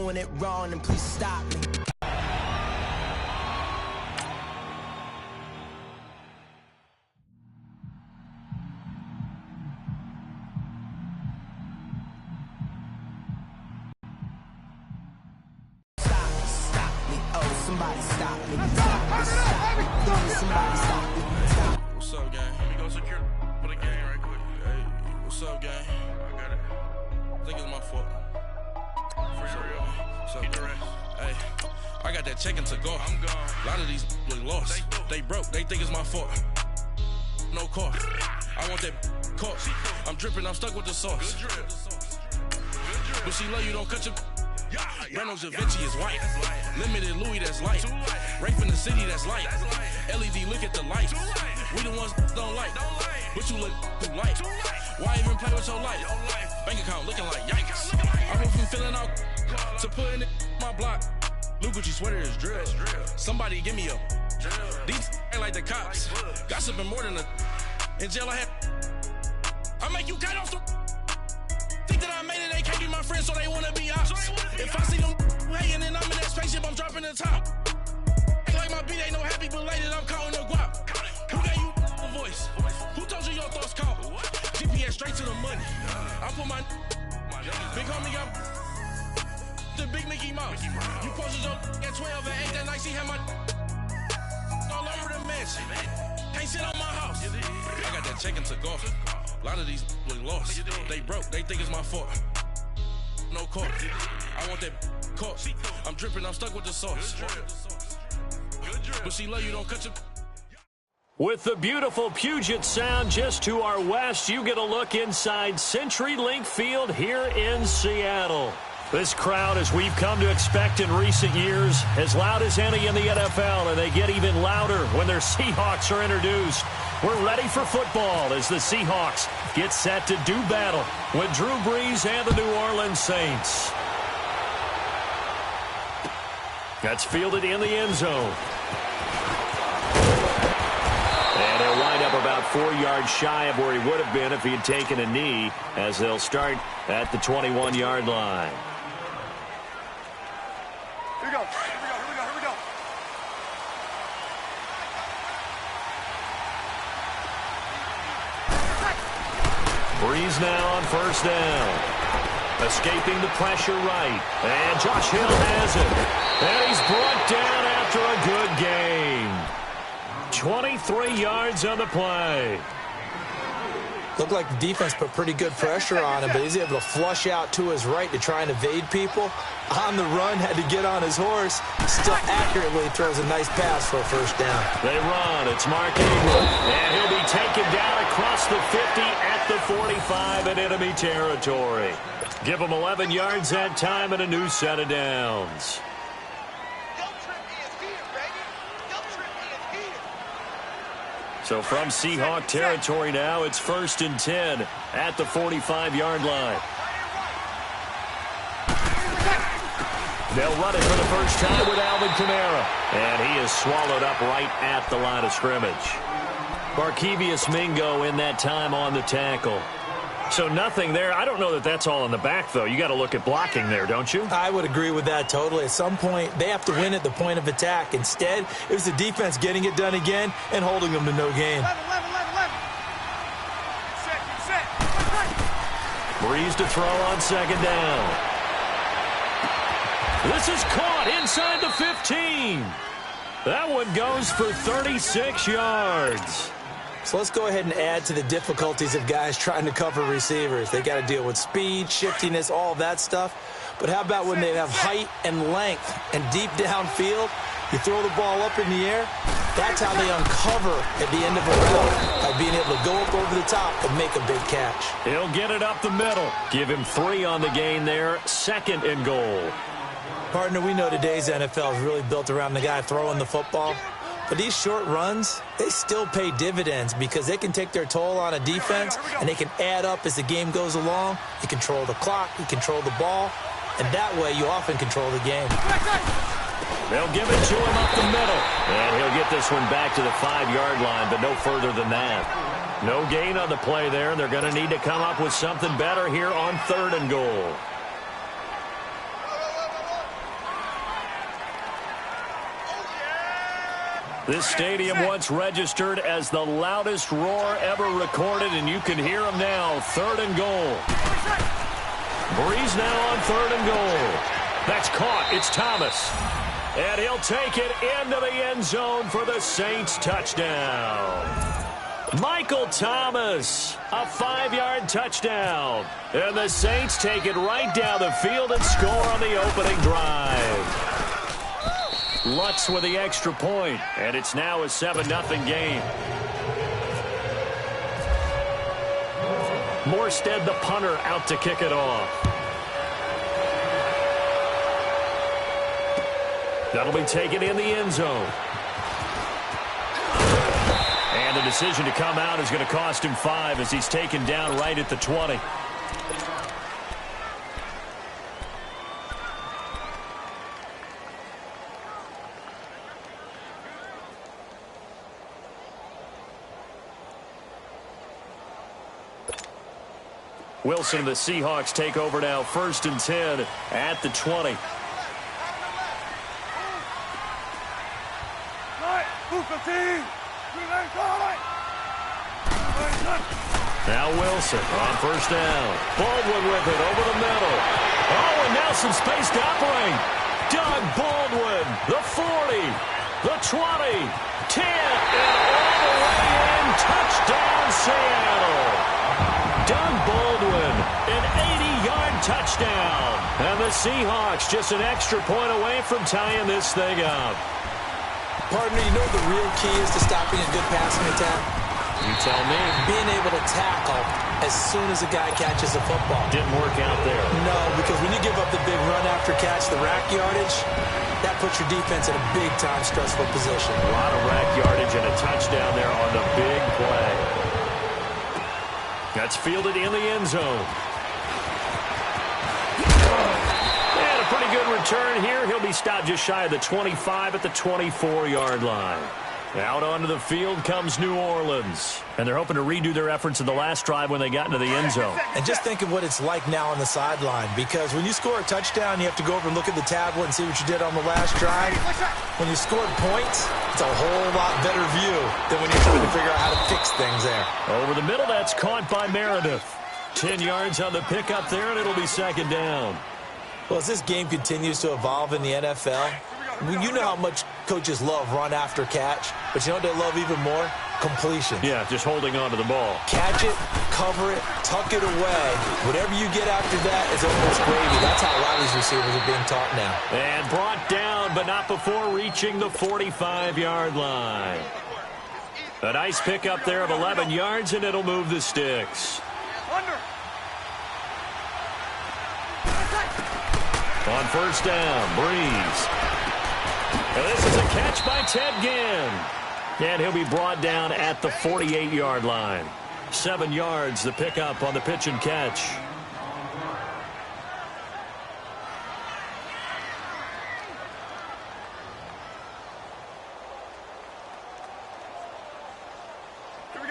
doing it wrong, then please stop me. Somebody stop me. Somebody stop me. What's up, gang? Let me go secure for the game right quick. Hey, what's up, gang? I got it. I think it's my fault. For real. What's up, gang? Hey, I got that check-in to go. I'm gone. A lot of these look lost. They broke. They think it's my fault. No car. I want that car. I'm dripping. I'm stuck with the sauce. But she love you, don't cut your... Breno Javinci is white. Limited Louis, that's light. Rape in the city, that's light. LED, look at the lights. We the ones don't like. But you look too light. Why even play with your life? Bank account looking like yikes. I went from filling out to putting it in my block. Blue Gucci sweater is drill. Somebody give me a. These ain't like the cops. Gossiping more than a. In jail I had. I make you cut off the. Think that I made it, they can't be my friends, so they wanna be ops. If I see them hating and I'm in that spaceship, I'm dropping the top. Ain't like my beat ain't no happy belated, I'm counting the guap. Who gave you a voice? Who told you your thoughts count? GPS straight to the money. I put my big homie got the big Mickey Mouse. You posted your at 12 and 8 that night, she had my all over the mansion. Can't sit on my house. I got that check-in to go. A lot of these look lost. They broke. They think it's my fault. No car. I want that car. I'm dripping. I'm stuck with the sauce. But she love you, don't cut your... With the beautiful Puget Sound just to our west, you get a look inside CenturyLink Field here in Seattle. This crowd, as we've come to expect in recent years, as loud as any in the NFL, and they get even louder when their Seahawks are introduced. We're ready for football as the Seahawks get set to do battle with Drew Brees and the New Orleans Saints. That's fielded in the end zone. And he'll wind up about 4 yards shy of where he would have been if he had taken a knee, as they'll start at the 21-yard line. Here we go. Here we go. Brees now on first down. Escaping the pressure right. And Josh Hill has it. And he's brought down after a good game. 23 yards on the play. Looked like the defense put pretty good pressure on him, but he's able to flush out to his right to try and evade people. On the run, had to get on his horse. Still accurately throws a nice pass for a first down. They run. It's Mark Ingram. And he'll be taken down across the 50 at the 45 in enemy territory. Give him 11 yards that time and a new set of downs. So from Seahawk territory now, it's 1st and 10 at the 45-yard line. They'll run it for the first time with Alvin Kamara. And he is swallowed up right at the line of scrimmage. Barkevious Mingo in that time on the tackle. So nothing there. I don't know that that's all in the back, though. You got to look at blocking there, don't you? I would agree with that totally. At some point, they have to win at the point of attack. Instead, it was the defense getting it done again and holding them to no gain. 11. Set. Brees to throw on second down. This is caught inside the 15. That one goes for 36 yards. So let's go ahead and add to the difficulties of guys trying to cover receivers. They got to deal with speed, shiftiness, all of that stuff. But how about when they have height and length and deep downfield? You throw the ball up in the air. That's how they uncover at the end of a route, by being able to go up over the top and make a big catch. He'll get it up the middle. Give him 3 on the gain there. 2nd and goal. Partner, we know today's NFL is really built around the guy throwing the football. But these short runs, they still pay dividends because they can take their toll on a defense and they can add up as the game goes along. You control the clock, you control the ball, and that way you often control the game. They'll give it to him up the middle. And he'll get this one back to the 5-yard line, but no further than that. No gain on the play there. They're going to need to come up with something better here on 3rd and goal. This stadium once registered as the loudest roar ever recorded, and you can hear them now. 3rd and goal. Breeze now on 3rd and goal. That's caught. It's Thomas. And he'll take it into the end zone for the Saints touchdown. Michael Thomas, a 5-yard touchdown. And the Saints take it right down the field and score on the opening drive. Lutz with the extra point, and it's now a 7-0 game. Morstead, the punter, out to kick it off. That'll be taken in the end zone. And the decision to come out is going to cost him 5 as he's taken down right at the 20. Wilson and the Seahawks take over now, 1st and 10 at the 20. Now Wilson on 1st down. Baldwin with it over the middle. Oh, and now some space to operate. Doug Baldwin, the 40, the 20, 10, and all the way in. Touchdown, Seattle. Doug Baldwin, an 80-yard touchdown. And the Seahawks just an extra point away from tying this thing up. Partner, you know what the real key is to stopping a good passing attack? You tell me. Being able to tackle as soon as a guy catches a football. Didn't work out there. No, because when you give up the big run after catch, the rack yardage, that puts your defense in a big-time stressful position. A lot of rack yardage and a touchdown there on the big play. That's fielded in the end zone. And a pretty good return here. He'll be stopped just shy of the 25 at the 24-yard line. Out onto the field comes New Orleans. And they're hoping to redo their efforts in the last drive when they got into the end zone. And just think of what it's like now on the sideline, because when you score a touchdown, you have to go over and look at the tablet and see what you did on the last drive. When you scored points, it's a whole lot better view than when you're trying to figure out how to fix things there. Over the middle, that's caught by Meredith. 10 yards on the pickup there, and it'll be 2nd down. Well, as this game continues to evolve in the NFL, you know how much coaches love run after catch, but you know what they love even more? Completion. Yeah, just holding on to the ball. Catch it, cover it, tuck it away. Whatever you get after that is almost gravy. That's how a lot of these receivers are being taught now. And brought down, but not before reaching the 45-yard line. A nice pickup there of 11 yards, and it'll move the sticks. On 1st down, Breeze. And this is a catch by Ted Ginn. And he'll be brought down at the 48-yard line. 7 yards, the pickup on the pitch and catch.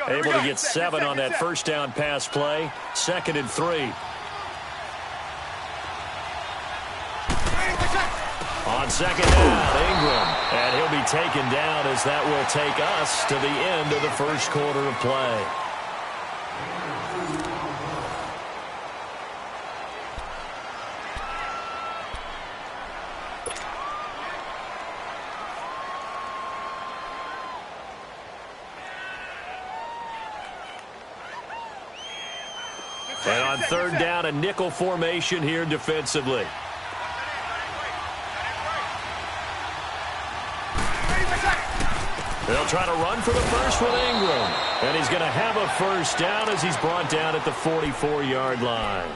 Able to get 7 on that 1st down pass play. 2nd and 3. On 2nd down, Ingram. And he'll be taken down as that will take us to the end of the 1st quarter of play. And on 3rd down, a nickel formation here defensively. They'll try to run for the first with Ingram. And he's going to have a 1st down as he's brought down at the 44-yard line.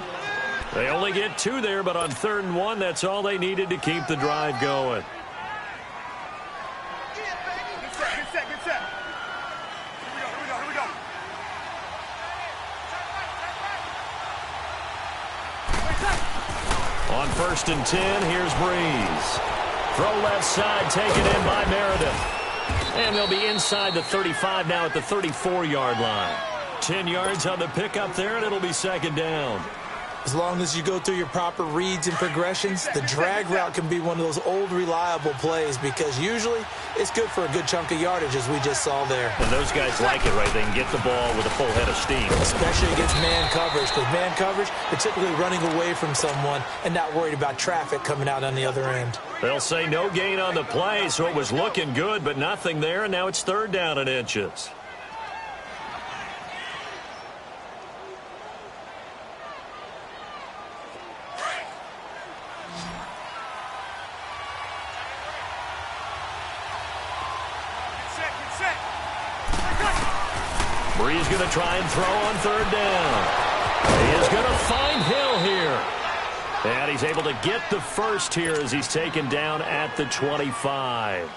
They only get 2 there, but on 3rd and 1, that's all they needed to keep the drive going. Good set. Here we go. On 1st and 10, here's Breeze. Throw left side, taken in by Meredith. And they'll be inside the 35 now at the 34-yard line. 10 yards on the pickup there, and it'll be 2nd down. As long as you go through your proper reads and progressions, the drag route can be one of those old reliable plays because usually it's good for a good chunk of yardage, as we just saw there. And those guys like it, right? They can get the ball with a full head of steam. Especially against man coverage, because man coverage, they're typically running away from someone and not worried about traffic coming out on the other end. They'll say no gain on the play, so it was looking good, but nothing there, and now it's 3rd down and inches. Brees going to try and throw on 3rd down. He is going to find Hill here. And he's able to get the first here as he's taken down at the 25.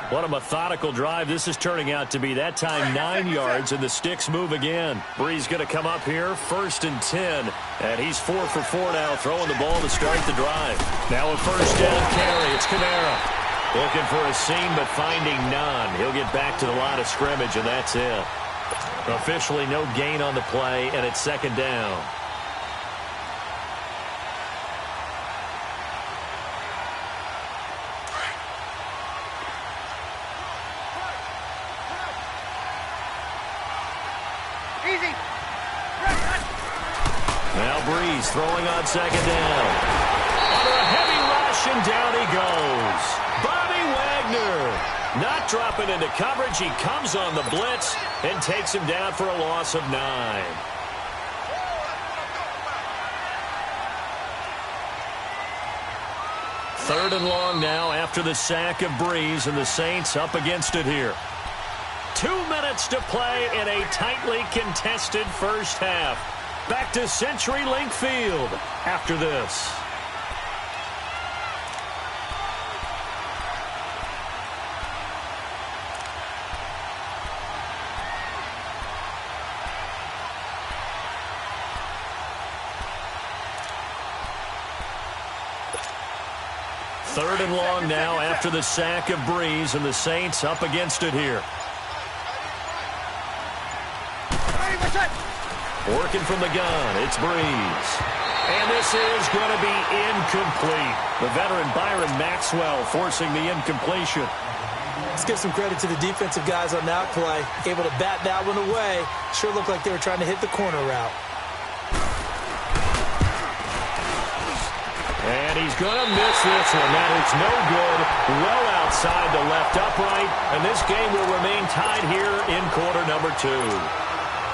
What a methodical drive this is turning out to be. That time 9 yards, and the sticks move again. Brees going to come up here, 1st and 10. And he's 4 for 4 now, throwing the ball to start the drive. Now a 1st down carry. It's Kamara. Looking for a seam, but finding none. He'll get back to the line of scrimmage, and that's it. Officially no gain on the play, and it's 2nd down. Easy. Now Brees throwing on 2nd down. Under a heavy rush, and down he goes. Bobby Wagner. Not dropping into coverage. He comes on the blitz and takes him down for a loss of 9. Third and long now after the sack of Brees, and the Saints up against it here. 2 minutes to play in a tightly contested first half. Back to CenturyLink Field after this. Third and long now after the sack of Brees, and the Saints up against it here. Working from the gun, it's Brees. And this is going to be incomplete. The veteran Byron Maxwell forcing the incompletion. Let's give some credit to the defensive guys on that play. Able to bat that one away. Sure looked like they were trying to hit the corner route. And he's going to miss this one. That is no good. Well outside the left upright. And this game will remain tied here in quarter number 2.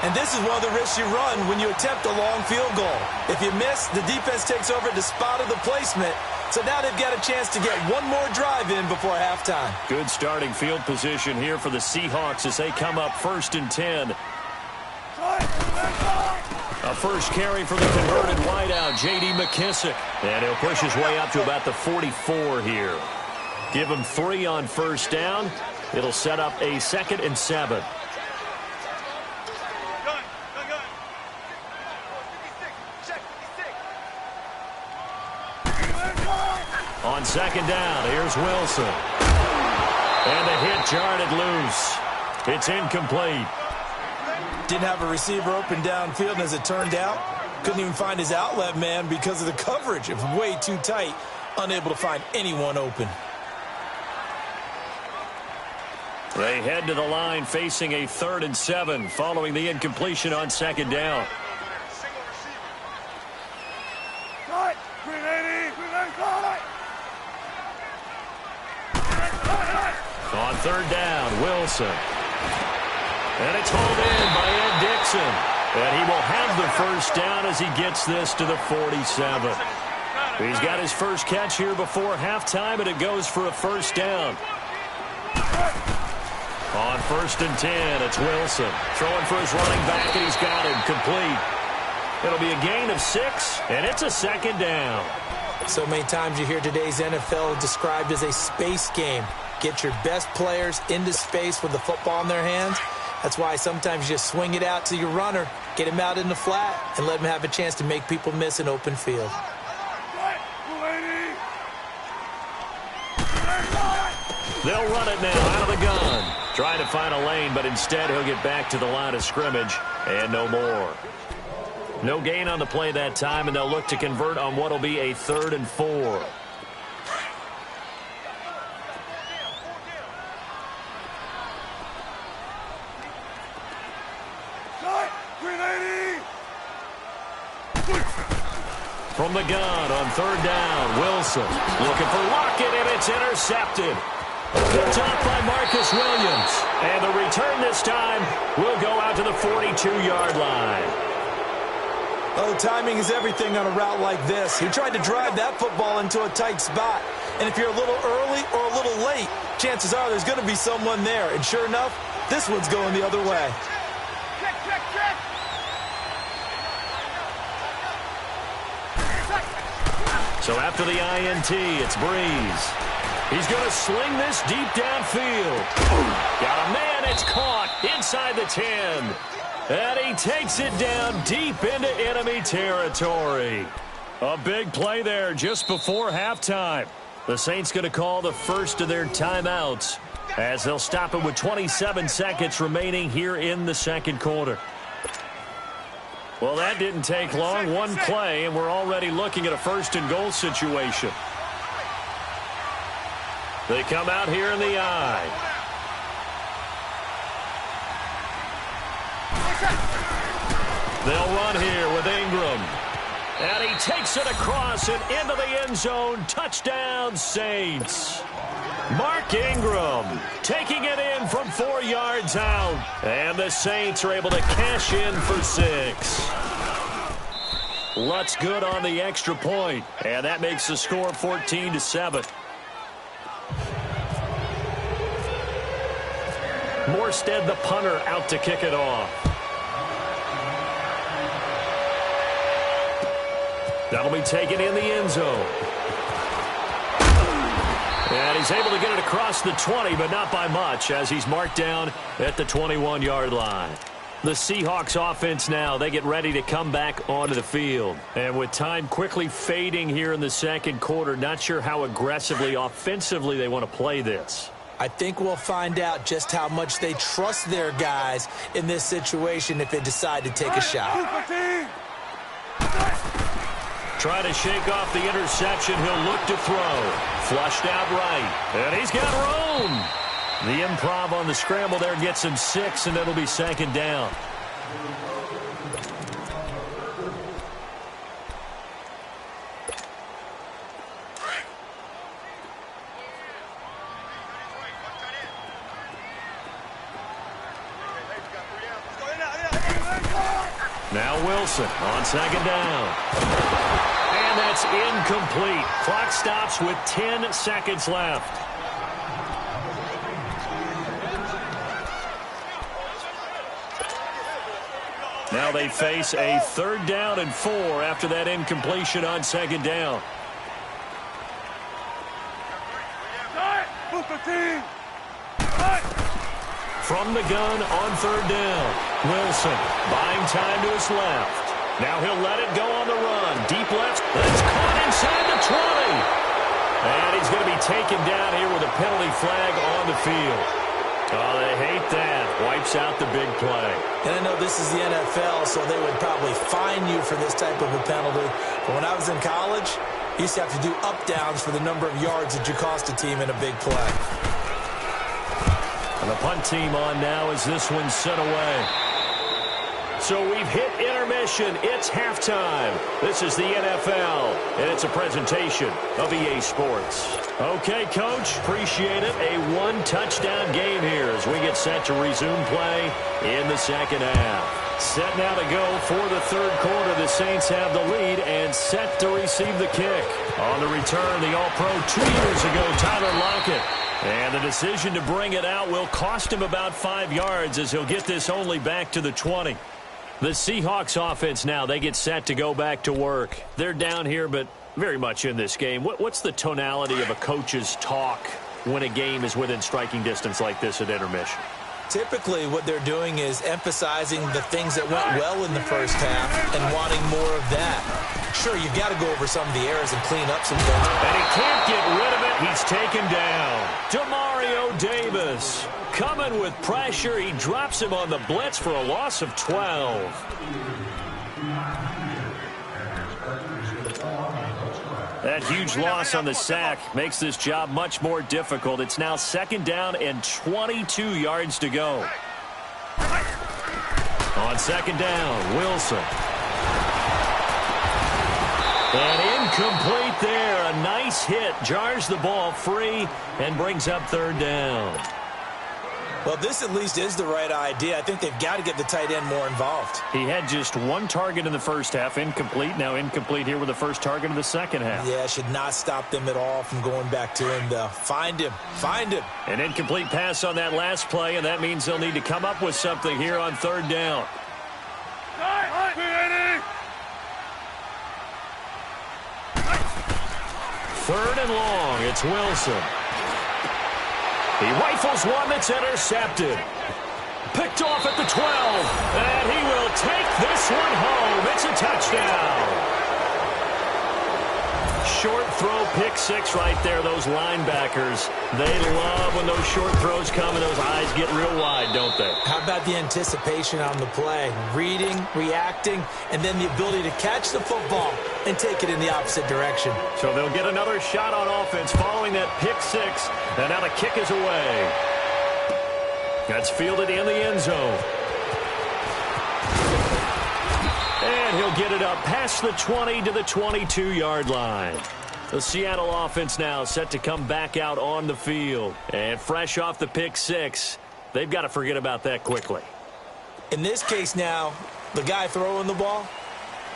And this is one of the risks you run when you attempt a long field goal. If you miss, the defense takes over the spot of the placement. So now they've got a chance to get one more drive in before halftime. Good starting field position here for the Seahawks as they come up 1st and 10. A first carry for the converted wideout, J.D. McKissick. And he'll push his way up to about the 44 here. Give him 3 on 1st down. It'll set up a 2nd and 7. On 2nd down, here's Wilson. And the hit jarred it loose. It's incomplete. Didn't have a receiver open downfield, and as it turned out, couldn't even find his outlet man because of the coverage. It was way too tight, unable to find anyone open. They head to the line facing a 3rd and 7 following the incompletion on 2nd down. On 3rd down, Wilson. And it's hauled in by Ed Dixon. And he will have the 1st down as he gets this to the 47. He's got his first catch here before halftime, and it goes for a 1st down. On 1st and 10, it's Wilson. Throwing for his running back, and he's got him complete. It'll be a gain of 6, and it's a 2nd down. So many times you hear today's NFL described as a space game. Get your best players into space with the football in their hands. That's why sometimes you just swing it out to your runner, get him out in the flat, and let him have a chance to make people miss an open field. They'll run it now out of the gun. Trying to find a lane, but instead he'll get back to the line of scrimmage, and no more. No gain on the play that time, and they'll look to convert on what will be a 3rd and 4. From the gun on 3rd down, Wilson looking for Lockett, and it's intercepted. Picked off by Marcus Williams. And the return this time will go out to the 42-yard line. Oh, timing is everything on a route like this. He tried to drive that football into a tight spot. And if you're a little early or a little late, chances are there's going to be someone there. And sure enough, this one's going the other way. So after the INT, it's Breeze. He's going to sling this deep downfield. Got a man, it's caught inside the 10. And he takes it down deep into enemy territory. A big play there just before halftime. The Saints going to call the first of their timeouts as they'll stop it with 27 seconds remaining here in the second quarter. Well, that didn't take long. One play, and we're already looking at a 1st and goal situation. They come out here in the I. They'll run here with Ingram. And he takes it across and into the end zone. Touchdown, Saints. Mark Ingram taking it in from 4 yards out. And the Saints are able to cash in for 6. Lutz good on the extra point. And that makes the score 14-7. Morstead, the punter, out to kick it off. That'll be taken in the end zone. And he's able to get it across the 20, but not by much, as he's marked down at the 21-yard line. The Seahawks offense now, they get ready to come back onto the field. And with time quickly fading here in the second quarter, not sure how aggressively, offensively they want to play this. I think we'll find out just how much they trust their guys in this situation if they decide to take a shot. Try to shake off the interception. He'll look to throw. Flushed out right. And he's got room. The improv on the scramble there gets him 6, and it'll be 2nd down. Now Wilson on 2nd down. And that's incomplete. Clock stops with 10 seconds left. Now they face a 3rd down and 4 after that incompletion on 2nd down. From the gun on 3rd down. Wilson buying time to his left. Now he'll let it go on the run. Deep left. That's caught inside the 20. And he's going to be taken down here with a penalty flag on the field. Oh, they hate that. Wipes out the big play. And I know this is the NFL, so they would probably fine you for this type of a penalty. But when I was in college, you used to have to do up-downs for the number of yards that you cost a team in a big play. And the punt team on now as this one's sent away. So we've hit intermission. It's halftime. This is the NFL, and it's a presentation of EA Sports. Okay, Coach, appreciate it. A 1-touchdown game here as we get set to resume play in the second half. Set now to go for the third quarter. The Saints have the lead and set to receive the kick. On the return, the All-Pro 2 years ago, Tyler Lockett. And the decision to bring it out will cost him about 5 yards as he'll get this only back to the 20. The Seahawks offense now, they get set to go back to work. They're down here, but very much in this game. What's the tonality of a coach's talk when a game is within striking distance like this at intermission? Typically, what they're doing is emphasizing the things that went well in the first half and wanting more of that. Sure, you've got to go over some of the errors and clean up some things. And he can't get rid of it. He's taken down. Demario Davis coming with pressure. He drops him on the blitz for a loss of 12. That huge loss on the sack makes this job much more difficult. It's now 2nd down and 22 yards to go. On 2nd down, Wilson. And incomplete there. A nice hit. Jars the ball free and brings up 3rd down. Well, this at least is the right idea. I think they've got to get the tight end more involved. He had just 1 target in the first half, incomplete. Now incomplete here with the first target of the second half. Yeah, should not stop them at all from going back to him, though. Find him. Find him. An incomplete pass on that last play, and that means they'll need to come up with something here on 3rd down. 3rd and long. It's Wilson. He rifles one that's intercepted. Picked off at the 12. And he will take this one home. It's a touchdown. Short throw, pick 6 right there. Those linebackers, they love when those short throws come and those eyes get real wide, don't they? How about the anticipation on the play? Reading, reacting, and then the ability to catch the football and take it in the opposite direction. So they'll get another shot on offense following that pick 6. And now the kick is away. That's fielded in the end zone. And he'll get it up past the 20 to the 22-yard line. The Seattle offense now set to come back out on the field. And fresh off the pick 6, they've got to forget about that quickly. In this case now, the guy throwing the ball,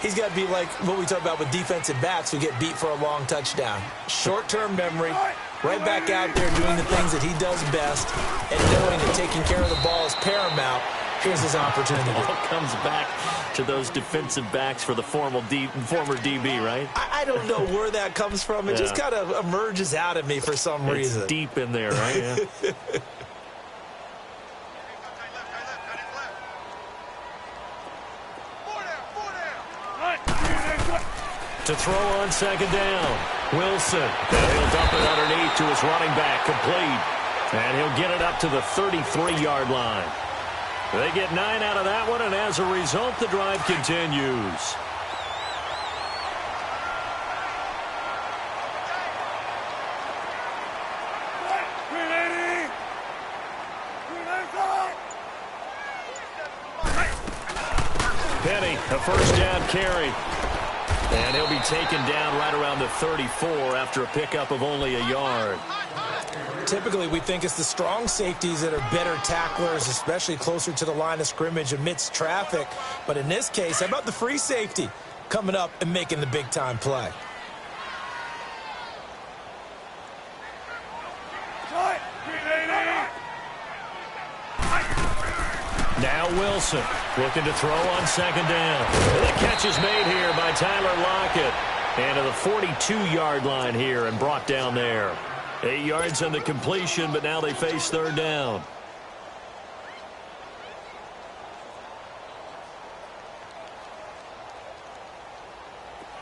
he's got to be like what we talk about with defensive backs who get beat for a long touchdown. Short-term memory, right back out there doing the things that he does best, and knowing that taking care of the ball is paramount. Here's his opportunity. It all comes back to those defensive backs for the former DB, right? I don't know where that comes from. It just kind of emerges out of me for some reason. It's deep in there, right? Yeah. To throw on 2nd down. Wilson. And he'll dump it underneath to his running back. Complete. And he'll get it up to the 33-yard line. They get 9 out of that one, and as a result, the drive continues. Penny, a 1st down carry. And he'll be taken down right around the 34 after a pickup of only a yard. Typically, we think it's the strong safeties that are better tacklers, especially closer to the line of scrimmage amidst traffic. But in this case, how about the free safety coming up and making the big-time play? Now Wilson looking to throw on 2nd down. And the catch is made here by Tyler Lockett. And to the 42-yard line here and brought down there. 8 yards on the completion, but now they face 3rd down.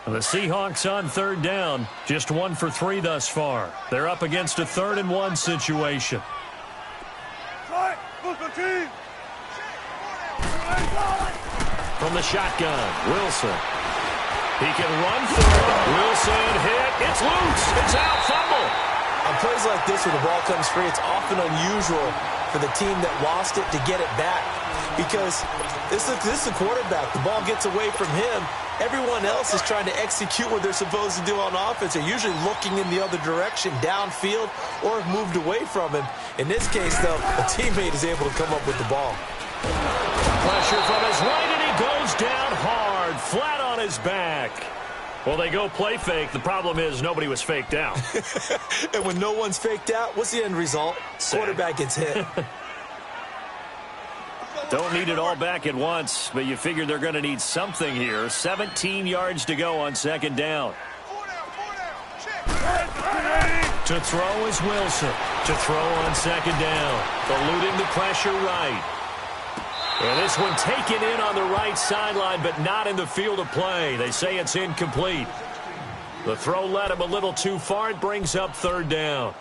The Seahawks on 3rd down, just 1 for 3 thus far. They're up against a 3rd and 1 situation. From the shotgun, Wilson. He can run through. Wilson hit. It's loose. It's out. Fumble. On plays like this where the ball comes free, it's often unusual for the team that lost it to get it back. Because this is the quarterback. The ball gets away from him. Everyone else is trying to execute what they're supposed to do on offense. They're usually looking in the other direction, downfield, or have moved away from him. In this case, though, a teammate is able to come up with the ball. Pressure from his right, and he goes down hard, flat on his back. Well, they go play fake. The problem is nobody was faked out. And when no one's faked out, what's the end result? Quarterback gets hit. Don't need it all back at once, but you figure they're going to need something here. 17 yards to go on 2nd down. To throw is Wilson. To throw on 2nd down. Eluding the pressure right. And this one taken in on the right sideline, but not in the field of play. They say it's incomplete. The throw led him a little too far. It brings up 3rd down.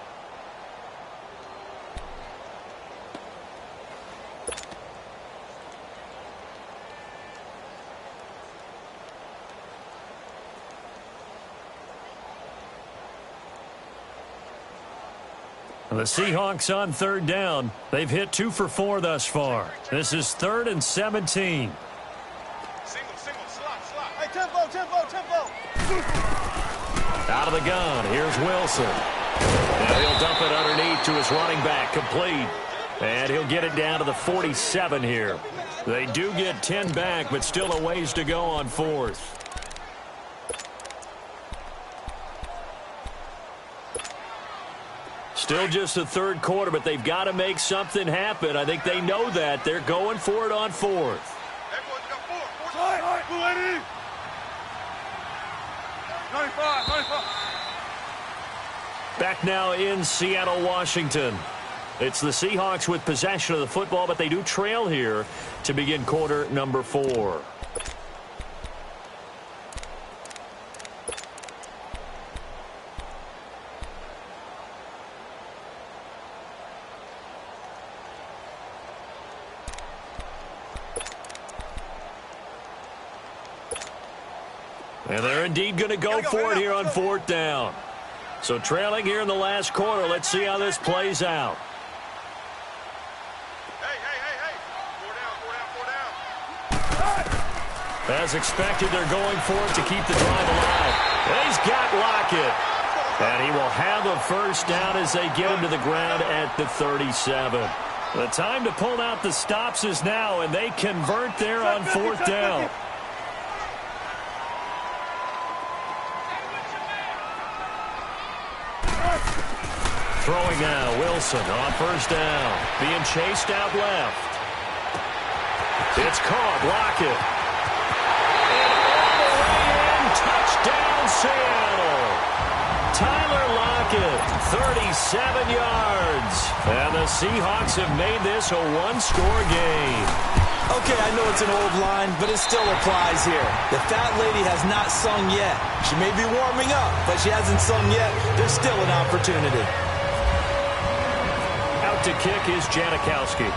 The Seahawks on third down. They've hit 2 for 4 thus far. This is 3rd and 17. Single, slot. Hey, tempo. Out of the gun. Here's Wilson. Now he'll dump it underneath to his running back. Complete. And he'll get it down to the 47 here. They do get 10 back, but still a ways to go on 4th. Still just the 3rd quarter, but they've got to make something happen. I think they know that. They're going for it on 4th. Everyone's got 4. 95. Back now in Seattle, Washington. It's the Seahawks with possession of the football, but they do trail here to begin quarter number 4. And they're indeed going to go for it here on 4th down. So trailing here in the last quarter. Let's see how this plays out. Hey. 4 down. As expected, they're going for it to keep the drive alive. He's got Lockett. And he will have a first down as they get him to the ground at the 37. The time to pull out the stops is now, and they convert there on 4th down. Throwing now, Wilson on first down. Being chased out left. It's caught, Lockett. And all the way in, touchdown Seattle. Tyler Lockett, 37 yards. And the Seahawks have made this a one-score game. Okay, I know it's an old line, but it still applies here. The fat lady has not sung yet. She may be warming up, but she hasn't sung yet. There's still an opportunity. Out to kick is Janikowski.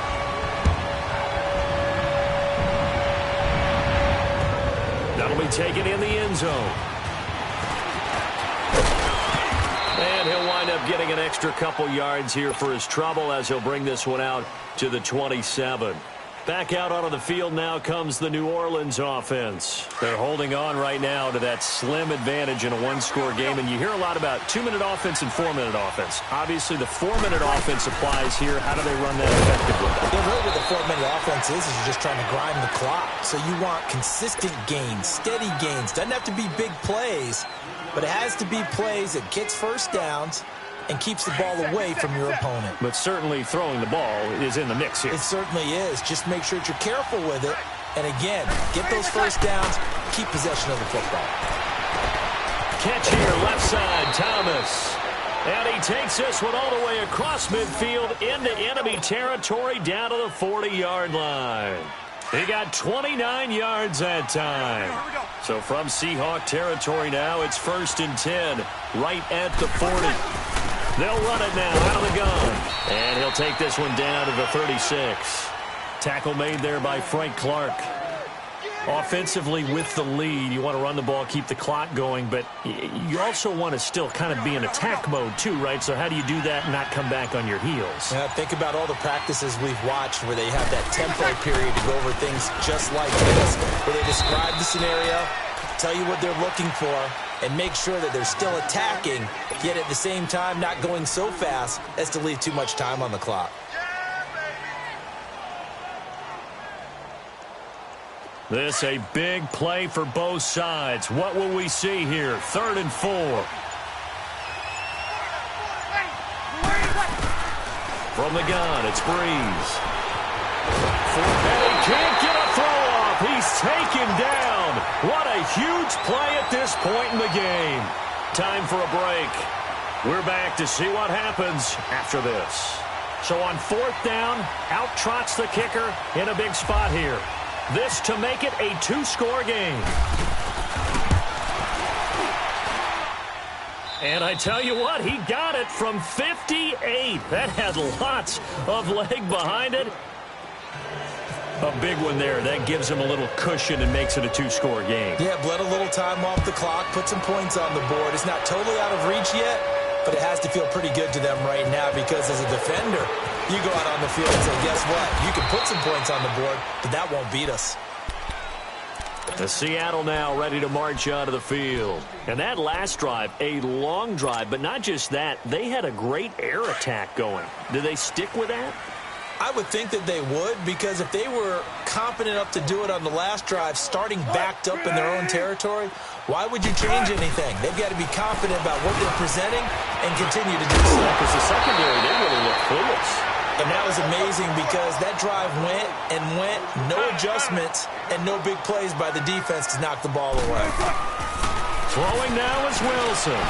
That'll be taken in the end zone. And he'll wind up getting an extra couple yards here for his trouble as he'll bring this one out to the 27. Back out onto the field now comes the New Orleans offense. They're holding on right now to that slim advantage in a one-score game, and you hear a lot about 2-minute offense and 4-minute offense. Obviously, the 4-minute offense applies here. How do they run that effectively? Yeah, really what the 4-minute offense is you're just trying to grind the clock. So you want consistent gains, steady gains. Doesn't have to be big plays, but it has to be plays that gets first downs and keeps the ball away from your opponent. But certainly throwing the ball is in the mix here. It certainly is. Just make sure that you're careful with it. And again, get those first downs, keep possession of the football. Catch here, left side, Thomas. And he takes this one all the way across midfield into enemy territory down to the 40-yard line. He got 29 yards that time. So from Seahawk territory now, it's 1st and 10, right at the 40. They'll run it now out of the gun. And he'll take this one down to the 36. Tackle made there by Frank Clark. Offensively with the lead, you want to run the ball, keep the clock going, but you also want to still kind of be in attack mode too, right? So how do you do that and not come back on your heels? Yeah, think about all the practices we've watched where they have that tempo period to go over things just like this, where they describe the scenario, tell you what they're looking for, and make sure that they're still attacking, yet at the same time not going so fast as to leave too much time on the clock. This a big play for both sides. What will we see here? 3rd and 4. From the gun, it's Breeze. And he can't get a throw off. He's taken down. What a huge play at this point in the game. Time for a break. We're back to see what happens after this. So on 4th down, out trots the kicker in a big spot here. This to make it a 2-score game. And I tell you what, he got it from 58. That had lots of leg behind it. A big one there. That gives him a little cushion and makes it a 2-score game. Yeah, bled a little time off the clock, put some points on the board. It's not totally out of reach yet, but it has to feel pretty good to them right now because as a defender, you go out on the field and say, guess what? You can put some points on the board, but that won't beat us. The Seattle now ready to march onto the field. And that last drive, a long drive, but not just that, they had a great air attack going. Do they stick with that? I would think that they would, because if they were confident enough to do it on the last drive, starting backed up in their own territory, why would you change anything? They've got to be confident about what they're presenting and continue to do so. Because the secondary, they really look clueless. And that was amazing because that drive went and went, no adjustments, and no big plays by the defense to knock the ball away. Throwing now is Wilson.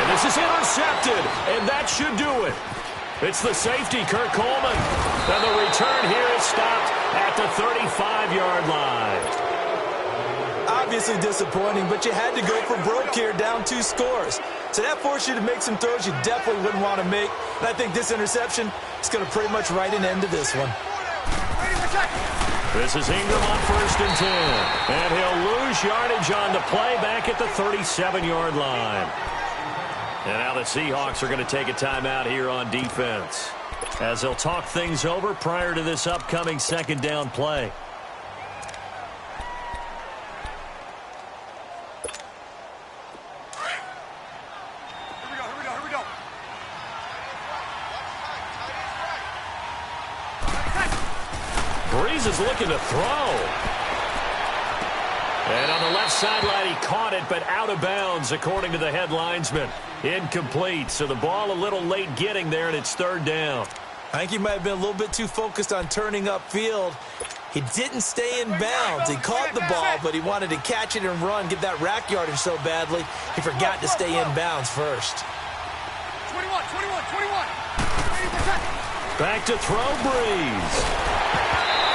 And this is intercepted, and that should do it. It's the safety, Kurt Coleman. And the return here is stopped at the 35-yard line. Obviously disappointing, but you had to go for broke here, down 2 scores. So that forced you to make some throws you definitely wouldn't want to make. And I think this interception is going to pretty much write an end to this one. This is Ingram on 1st and 10. And he'll lose yardage on the play back at the 37-yard line. And now the Seahawks are going to take a timeout here on defense, as they'll talk things over prior to this upcoming second down play. Here we go. Breeze is looking to throw. And on the left sideline, he caught it, but out of bounds, according to the head linesman. Incomplete, so the ball a little late getting there, and it's 3rd down. I think he might have been a little bit too focused on turning upfield. He didn't stay in bounds. He caught the ball, but he wanted to catch it and run, get that rack yardage so badly, he forgot to stay in bounds first. 21. Back to throw, Breeze.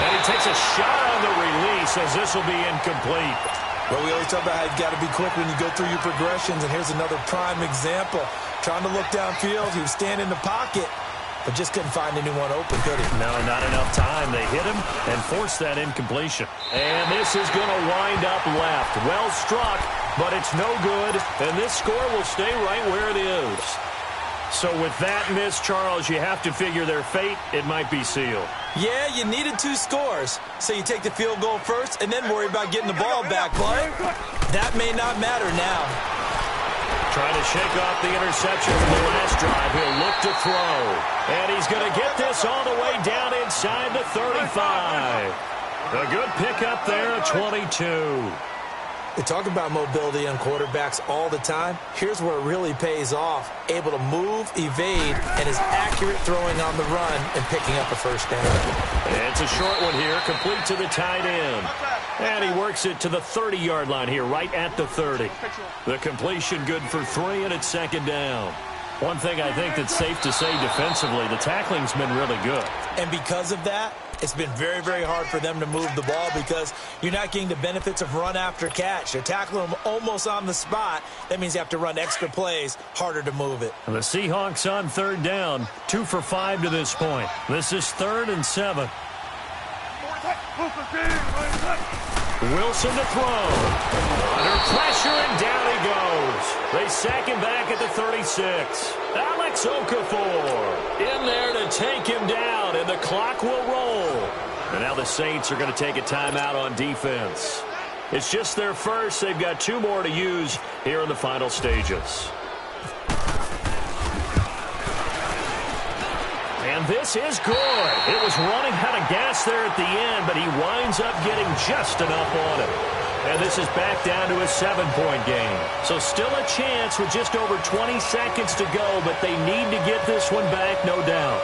And he takes a shot on the release, as this will be incomplete. Well, we always talk about how you've got to be quick when you go through your progressions, and here's another prime example. Trying to look downfield, he was standing in the pocket, but just couldn't find anyone open, could he? No, not enough time. They hit him and forced that incompletion. And this is going to wind up left. Well struck, but it's no good, and this score will stay right where it is. So with that miss, Charles, you have to figure their fate. It might be sealed. Yeah, you needed 2 scores. So you take the field goal first and then worry about getting the ball back, but that may not matter now. Trying to shake off the interception from the last drive. He'll look to throw. And he's going to get this all the way down inside the 35. A good pickup there at 22. They talk about mobility on quarterbacks all the time. Here's where it really pays off. Able to move, evade, and is accurate throwing on the run and picking up a first down. And it's a short one here, complete to the tight end. And he works it to the 30-yard line here, right at the 30. The completion good for 3, and it's 2nd down. One thing I think that's safe to say defensively, the tackling's been really good. And because of that, it's been very, very hard for them to move the ball because you're not getting the benefits of run after catch. They're tackling them almost on the spot. That means you have to run extra plays, harder to move it. And the Seahawks on 3rd down, 2 for 5 to this point. This is 3rd and 7. Wilson to throw. Under pressure, and down he goes. They sack him back at the 36. Alex Okafor in there to take him down, and the clock will roll. And now the Saints are going to take a timeout on defense. It's just their first. They've got 2 more to use here in the final stages. And this is good. It was running out of gas there at the end, but he winds up getting just enough on it. And this is back down to a 7-point game. So still a chance with just over 20 seconds to go, but they need to get this one back, no doubt.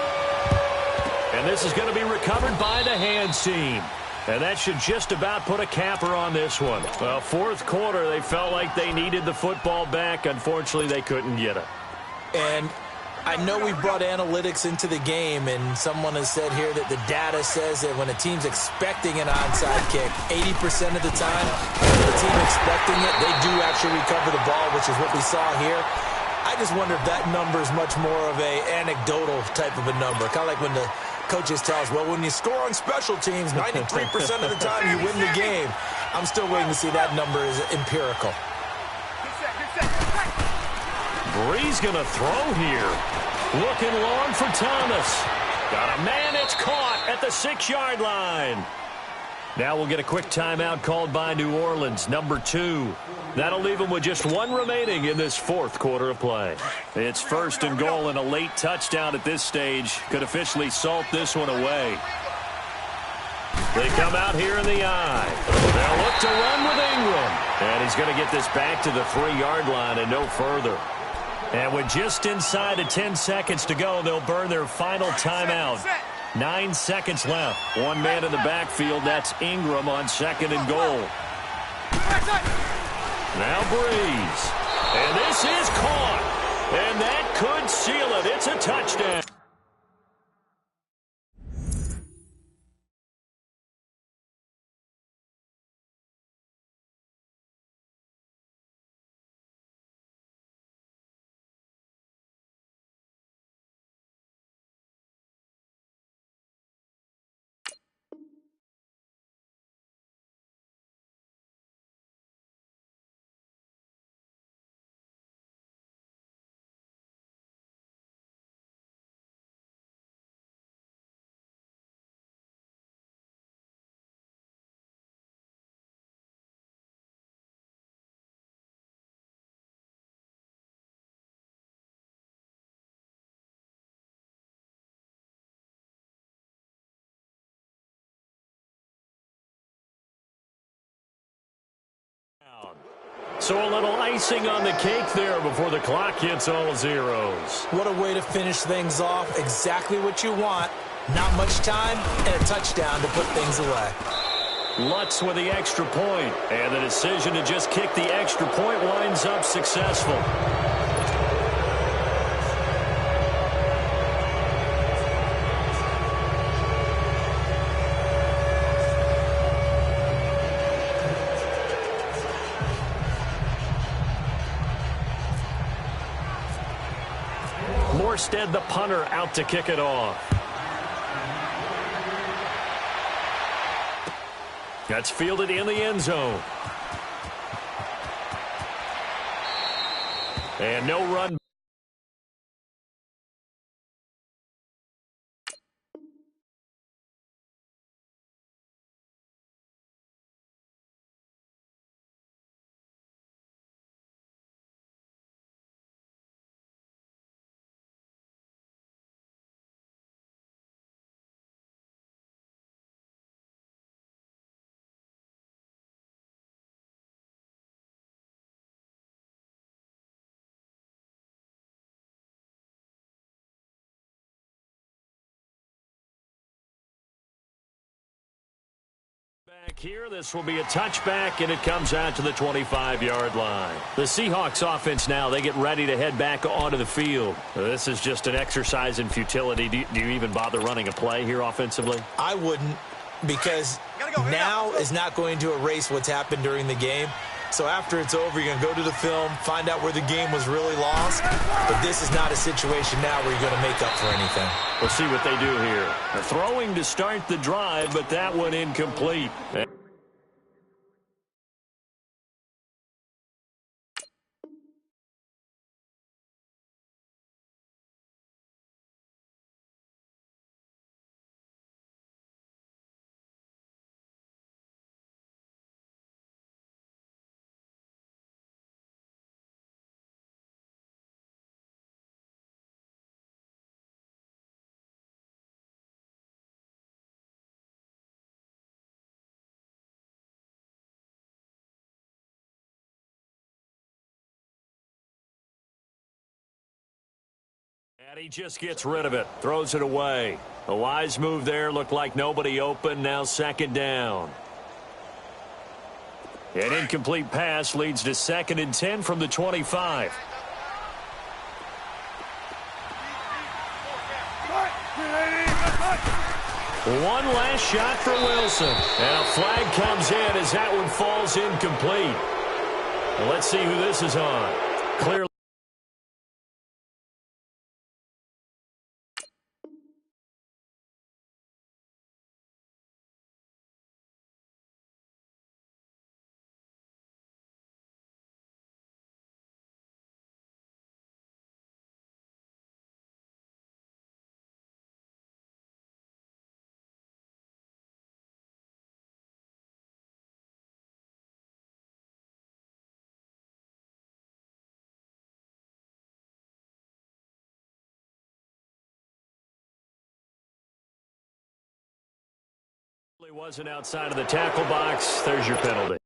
And this is going to be recovered by the hands team. And that should just about put a capper on this one. Well, 4th quarter, they felt like they needed the football back. Unfortunately, they couldn't get it. And I know we brought analytics into the game, and someone has said here that the data says that when a team's expecting an onside kick, 80% of the time, the team expecting it, they do actually recover the ball, which is what we saw here. I just wonder if that number is much more of a anecdotal type of a number, kind of like when the coaches tell us, well, when you score on special teams, 93% of the time you win the game. I'm still waiting to see that number is empirical. Bree's going to throw here. Looking long for Thomas. Got a man. It's caught at the 6-yard line. Now we'll get a quick timeout called by New Orleans, number 2. That'll leave them with just 1 remaining in this 4th quarter of play. It's 1st and goal, and a late touchdown at this stage could officially salt this one away. They come out here in the eye. They'll look to run with Ingram. And he's going to get this back to the 3-yard line and no further. And with just inside of 10 seconds to go, they'll burn their final timeout. 9 seconds left. 1 man in the backfield. That's Ingram on 2nd and goal. Now Breeze. And this is caught. And that could seal it. It's a touchdown. So a little icing on the cake there before the clock hits all zeros. What a way to finish things off. Exactly what you want. Not much time and a touchdown to put things away. Lutz with the extra point, and the decision to just kick the extra point winds up successful. Morstead, the punter, out to kick it off. That's fielded in the end zone. And no run. Back here, this will be a touchback, and it comes out to the 25-yard line. The Seahawks offense now, they get ready to head back onto the field. This is just an exercise in futility. Do you even bother running a play here offensively? I wouldn't, because now is not going to erase what's happened during the game. So after it's over, you're going to go to the film, find out where the game was really lost. But this is not a situation now where you're going to make up for anything. We'll see what they do here. They're throwing to start the drive, but that one incomplete. And he just gets rid of it, throws it away. A wise move there, looked like nobody open, now 2nd down. An incomplete pass leads to 2nd and 10 from the 25. One last shot for Wilson. And a flag comes in as that one falls incomplete. Well, let's see who this is on. Clearly. Really wasn't outside of the tackle box. There's your penalty.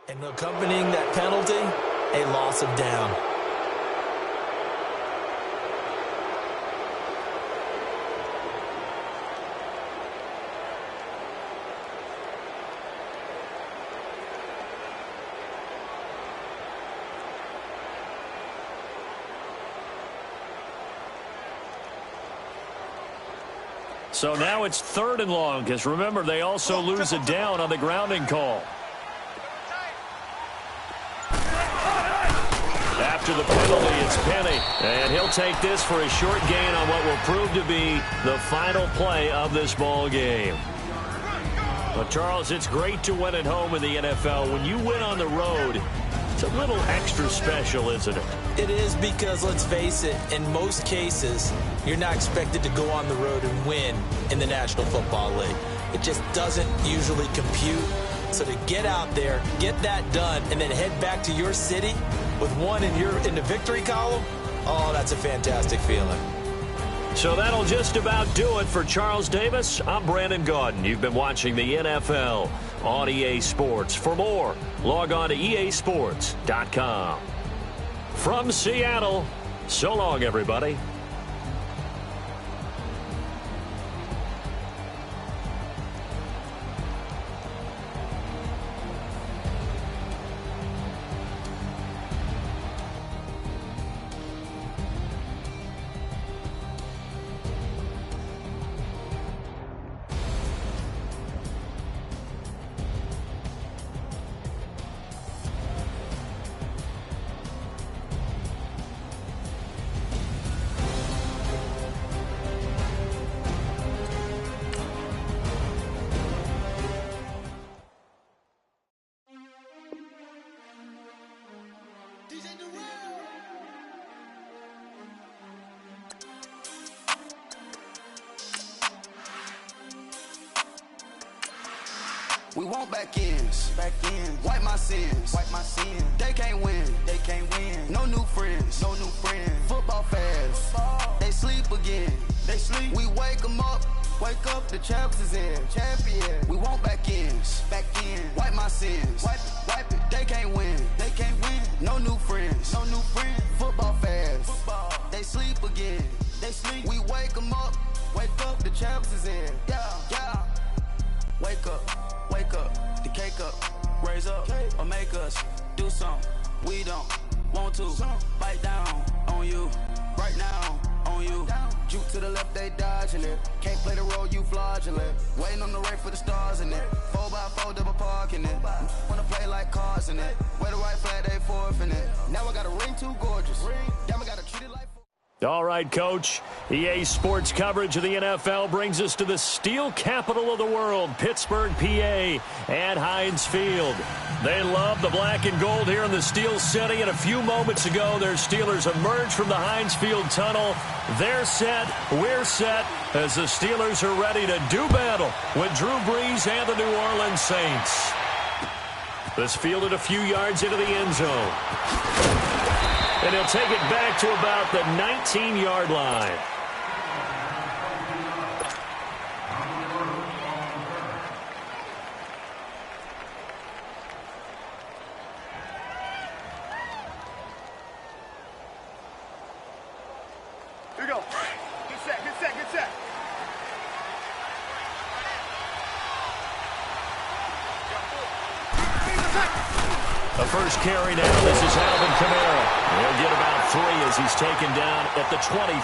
And accompanying that penalty, a loss of down. So now it's 3rd and long, because remember, they also lose a down on the grounding call. After the penalty, it's Penny. And he'll take this for a short gain on what will prove to be the final play of this ball game. But, Charles, it's great to win at home in the NFL. When you win on the road, it's a little extra special, isn't it? It is, because, let's face it, in most cases, you're not expected to go on the road and win in the National Football League. It just doesn't usually compute. So to get out there, get that done, and then head back to your city with one in the victory column, oh, that's a fantastic feeling. So that'll just about do it for Charles Davis. I'm Brandon Gaudin. You've been watching the NFL on EA Sports. For more, log on to easports.com. From Seattle, so long, everybody. We want back ends, wipe my sins, They can't win, No new friends, Football fast, sleep. We wake them up. Wake up, the champs is in. Champion. We want back ins. Back in. Wipe my sins. Wipe it. They can't win. They can't win. No new friends. No new friends. Football fans. Football. They sleep again. They sleep. We wake them up. Wake up, the champs is in. Yeah. Wake up, the cake up. Raise up, or make us do something. We don't want to bite down on you. Right now, on you. Juke to the left, they dodging it. Can't play the role, you fraudulent. Waiting on the right for the stars in it. 4x4 double parking it. Wanna play like cars in it. Wear the right flag, they forfeiting it. Now I got a ring too gorgeous. Damn, I gotta treat it like. All right, Coach. EA Sports coverage of the NFL brings us to the steel capital of the world, Pittsburgh, PA, at Heinz Field. They love the black and gold here in the Steel City, and a few moments ago, their Steelers emerged from the Heinz Field tunnel. They're set, we're set, as the Steelers are ready to do battle with Drew Brees and the New Orleans Saints. This fielded a few yards into the end zone. And he'll take it back to about the 19-yard line. Here we go. Get set, get set, get set. The first carry now. This is Alvin Kamara. He'll get about 3 as he's taken down at the 23.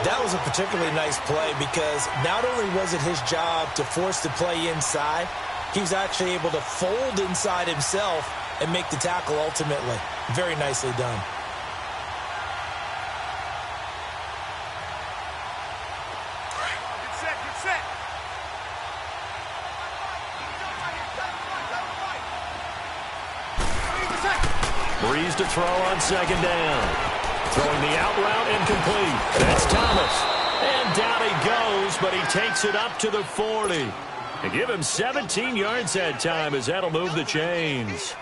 That was a particularly nice play because not only was it his job to force the play inside, he was actually able to fold inside himself and make the tackle ultimately. Very nicely done. Get set, get set. Brees to throw on second down. Throwing the out route incomplete. That's Thomas. And down he goes, but he takes it up to the 40. And give him 17 yards that time as that'll move the chains.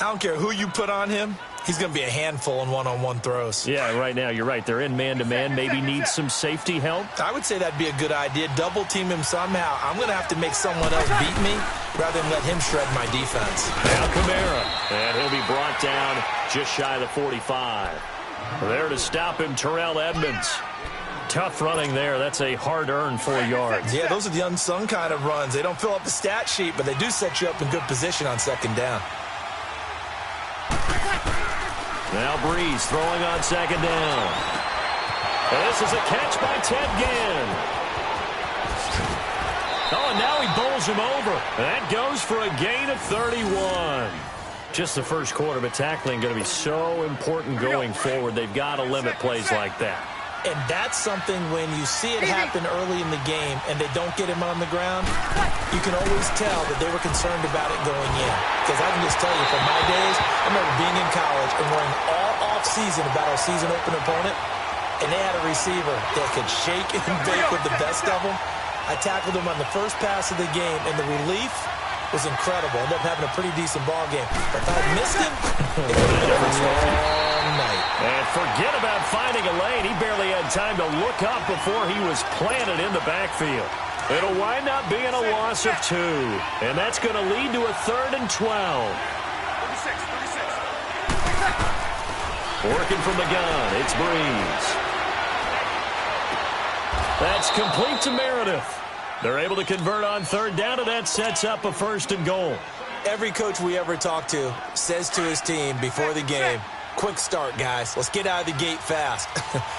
I don't care who you put on him. He's going to be a handful in one-on-one throws. Yeah, right now, you're right. They're in man-to-man. Maybe needs some safety help. I would say that'd be a good idea. Double-team him somehow. I'm going to have to make someone else beat me rather than let him shred my defense. Now Kamara. And he'll be brought down just shy of the 45. There to stop him, Terrell Edmonds. Tough running there. That's a hard-earned 4 yards. Yeah, those are the unsung kind of runs. They don't fill up the stat sheet, but they do set you up in good position on second down. Now Brees throwing on second down. And this is a catch by Ted Ginn. Oh, and now he bowls him over. That goes for a gain of 31. Just the first quarter, but tackling going to be so important going forward. They've got to limit plays like that. And that's something when you see it happen early in the game and they don't get him on the ground, you can always tell that they were concerned about it going in. Because I can just tell you from my days, I remember being in college and worrying all off-season about our season open opponent, and they had a receiver that could shake and bake with the best of them. I tackled him on the first pass of the game, and the relief was incredible. Ended up having a pretty decent ball game. But if I had missed him, it would have been a long night. And forget about finding a lane. He barely had time to look up before he was planted in the backfield. It'll wind up being a loss of 2. And that's going to lead to a 3rd and 12. 36. Working from the gun, it's Brees. That's complete to Meredith. They're able to convert on 3rd down, and that sets up a 1st and goal. Every coach we ever talk to says to his team before the game, quick start, guys. Let's get out of the gate fast.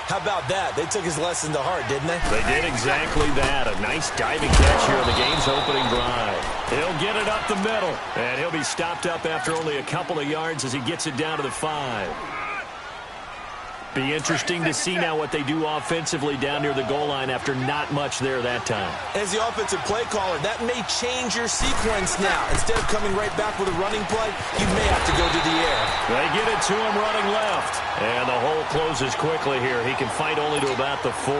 How about that? They took his lesson to heart, didn't they? They did exactly that. A nice diving catch here on the game's opening drive. He'll get it up the middle, and he'll be stopped up after only a couple of yards as he gets it down to the 5. Be interesting to see now what they do offensively down near the goal line after not much there that time. As the offensive play caller, that may change your sequence now. Instead of coming right back with a running play, you may have to go to the air. They get it to him running left. And the hole closes quickly here. He can fight only to about the 4.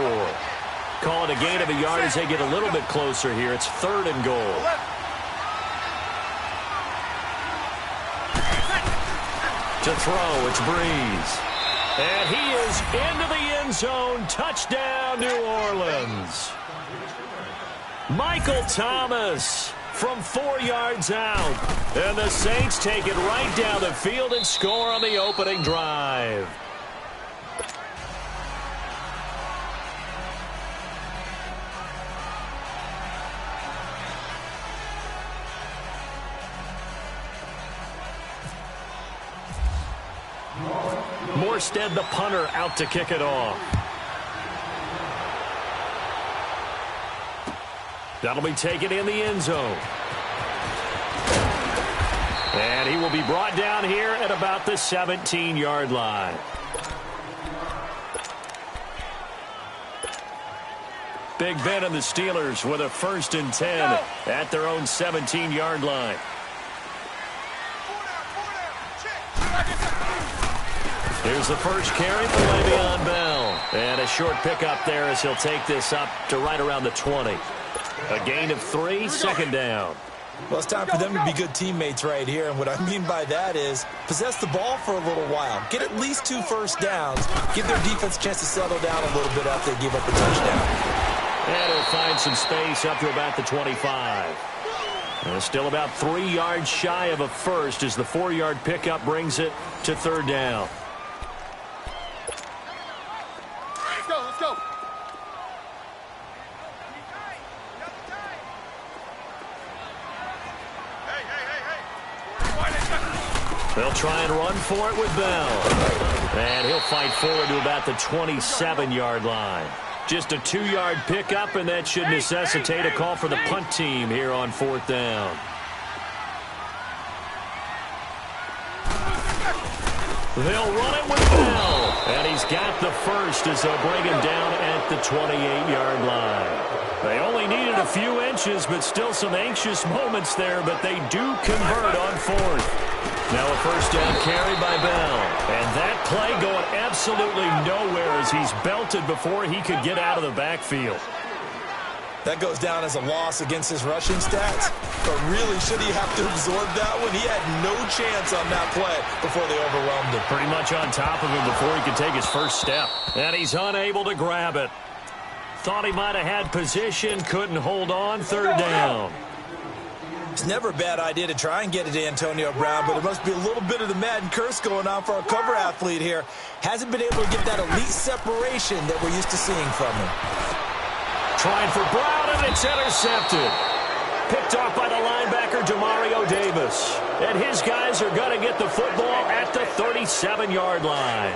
Call it a gain of a yard as they get a little bit closer here. It's 3rd and goal. To throw, it's Brees. And he is into the end zone. Touchdown, New Orleans. Michael Thomas from 4 yards out. And the Saints take it right down the field and score on the opening drive. Morstead, the punter, out to kick it off. That'll be taken in the end zone. And he will be brought down here at about the 17-yard line. Big Ben and the Steelers with a 1st and 10 at their own 17-yard line. Here's the first carry for Le'Veon Bell. And a short pickup there as he'll take this up to right around the 20. A gain of 3, 2nd down. Well, it's time for them to be good teammates right here. And what I mean by that is possess the ball for a little while. Get at least 2 first downs. Give their defense a chance to settle down a little bit after they give up a touchdown. And he'll find some space up to about the 25. And still about 3 yards shy of a first as the 4-yard pickup brings it to 3rd down. Let's go. They'll try and run for it with Bell. And he'll fight forward to about the 27-yard line. Just a 2-yard pickup, and that should necessitate a call for the punt team here on 4th down. They'll run it with Bell. And he's got the first as they'll bring him down at the 28-yard line. They only needed a few inches, but still some anxious moments there, but they do convert on 4th. Now a 1st down carry by Bell. And that play going absolutely nowhere as he's belted before he could get out of the backfield. That goes down as a loss against his rushing stats. But really, should he have to absorb that one? He had no chance on that play before they overwhelmed him. Pretty much on top of him before he could take his first step. And he's unable to grab it. Thought he might have had position, couldn't hold on. 3rd down. It's never a bad idea to try and get it to Antonio Brown, but there must be a little bit of the Madden curse going on for our cover athlete here. Hasn't been able to get that elite separation that we're used to seeing from him. Trying for Brown, and it's intercepted. Picked off by the linebacker, Demario Davis. And his guys are going to get the football at the 37-yard line.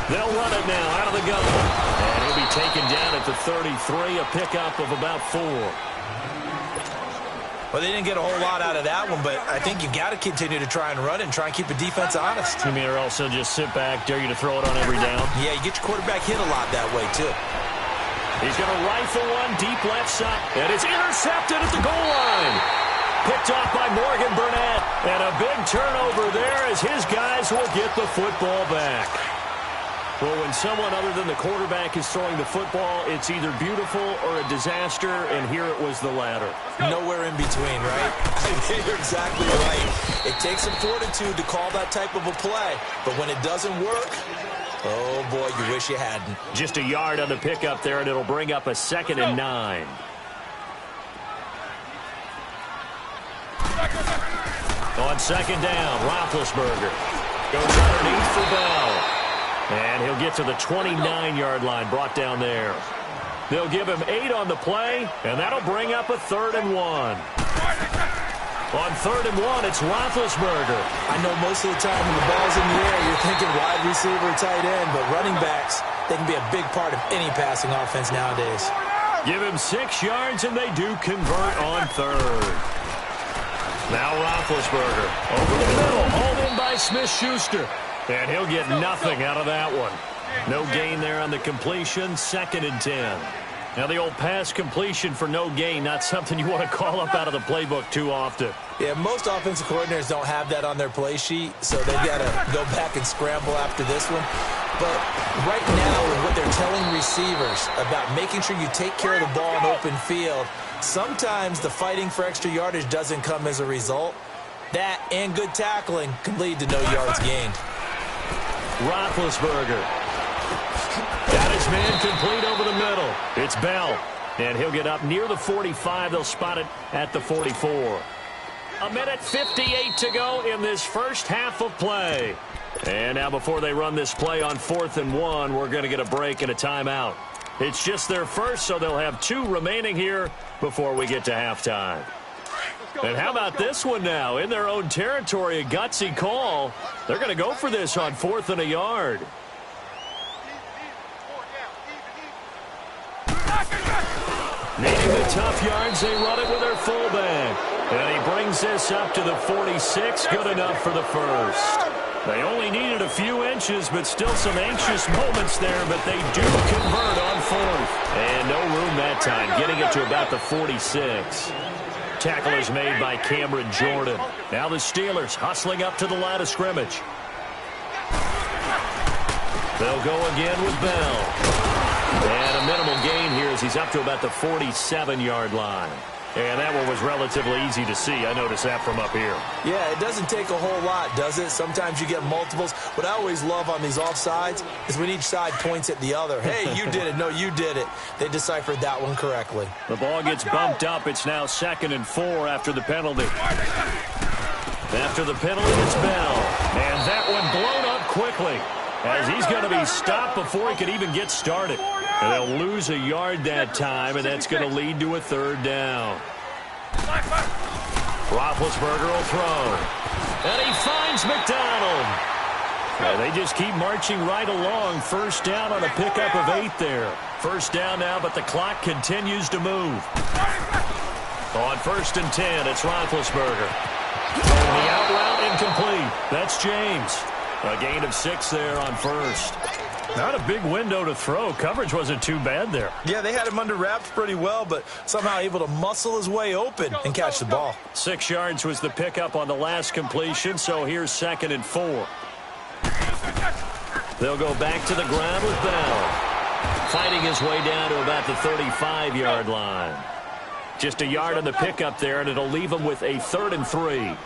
They'll run it now out of the gun. And he'll be taken down at the 33, a pickup of about 4. Well, they didn't get a whole lot out of that one, but I think you got to continue to try and run and try and keep the defense honest. You mean or also just sit back, dare you to throw it on every down? Yeah, you get your quarterback hit a lot that way, too. He's going to rifle one deep left side, and it's intercepted at the goal line. Picked off by Morgan Burnett, and a big turnover there as his guys will get the football back. Well, when someone other than the quarterback is throwing the football, it's either beautiful or a disaster, and here it was the latter. Nowhere in between, right? You're exactly right. It takes some fortitude to call that type of a play, but when it doesn't work, oh, boy, you wish you hadn't. Just a yard on the pickup there, and it'll bring up a 2nd and 9. On 2nd down, Roethlisberger goes underneath for Bell. And he'll get to the 29-yard line, brought down there. They'll give him 8 on the play, and that'll bring up a 3rd and 1. On 3rd and 1, it's Roethlisberger. I know most of the time when the ball's in the air, you're thinking wide receiver, tight end, but running backs, they can be a big part of any passing offense nowadays. Give him 6 yards, and they do convert on 3rd. Now Roethlisberger over the middle, hauled in by Smith-Schuster. And he'll get nothing out of that one. No gain there on the completion, 2nd and 10. Now the old pass completion for no gain, not something you want to call up out of the playbook too often. Yeah, most offensive coordinators don't have that on their play sheet, so they've got to go back and scramble after this one. But right now, with what they're telling receivers about making sure you take care of the ball in open field, sometimes the fighting for extra yardage doesn't come as a result. That and good tackling can lead to no yards gained. Roethlisberger. Got his man complete over the middle. It's Bell. And he'll get up near the 45. They'll spot it at the 44. A minute 58 to go in this first half of play. And now before they run this play on 4th and 1, we're going to get a break and a timeout. It's just their first, so they'll have 2 remaining here before we get to halftime. And how about this one now? In their own territory, a gutsy call. They're going to go for this on 4th and a yard. Needing the tough yards, they run it with their fullback. And he brings this up to the 46, good enough for the first. They only needed a few inches, but still some anxious moments there, but they do convert on 4th. And no room that time, getting it to about the 46. Tackle is made by Cameron Jordan. Now the Steelers hustling up to the line of scrimmage. They'll go again with Bell. And a minimal gain here as he's up to about the 47-yard line. And that one was relatively easy to see. I noticed that from up here. Yeah, it doesn't take a whole lot, does it? Sometimes you get multiples. What I always love on these offsides is when each side points at the other. Hey, you did it. No, you did it. They deciphered that one correctly. The ball gets bumped up. It's now 2nd and 4 after the penalty. After the penalty, it's Bell. And that one blown up quickly as he's going to be stopped before he could even get started. And they'll lose a yard that time, and that's going to lead to a 3rd down. Roethlisberger will throw. And he finds McDonald. And they just keep marching right along. 1st down on a pickup of 8 there. 1st down now, but the clock continues to move. On 1st and 10, it's Roethlisberger. And the out route incomplete. That's James. A gain of 6 there on 1st. Not a big window to throw. Coverage wasn't too bad there. Yeah, they had him under wraps pretty well, but somehow able to muscle his way open and catch the ball. 6 yards was the pickup on the last completion, so here's 2nd and 4. They'll go back to the ground with Bell. Fighting his way down to about the 35-yard line. Just a yard on the pickup there, and it'll leave him with a 3rd and 3.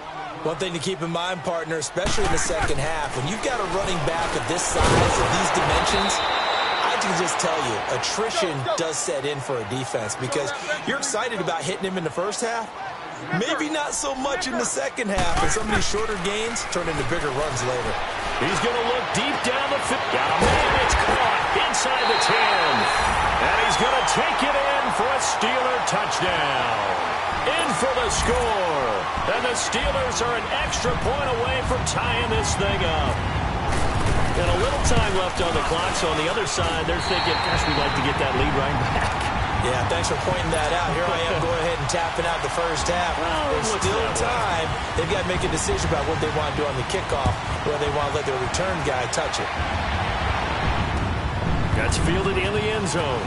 One thing to keep in mind, partner, especially in the second half, when you've got a running back of this size, of these dimensions, I can just tell you, attrition does set in for a defense because you're excited about hitting him in the first half. Maybe not so much in the second half, and some of these shorter gains turn into bigger runs later. He's going to look deep down the field. Got a man, it's caught inside the 10. And he's going to take it in for a Steeler touchdown. In for the score. And the Steelers are an extra point away from tying this thing up. And a little time left on the clock, so on the other side, they're thinking, gosh, we'd like to get that lead right back. Yeah, thanks for pointing that out. Here I am going ahead and tapping out the first half. There's still time. They've got to make a decision about what they want to do on the kickoff, whether they want to let their return guy touch it. That's fielded in the end zone.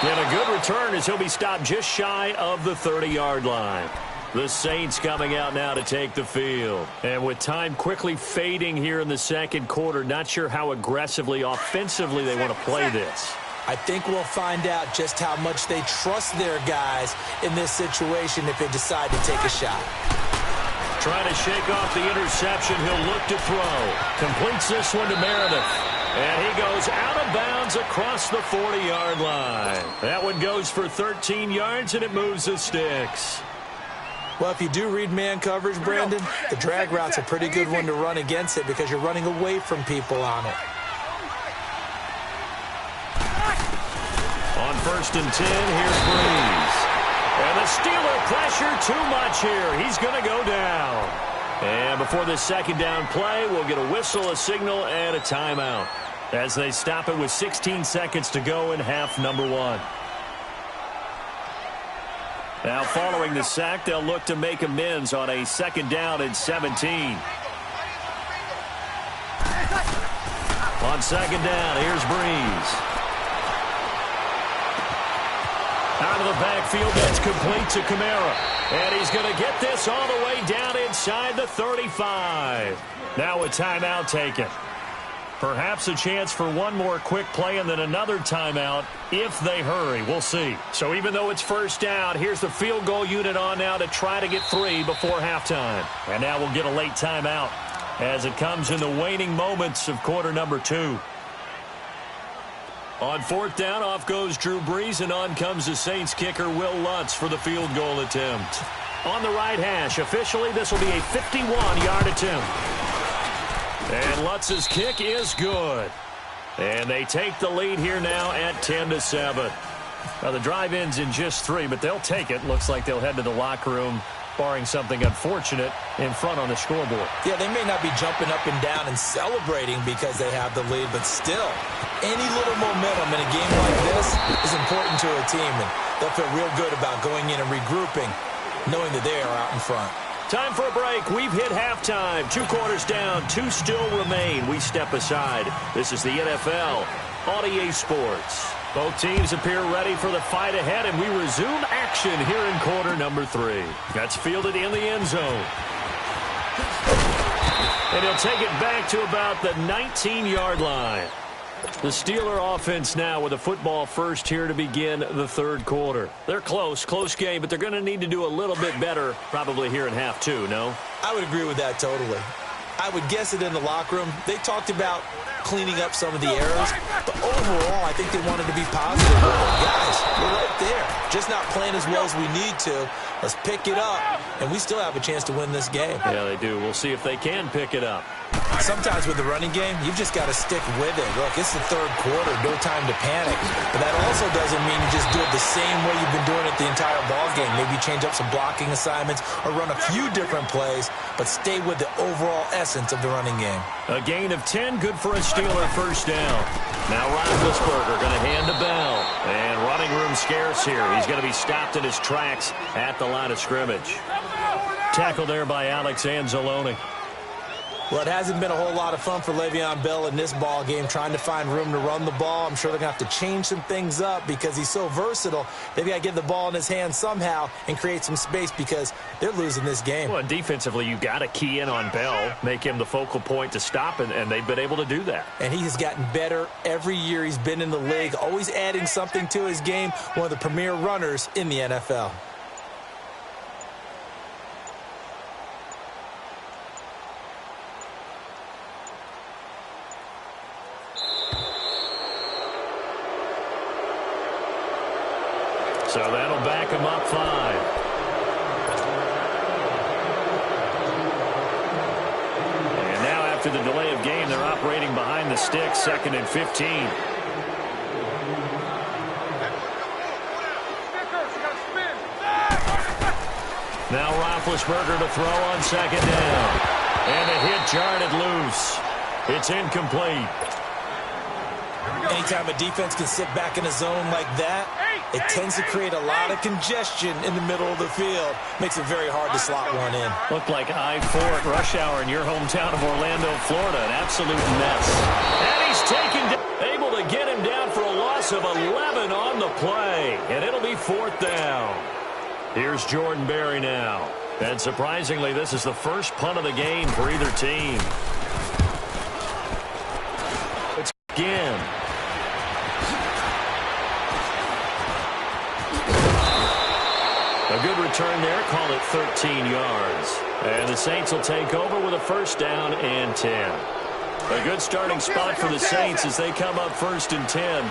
And a good return as he'll be stopped just shy of the 30-yard line. The Saints coming out now to take the field. And with time quickly fading here in the second quarter, not sure how aggressively, offensively they want to play this. I think we'll find out just how much they trust their guys in this situation if they decide to take a shot. Trying to shake off the interception. He'll look to throw. Completes this one to Meredith. And he goes out of bounds across the 40-yard line. That one goes for 13 yards, and it moves the sticks. Well, if you do read man coverage, Brandon, the drag route's a pretty good one to run against it because you're running away from people on it. On 1st and 10, here's Breeze. And the Steeler pressure too much here. He's going to go down. And before this 2nd down play, we'll get a whistle, a signal, and a timeout as they stop it with 16 seconds to go in half number 1. Now, following the sack, they'll look to make amends on a 2nd down and 17. On second down, here's Breeze. Out of the backfield, that's complete to Kamara. And he's going to get this all the way down inside the 35. Now a timeout taken. Perhaps a chance for one more quick play and then another timeout if they hurry. We'll see. So even though it's first down, here's the field goal unit on now to try to get 3 before halftime. And now we'll get a late timeout as it comes in the waning moments of quarter number 2. On fourth down, off goes Drew Brees, and on comes the Saints kicker Will Lutz for the field goal attempt. On the right hash, officially this will be a 51-yard attempt. And Lutz's kick is good. And they take the lead here now at 10-7. Now the drive ends in just 3, but they'll take it. Looks like they'll head to the locker room, barring something unfortunate in front on the scoreboard. Yeah, they may not be jumping up and down and celebrating because they have the lead, but still, any little momentum in a game like this is important to a team, and they'll feel real good about going in and regrouping, knowing that they are out in front. Time for a break. We've hit halftime. 2 quarters down, 2 still remain. We step aside. This is the NFL on EA Sports. Both teams appear ready for the fight ahead, and we resume action here in quarter number 3. That's fielded in the end zone. And he'll take it back to about the 19-yard line. The Steeler offense now with a football first here to begin the third quarter. They're close game, but they're going to need to do a little bit better probably here in half 2, no? I would agree with that totally. I would guess it in the locker room. They talked about cleaning up some of the errors, but overall, I think they wanted to be positive. Guys, we're right there. Just not playing as well as we need to. Let's pick it up, and we still have a chance to win this game. Yeah, they do. We'll see if they can pick it up. Sometimes with the running game, you've just got to stick with it. Look, it's the third quarter, no time to panic. But that also doesn't mean you just do it the same way you've been doing it the entire ball game. Maybe change up some blocking assignments or run a few different plays, but stay with the overall essence of the running game. A gain of 10, good for a Steeler first down. Now Roethlisberger going to hand to Bell. And running room scarce here. He's going to be stopped in his tracks at the line of scrimmage. Tackled there by Alex Anzalone. Well, it hasn't been a whole lot of fun for Le'Veon Bell in this ball game, trying to find room to run the ball. I'm sure they're going to have to change some things up because he's so versatile. They've got to get the ball in his hands somehow and create some space because they're losing this game. Well, defensively, you've got to key in on Bell, make him the focal point to stop, and they've been able to do that. And he has gotten better every year he's been in the league, always adding something to his game, one of the premier runners in the NFL. So that'll back him up 5. And now after the delay of game, they're operating behind the sticks, 2nd and 15. Now Roethlisberger to throw on 2nd down. And a hit jarred it loose. It's incomplete. Anytime a defense can sit back in a zone like that, it tends to create a lot of congestion in the middle of the field. Makes it very hard to slot one in. Looked like I-4 at rush hour in your hometown of Orlando, Florida. An absolute mess. And he's able to get him down for a loss of 11 on the play. And it'll be 4th down. Here's Jordan Berry now. And surprisingly, this is the first punt of the game for either team. It's again. A good return there, call it 13 yards. And the Saints will take over with a first down and 10. A good starting spot for the Saints as they come up 1st and 10.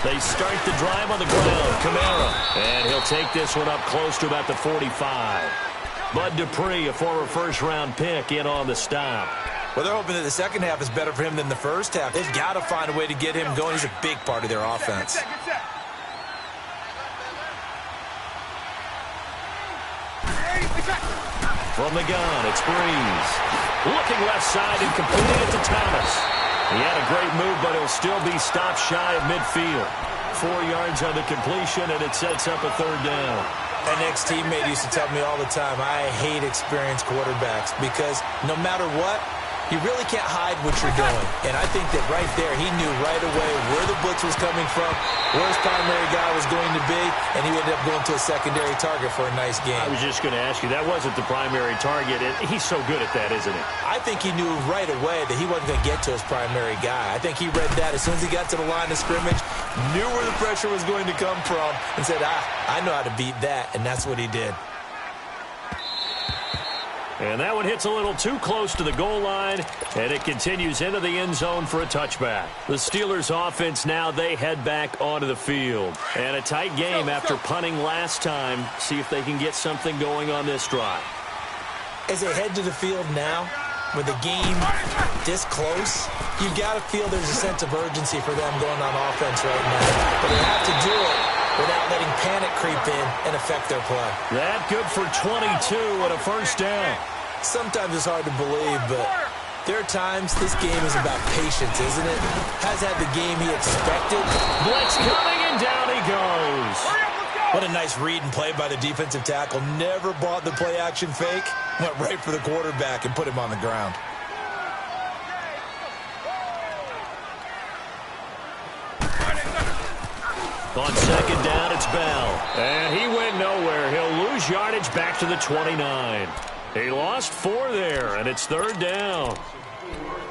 They start the drive on the ground. Kamara. And he'll take this one up close to about the 45. Bud Dupree, a former first-round pick, in on the stop. Well, they're hoping that the second half is better for him than the first half. They've got to find a way to get him going. He's a big part of their offense. From the gun, it's Breeze. Looking left side and completing it to Thomas. He had a great move, but he'll still be stopped shy of midfield. 4 yards on the completion, and it sets up a 3rd down. An ex-teammate used to tell me all the time, I hate experienced quarterbacks because no matter what, you really can't hide what you're doing. And I think that right there, he knew right away where the blitz was coming from, where his primary guy was going to be, and he ended up going to a secondary target for a nice game. I was just going to ask you, that wasn't the primary target. He's so good at that, isn't he? I think he knew right away that he wasn't going to get to his primary guy. I think he read that as soon as he got to the line of scrimmage, knew where the pressure was going to come from, and said, I know how to beat that, and that's what he did. And that one hits a little too close to the goal line, and it continues into the end zone for a touchback. The Steelers offense now, they head back onto the field. And a tight game after punting last time. See if they can get something going on this drive. As they head to the field now, with the game this close, you've got to feel there's a sense of urgency for them going on offense right now. But they have to do it without letting panic creep in and affect their play. That good for 22 and a first down. Sometimes it's hard to believe, but there are times this game is about patience, isn't it? Has had the game he expected. Blitz coming, and down he goes. What a nice read and play by the defensive tackle. Never bought the play-action fake. Went right for the quarterback and put him on the ground. On second down, it's Bell. And he went nowhere. He'll lose yardage back to the 29. He lost 4 there, and it's third down.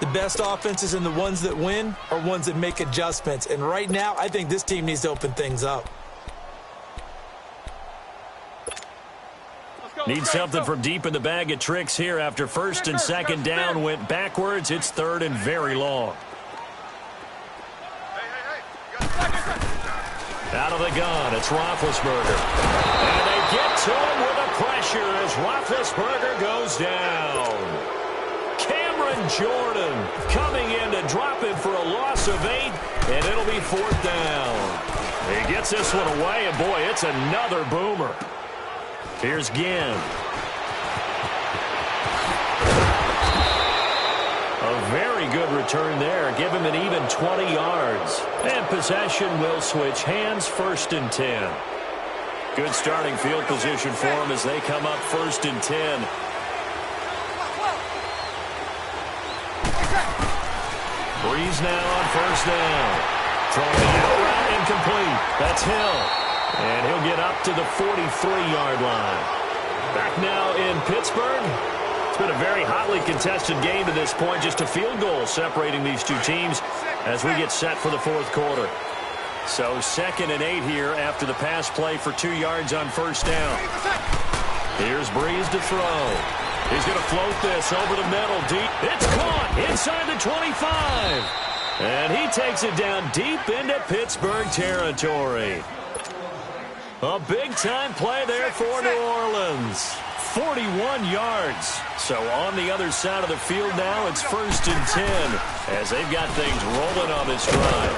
The best offenses and the ones that win are ones that make adjustments. And right now, I think this team needs to open things up. Need something from deep in the bag of tricks here after first and second down went backwards. It's third and very long. Out of the gun, it's Roethlisberger. And they get to him with a pressure as Roethlisberger goes down. Cameron Jordan coming in to drop him for a loss of 8, and it'll be fourth down. He gets this one away, and boy, it's another boomer. Here's Ginn. A very good return there. Give him an even 20 yards. And possession will switch hands, first and 10. Good starting field position for them as they come up first and 10. Breeze now on first down. Throwing the out route incomplete. That's Hill. And he'll get up to the 43-yard line. Back now in Pittsburgh. It's been a very hotly contested game to this point. Just a field goal separating these two teams as we get set for the fourth quarter. So second and 8 here after the pass play for 2 yards on first down. Here's Breeze to throw. He's going to float this over the middle deep. It's caught inside the 25. And he takes it down deep into Pittsburgh territory. A big-time play there for New Orleans. 41 yards. So on the other side of the field now, it's first and 10 as they've got things rolling on this drive.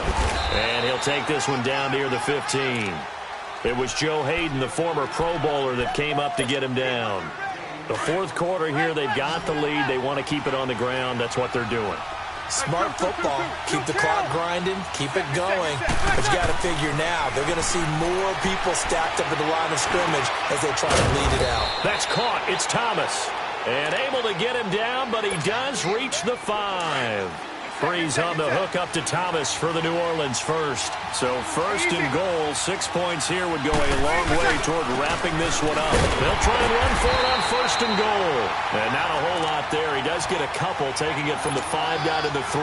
And he'll take this one down near the 15. It was Joe Hayden, the former Pro Bowler, that came up to get him down. The fourth quarter here, they've got the lead. They want to keep it on the ground. That's what they're doing. Smart football. Keep the clock grinding. Keep it going. But you got to figure now, they're going to see more people stacked up at the line of scrimmage as they try to lead it out. That's caught. It's Thomas. And able to get him down, but he does reach the 5. Breeze on the hook up to Thomas for the New Orleans first. So first and goal, 6 points here would go a long way toward wrapping this one up. They'll try and run for it on first and goal. And not a whole lot there. He does get a couple, taking it from the 5 down to the 3.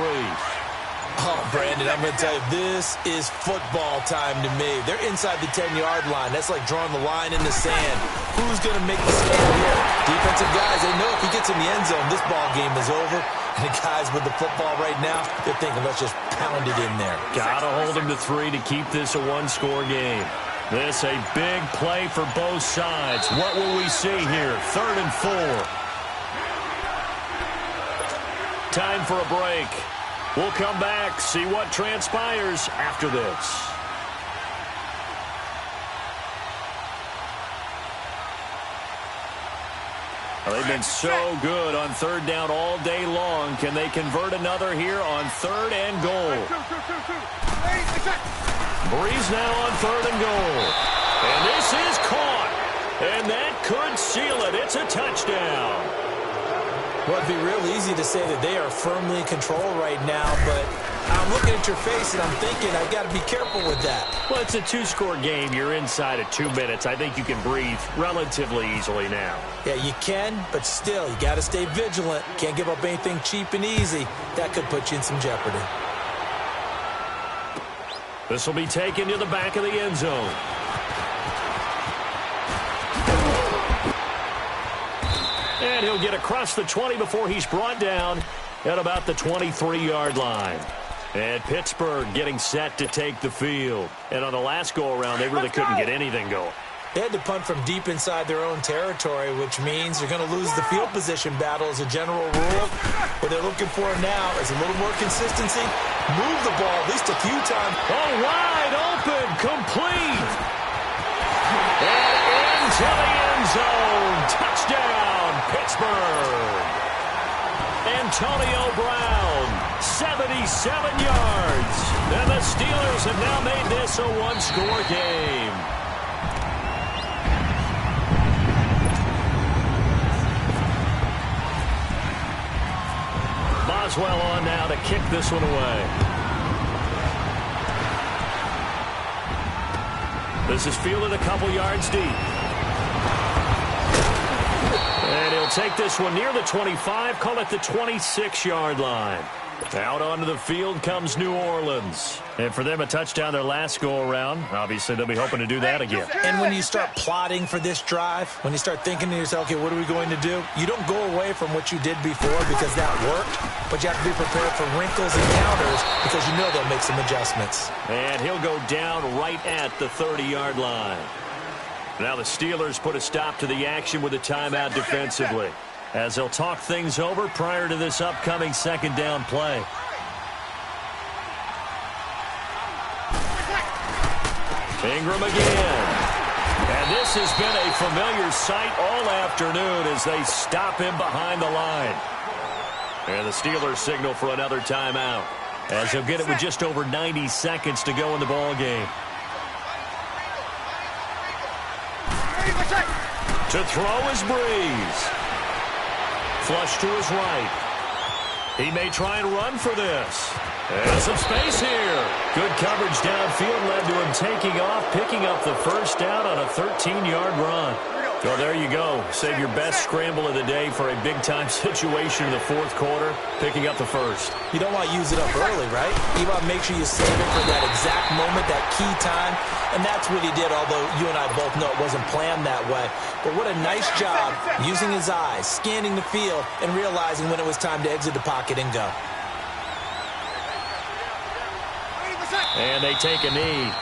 Oh, Brandon, I'm going to tell you, this is football time to me. They're inside the 10-yard line. That's like drawing the line in the sand. Who's going to make the stand here? Defensive guys, they know if he gets in the end zone, this ball game is over. And the guys with the football right now, they're thinking, let's just pound it in there. Got to hold him to 3 to keep this a one-score game. This a big play for both sides. What will we see here? 3rd and 4. Time for a break. We'll come back, see what transpires after this. They've been so good on 3rd down all day long. Can they convert another here on 3rd and goal? Breeze now on 3rd and goal. And this is caught. And that could seal it. It's a touchdown. Well, it'd be real easy to say that they are firmly in control right now, but I'm looking at your face and I'm thinking I've got to be careful with that. Well, it's a two-score game. You're inside of 2 minutes. I think you can breathe relatively easily now. Yeah, you can, but still, you got to stay vigilant. Can't give up anything cheap and easy. That could put you in some jeopardy. This will be taken to the back of the end zone. And he'll get across the 20 before he's brought down at about the 23-yard line. And Pittsburgh getting set to take the field. And on the last go-around, they really couldn't get anything going. They had to punt from deep inside their own territory, which means you're going to lose the field position battle as a general rule. What they're looking for now is a little more consistency. Move the ball at least a few times. Oh, wide open, complete. And into the end zone. Touchdown, Pittsburgh. Antonio Brown, 77 yards. And the Steelers have now made this a one-score game. Boswell on now to kick this one away. This is fielded a couple yards deep. And he'll take this one near the 25, call it the 26-yard line. Out onto the field comes New Orleans. And for them, a touchdown their last go-around. Obviously, they'll be hoping to do that again. And when you start plotting for this drive, when you start thinking to yourself, okay, what are we going to do? You don't go away from what you did before because that worked, but you have to be prepared for wrinkles and counters because you know they'll make some adjustments. And he'll go down right at the 30-yard line. Now the Steelers put a stop to the action with a timeout defensively, as they'll talk things over prior to this upcoming second down play. Ingram again. And this has been a familiar sight all afternoon as they stop him behind the line. And the Steelers signal for another timeout, as he'll get it with just over 90 seconds to go in the ball game. To throw is Breeze. Flush to his right. He may try and run for this. And some space here. Good coverage downfield led to him taking off, picking up the first down on a 13-yard run. Well, there you go. Save your best scramble of the day for a big-time situation in the fourth quarter, picking up the first. You don't want to use it up early, right? You want to make sure you save it for that exact moment, that key time. And that's what he did, although you and I both know it wasn't planned that way. But what a nice job using his eyes, scanning the field, and realizing when it was time to exit the pocket and go. And they take a knee.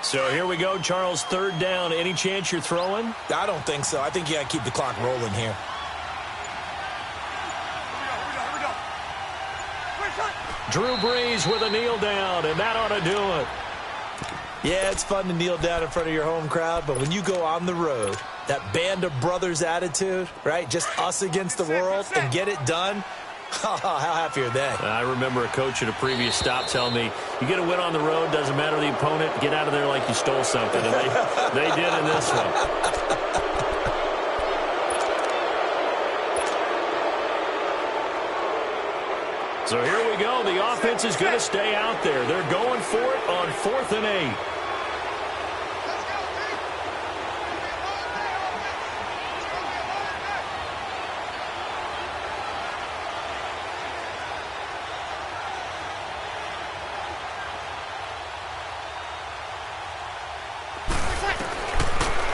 So here we go, Charles, third down. Any chance you're throwing? I don't think so. I think you got to keep the clock rolling here. Drew Brees with a kneel down, and that ought to do it. Yeah, it's fun to kneel down in front of your home crowd, but when you go on the road, that band of brothers attitude, right? Just us against the world and get it done. How happy are they? I remember a coach at a previous stop telling me, you get a win on the road, doesn't matter the opponent, get out of there like you stole something. And they did in this one. So here we go. The offense is going to stay out there. They're going for it on 4th and 8.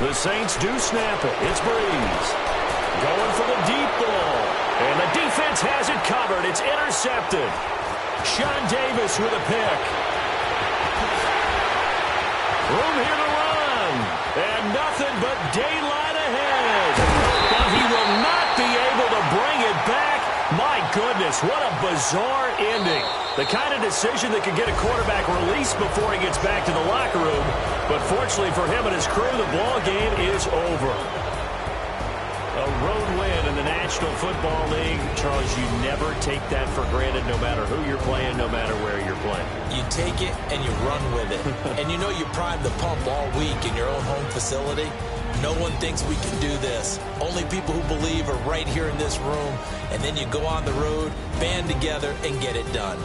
The Saints do snap it. It's Breeze. Going for the deep ball. And the defense has it covered. It's intercepted. Sean Davis with a pick. Room here to run. And nothing but daylight ahead. But he will not be able to bring it back. My goodness, what a bizarre ending. The kind of decision that could get a quarterback released before he gets back to the locker room. But fortunately for him and his crew, the ball game is over. A road win in the National National Football League, Charles, you never take that for granted no matter who you're playing, no matter where you're playing. You take it and you run with it. And you know you prime the pump all week in your own home facility. No one thinks we can do this. Only people who believe are right here in this room. And then you go on the road, band together, and get it done.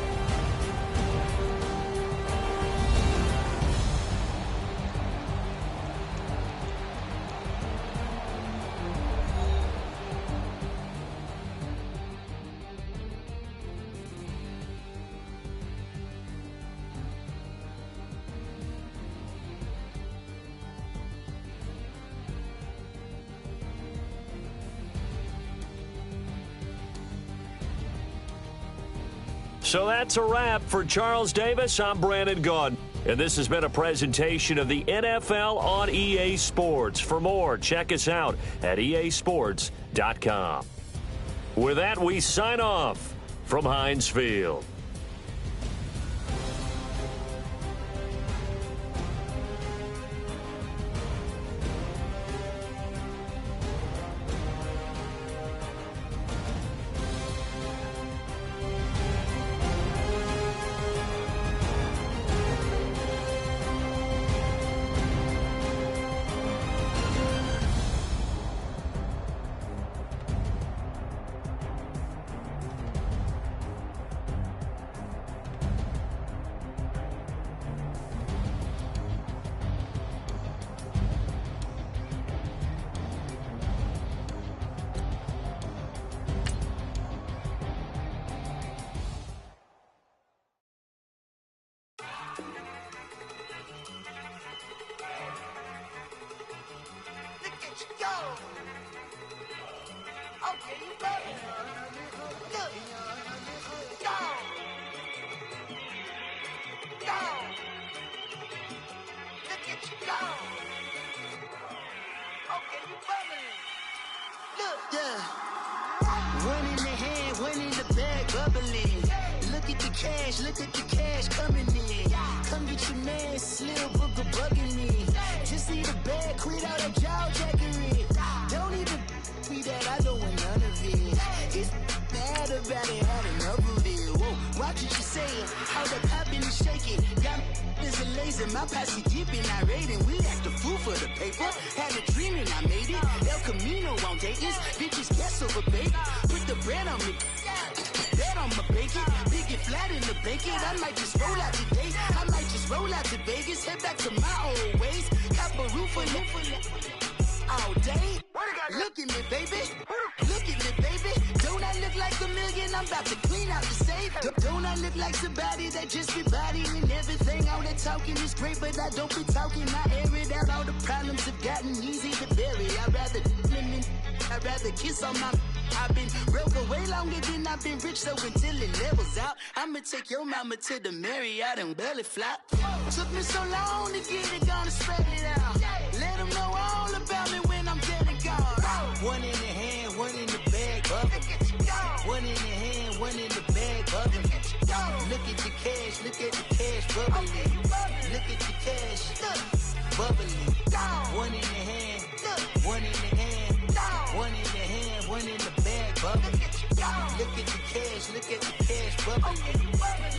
So that's a wrap for Charles Davis. I'm Brandon Gaudin. And this has been a presentation of the NFL on EA Sports. For more, check us out at easports.com. With that, we sign off from Heinz Field. One in the hand, one in the bag, bubbling. Look at the cash coming in. Come get your man, Slim Booker bugging me. Just need a bag, quit all that jaw jackery. Don't even be that, I don't want none of it. It's bad about it, had enough of it. Whoa, watch what you saying, how the poppin' and shaking. Got is a laser, my posse dipping, I raiding. We act a fool for the paper. Had a dream and I made it. El Camino on Dayton's, bitches guess over baby. Put the bread on me, bet on my bacon. Big it flat in the bacon. I might just roll out today. I might just roll out to Vegas. Head back to my old ways. Cop a roof for all day. Look at me, baby. Look at me, baby. Don't I look like a million? I'm about to clean out the safe. Don't I look like somebody that just be bodying everything? All that talking is great, but I don't be talking. I air it out. All the problems have gotten easy to bury. I'd rather kiss on my. I've been broke way longer than I've been rich, so until it levels out, I'ma take your mama to the Marriott and belly flop. Took me so long to get it, gonna spread it out. Let them know all about me when I'm dead and gone. One in the hand, one in the bag, bubbling. One in the hand, one in the bag, bubbling. Look at the cash, bubbling. Look at the cash, bubbling. One in the hand, one in the hand, one in the hand, one in the bag, bubbling. Look at the cash, bubbling.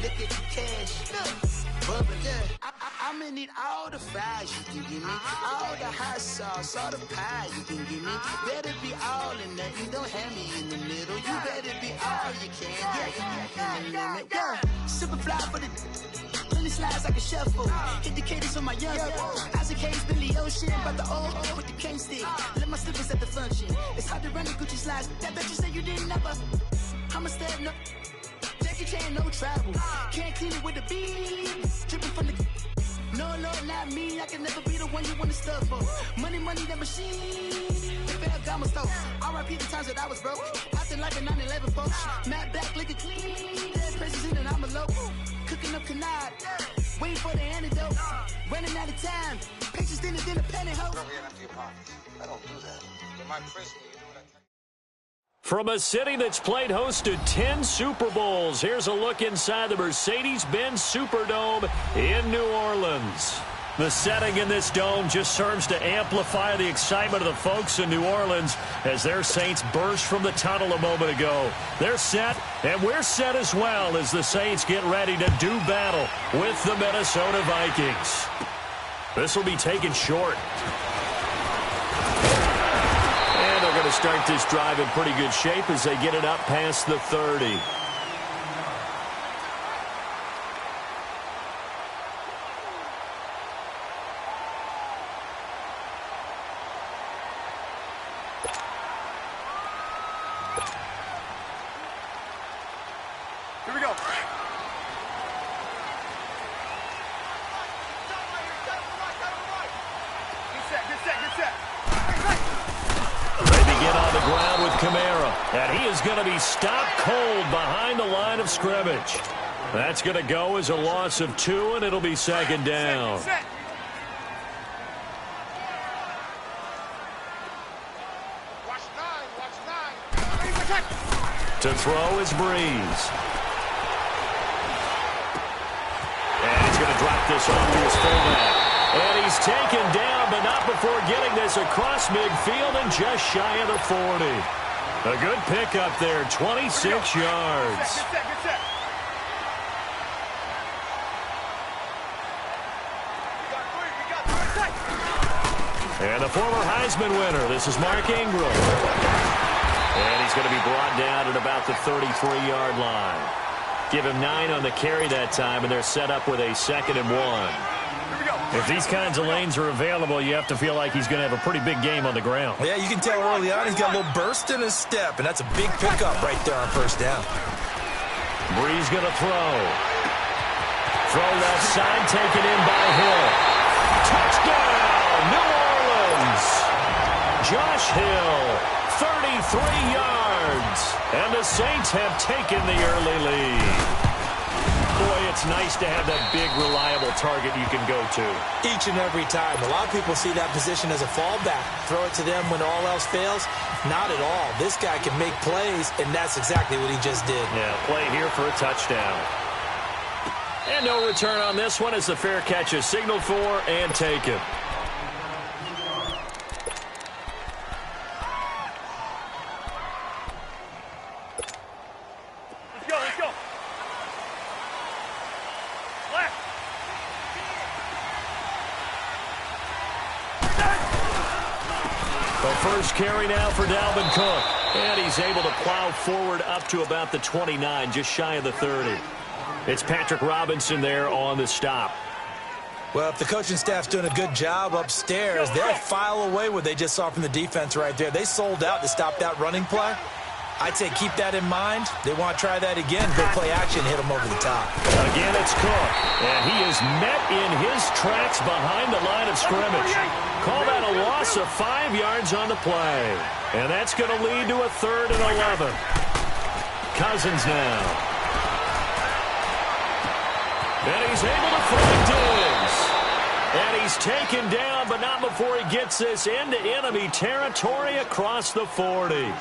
Look at the cash, bubbling. I'ma need all the fries you can give me, all the hot sauce, all the pie you can give me. Better be all in nothing, don't have me in the middle. You better be all you can, yeah, in the limit. Yeah, super fly for the plenty slides like a shuffle. Hit the cadence on my young Isaac Hayes, Billy Ocean, about the old with the cane stick. Let my slippers at the function. It's hard to run the Gucci slides. That bet you say you didn't never. I'ma step no. Jackie Chan, no travel. Can't clean it with the beat. Dripping from the. No, not me. I can never be the one you want to stuff for. Money, that machine. Gamma store. R.I.P. the times that I was broke. Acting like a 9/11 folks. Matt back, looking clean. Dead president and I'm a local. Cooking up canard. Waiting for the antidote. Running out of time. Pictures thinner than a penny hoe. I don't do that. But my Chris, you know what I tell you? From a city that's played host to 10 Super Bowls, here's a look inside the Mercedes-Benz Superdome in New Orleans. The setting in this dome just serves to amplify the excitement of the folks in New Orleans as their Saints burst from the tunnel a moment ago. They're set, and we're set as well as the Saints get ready to do battle with the Minnesota Vikings. This will be taken short. And they're going to start this drive in pretty good shape as they get it up past the 30. Here we go. Get set. They begin on the ground with Kamara, and he is going to be stopped cold behind the line of scrimmage. That's going to go as a loss of 2, and it'll be second down. Set. Watch 9. To throw is Breeze. And he's going to drop this off to his fullback. And he's taken down, but not before getting this across midfield and just shy of the 40. A good pickup there, 26 yards. Get set. We got three. And the former Heisman winner, this is Mark Ingram. And he's going to be brought down at about the 33-yard line. Give him 9 on the carry that time, and they're set up with a 2nd and 1. If these kinds of lanes are available, you have to feel like he's going to have a pretty big game on the ground. Yeah, you can tell early on he's got a little burst in his step, and that's a big pickup right there on first down. Breeze going to throw. Throw left side, taken in by Hill. Touchdown, New Orleans. Josh Hill, 33 yards. And the Saints have taken the early lead. Boy, it's nice to have that big, reliable target you can go to. Each and every time. A lot of people see that position as a fallback. Throw it to them when all else fails. Not at all. This guy can make plays, and that's exactly what he just did. Yeah, play here for a touchdown. And no return on this one as the fair catch is signaled for and taken. Let's go. The first carry now for Dalvin Cook. And he's able to plow forward up to about the 29, just shy of the 30. It's Patrick Robinson there on the stop. Well, if the coaching staff's doing a good job upstairs, they'll file away what they just saw from the defense right there. They sold out to stop that running play. I'd say keep that in mind. They want to try that again. Go play action, hit them over the top. Again, it's Cook. And he is met in his tracks behind the line of scrimmage. Call that a loss of 5 yards on the play. And that's going to lead to a 3rd and 11. Cousins now. And he's able to find Diggs. And he's taken down, but not before he gets this into enemy territory across the 40.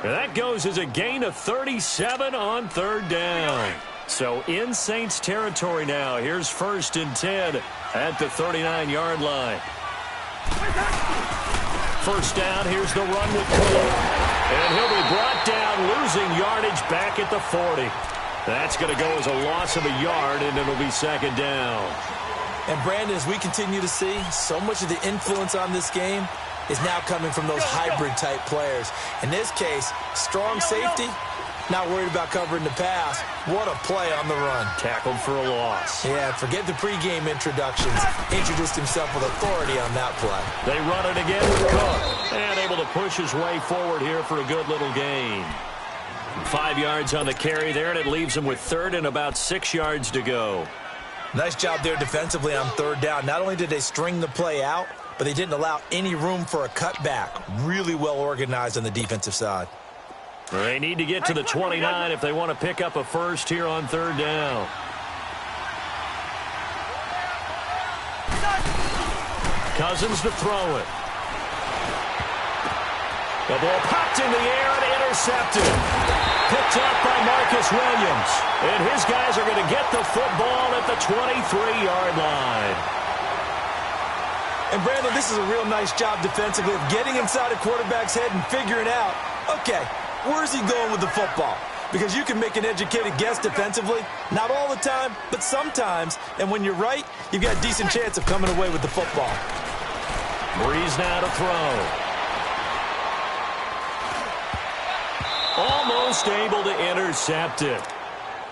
And that goes as a gain of 37 on 3rd down. So in Saints territory now. Here's 1st and 10 at the 39-yard line. First down, here's the run with Cook. And he'll be brought down, losing yardage back at the 40. That's going to go as a loss of a yard, and it'll be 2nd down. And, Brandon, as we continue to see, so much of the influence on this game is now coming from those hybrid-type players. In this case, strong safety, not worried about covering the pass. What a play on the run. Tackled for a loss. Yeah, forget the pregame introductions. Introduced himself with authority on that play. They run it again with Cook. And able to push his way forward here for a good little gain. 5 yards on the carry there, and it leaves him with 3rd and about 6 yards to go. Nice job there defensively on 3rd down. Not only did they string the play out, but they didn't allow any room for a cutback. Really well organized on the defensive side. They need to get to the 29 if they want to pick up a first here on 3rd down. Cousins to throw it. The ball popped in the air and intercepted. Picked up by Marcus Williams. And his guys are going to get the football at the 23-yard line. And, Brandon, this is a real nice job defensively of getting inside a quarterback's head and figuring out, okay, where's he going with the football? Because you can make an educated guess defensively, not all the time, but sometimes. And when you're right, you've got a decent chance of coming away with the football. Breeze now to throw. Almost able to intercept it.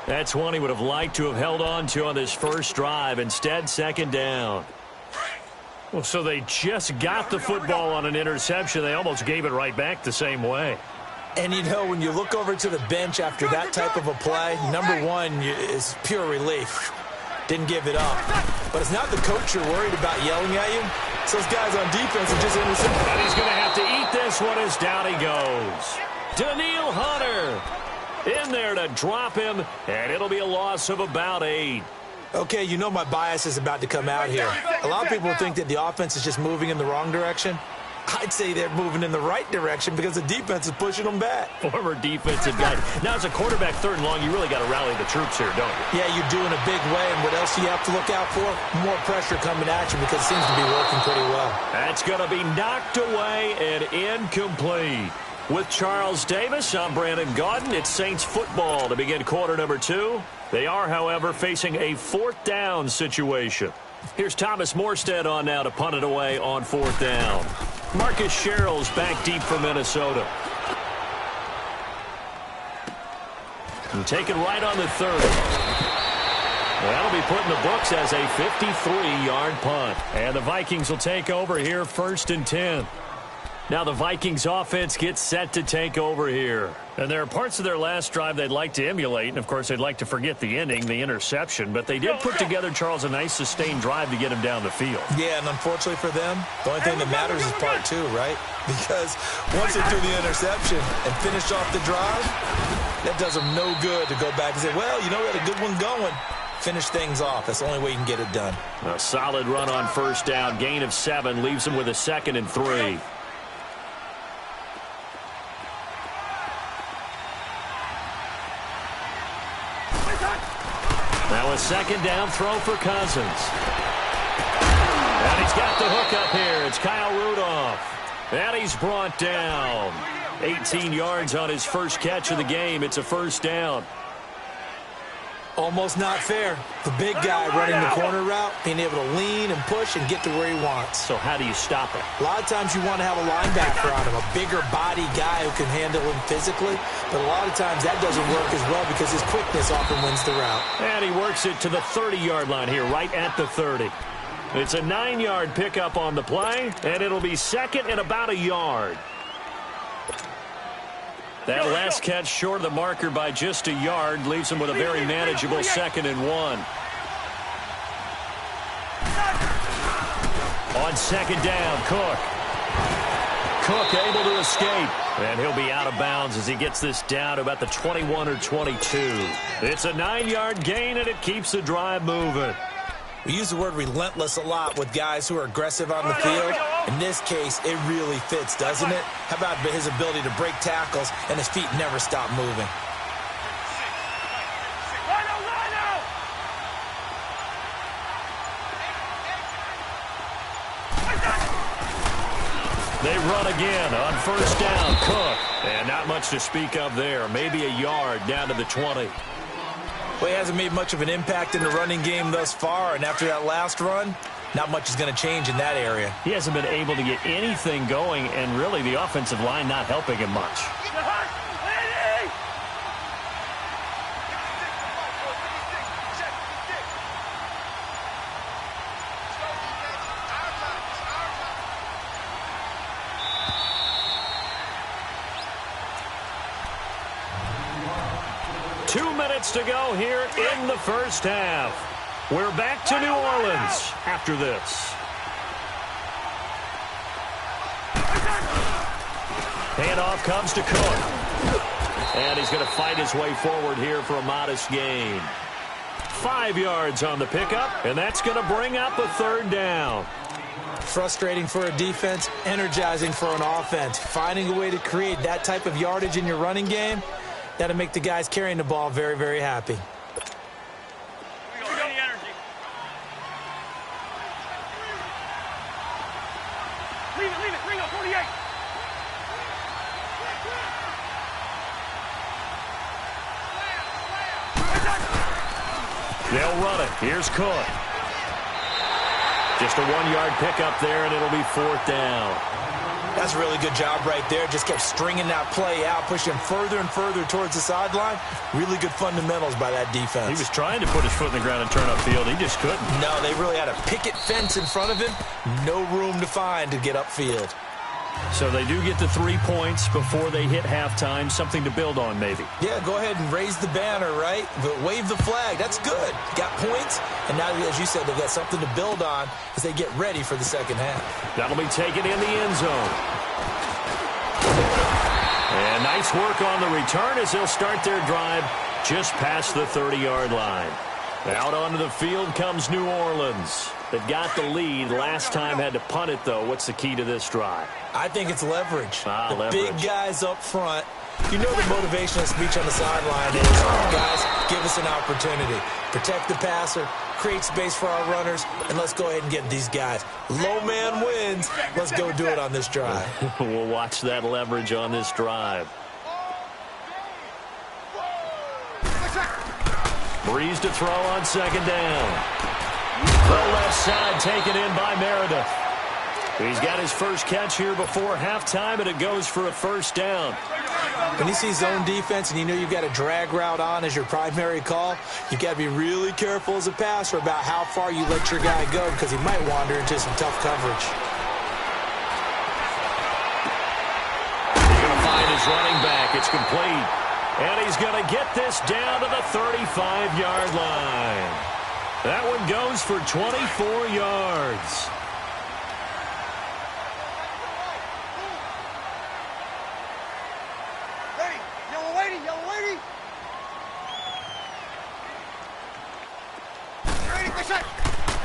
That's one he would have liked to have held on to on this first drive. Instead, second down. Well, so they just got the football on an interception. They almost gave it right back the same way. And, you know, when you look over to the bench after that type of a play, number one is pure relief. Didn't give it up. But it's not the coach you're worried about yelling at you. It's those guys on defense are just innocent. And he's going to have to eat this one as down he goes. Daniil Hunter in there to drop him, and it'll be a loss of about 8. Okay, you know my bias is about to come out here. A lot of people think that the offense is just moving in the wrong direction. I'd say they're moving in the right direction because the defense is pushing them back. Former defensive guy. Now, as a quarterback, 3rd and long, you really got to rally the troops here, don't you? Yeah, you do in a big way, and what else do you have to look out for? More pressure coming at you because it seems to be working pretty well. That's going to be knocked away and incomplete. With Charles Davis, I'm Brandon Gaudin. It's Saints football to begin quarter number 2. They are, however, facing a 4th down situation. Here's Thomas Morstead on now to punt it away on 4th down. Marcus Sherrill's back deep for Minnesota. And take it right on the 30. That'll be put in the books as a 53-yard punt. And the Vikings will take over here 1st and 10. Now the Vikings offense gets set to take over here. And there are parts of their last drive they'd like to emulate. And, of course, they'd like to forget the ending, the interception. But they did put together, Charles, a nice sustained drive to get him down the field. Yeah, and unfortunately for them, the only thing that matters is part 2, right? Because once they threw the interception and finished off the drive, that does them no good to go back and say, well, you know, we had a good one going. Finish things off. That's the only way you can get it done. A solid run on 1st down. Gain of 7 leaves them with a 2nd and 3. Now a 2nd down throw for Cousins. And he's got the hook up here. It's Kyle Rudolph. And he's brought down. 18 yards on his first catch of the game. It's a 1st down. Almost not fair. The big guy running the corner route, being able to lean and push and get to where he wants. So how do you stop it? A lot of times you want to have a linebacker on him, a bigger body guy who can handle him physically. But a lot of times that doesn't work as well because his quickness often wins the route. And he works it to the 30-yard line here, right at the 30. It's a 9-yard pickup on the play, and it'll be 2nd and about a yard. That last catch short of the marker by just a yard leaves him with a very manageable 2nd and 1. On 2nd down, Cook. Cook able to escape. And he'll be out of bounds as he gets this down to about the 21 or 22. It's a 9-yard gain, and it keeps the drive moving. We use the word relentless a lot with guys who are aggressive on the field. In this case, it really fits, doesn't it? How about his ability to break tackles and his feet never stop moving? They run again on 1st down, Cook. And not much to speak of there. Maybe a yard down to the 20. Well, he hasn't made much of an impact in the running game thus far, and after that last run, not much is going to change in that area. He hasn't been able to get anything going, and really the offensive line not helping him much. To go here in the first half. We're back to New Orleans after this. Handoff comes to Cook. And he's going to fight his way forward here for a modest gain. 5 yards on the pickup, and that's going to bring up a 3rd down. Frustrating for a defense, energizing for an offense. Finding a way to create that type of yardage in your running game, that'll make the guys carrying the ball very, very happy. They'll run it. Here's Cook. Just a 1-yard pickup there, and it'll be 4th down. That's a really good job right there. Just kept stringing that play out, pushing further and further towards the sideline. Really good fundamentals by that defense. He was trying to put his foot in the ground and turn upfield. He just couldn't. No, they really had a picket fence in front of him. No room to find to get upfield. So they do get the 3 points before they hit halftime. Something to build on, maybe. Yeah, go ahead and raise the banner, right? But wave the flag. That's good. Got points, and now, as you said, they've got something to build on as they get ready for the second half. That'll be taken in the end zone. And nice work on the return as they'll start their drive just past the 30-yard line. Out onto the field comes New Orleans. They've got the lead. Last time had to punt it, though. What's the key to this drive? I think it's leverage. Leverage. Big guys up front. You know the motivational speech on the sideline is, guys, give us an opportunity. Protect the passer, create space for our runners, and let's go ahead and get these guys. Low man wins. Let's go do it on this drive. We'll watch that leverage on this drive. Breeze to throw on 2nd down. The left side taken in by Meredith. He's got his first catch here before halftime, and it goes for a 1st down. When you see zone defense and you know you've got a drag route on as your primary call, you've got to be really careful as a passer about how far you let your guy go because he might wander into some tough coverage. He's going to find his running back. It's complete. And he's going to get this down to the 35-yard line. That one goes for 24 yards.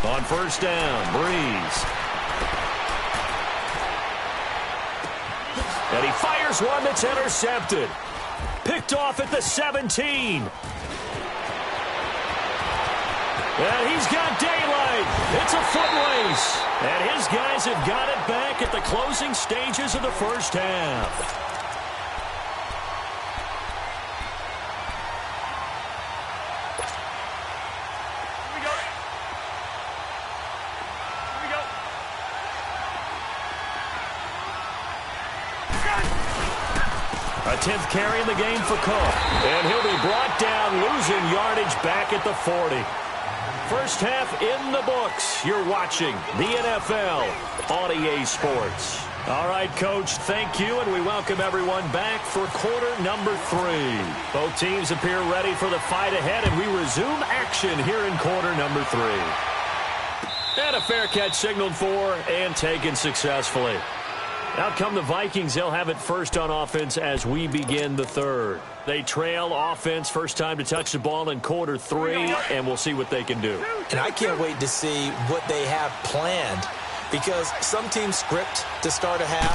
On 1st down, Breeze. And he fires one that's intercepted. Picked off at the 17. And he's got daylight. It's a foot race. And his guys have got it back at the closing stages of the 1st half. A 10th carry in the game for Cook. And he'll be brought down, losing yardage back at the 40. First half in the books. You're watching the NFL on EA Sports. All right, Coach, thank you, and we welcome everyone back for quarter number 3. Both teams appear ready for the fight ahead, and we resume action here in quarter number 3. And a fair catch signaled for and taken successfully. Out come the Vikings. They'll have it first on offense as we begin the 3rd. They trail offense, first time to touch the ball in quarter 3, and we'll see what they can do. And I can't wait to see what they have planned, because some teams script to start a half.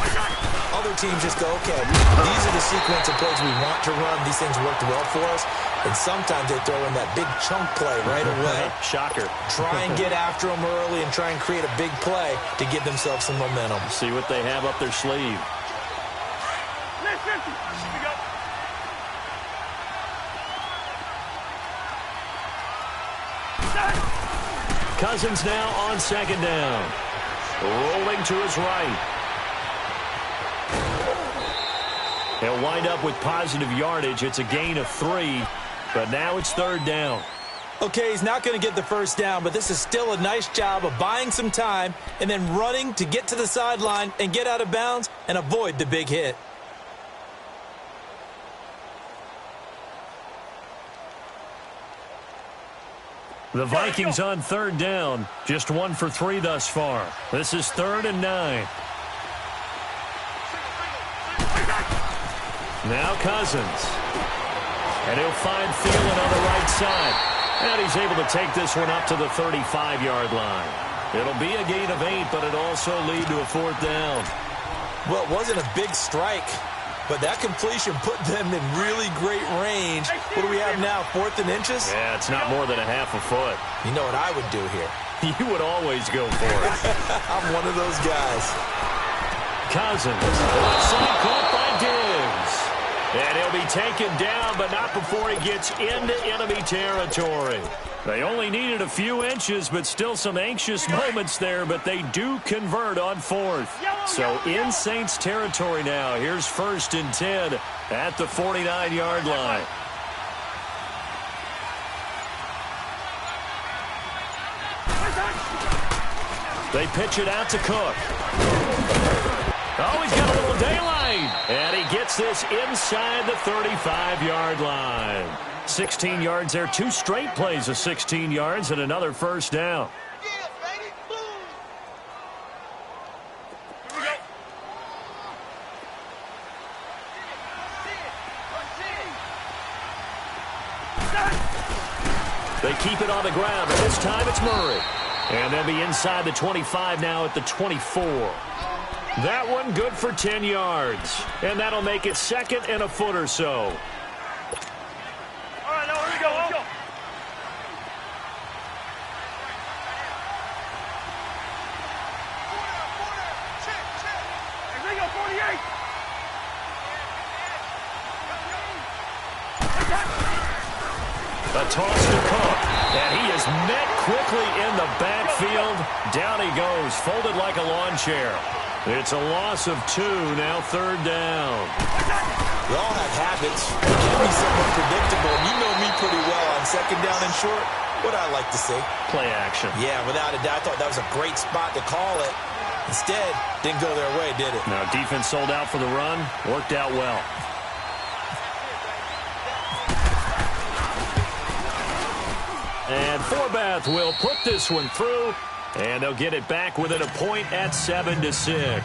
Other teams just go, okay, these are the sequence of plays we want to run. These things worked well for us. And sometimes they throw in that big chunk play right away. Shocker. Try and get after them early and try and create a big play to give themselves some momentum. See what they have up their sleeve. Cousins now on 2nd down. Rolling to his right. He'll wind up with positive yardage. It's a gain of 3, but now it's 3rd down. Okay, he's not going to get the first down, but this is still a nice job of buying some time and then running to get to the sideline and get out of bounds and avoid the big hit. The Vikings on 3rd down. Just 1 for 3 thus far. This is 3rd and 9. Now Cousins. And he'll find Thielen on the right side. And he's able to take this one up to the 35-yard line. It'll be a gain of 8, but it'll also lead to a 4th down. Well, it wasn't a big strike, but that completion put them in really great range. What do we have now, 4th and inches? Yeah, it's not more than a half a foot. You know what I would do here? You would always go for it. I'm one of those guys. Cousins. Left side caught by Diggs. And he'll be taken down, but not before he gets into enemy territory. They only needed a few inches, but still some anxious moments there, but they do convert on 4th. So in Saints territory now. Here's 1st and 10 at the 49-yard line. They pitch it out to Cook. Oh, he's got a little daylight. And he gets this inside the 35-yard line. 16 yards there. 2 straight plays of 16 yards and another first down. They keep it on the ground, but this time it's Murray. And they'll be inside the 25 now at the 24. That one good for 10 yards. And that'll make it 2nd and a foot or so. All right, now here we go. Let's go. Here we go, 48. A toss to Cook. And he is met quickly in the backfield. Down he goes, folded like a lawn chair. It's a loss of 2, now 3rd down. We all have habits. They can be somewhat predictable. You know me pretty well on 2nd down and short. What I like to see. Play action. Yeah, without a doubt. I thought that was a great spot to call it. Instead, didn't go their way, did it? Now, defense sold out for the run. Worked out well. And Forbath will put this one through, and they'll get it back within a point at 7-6.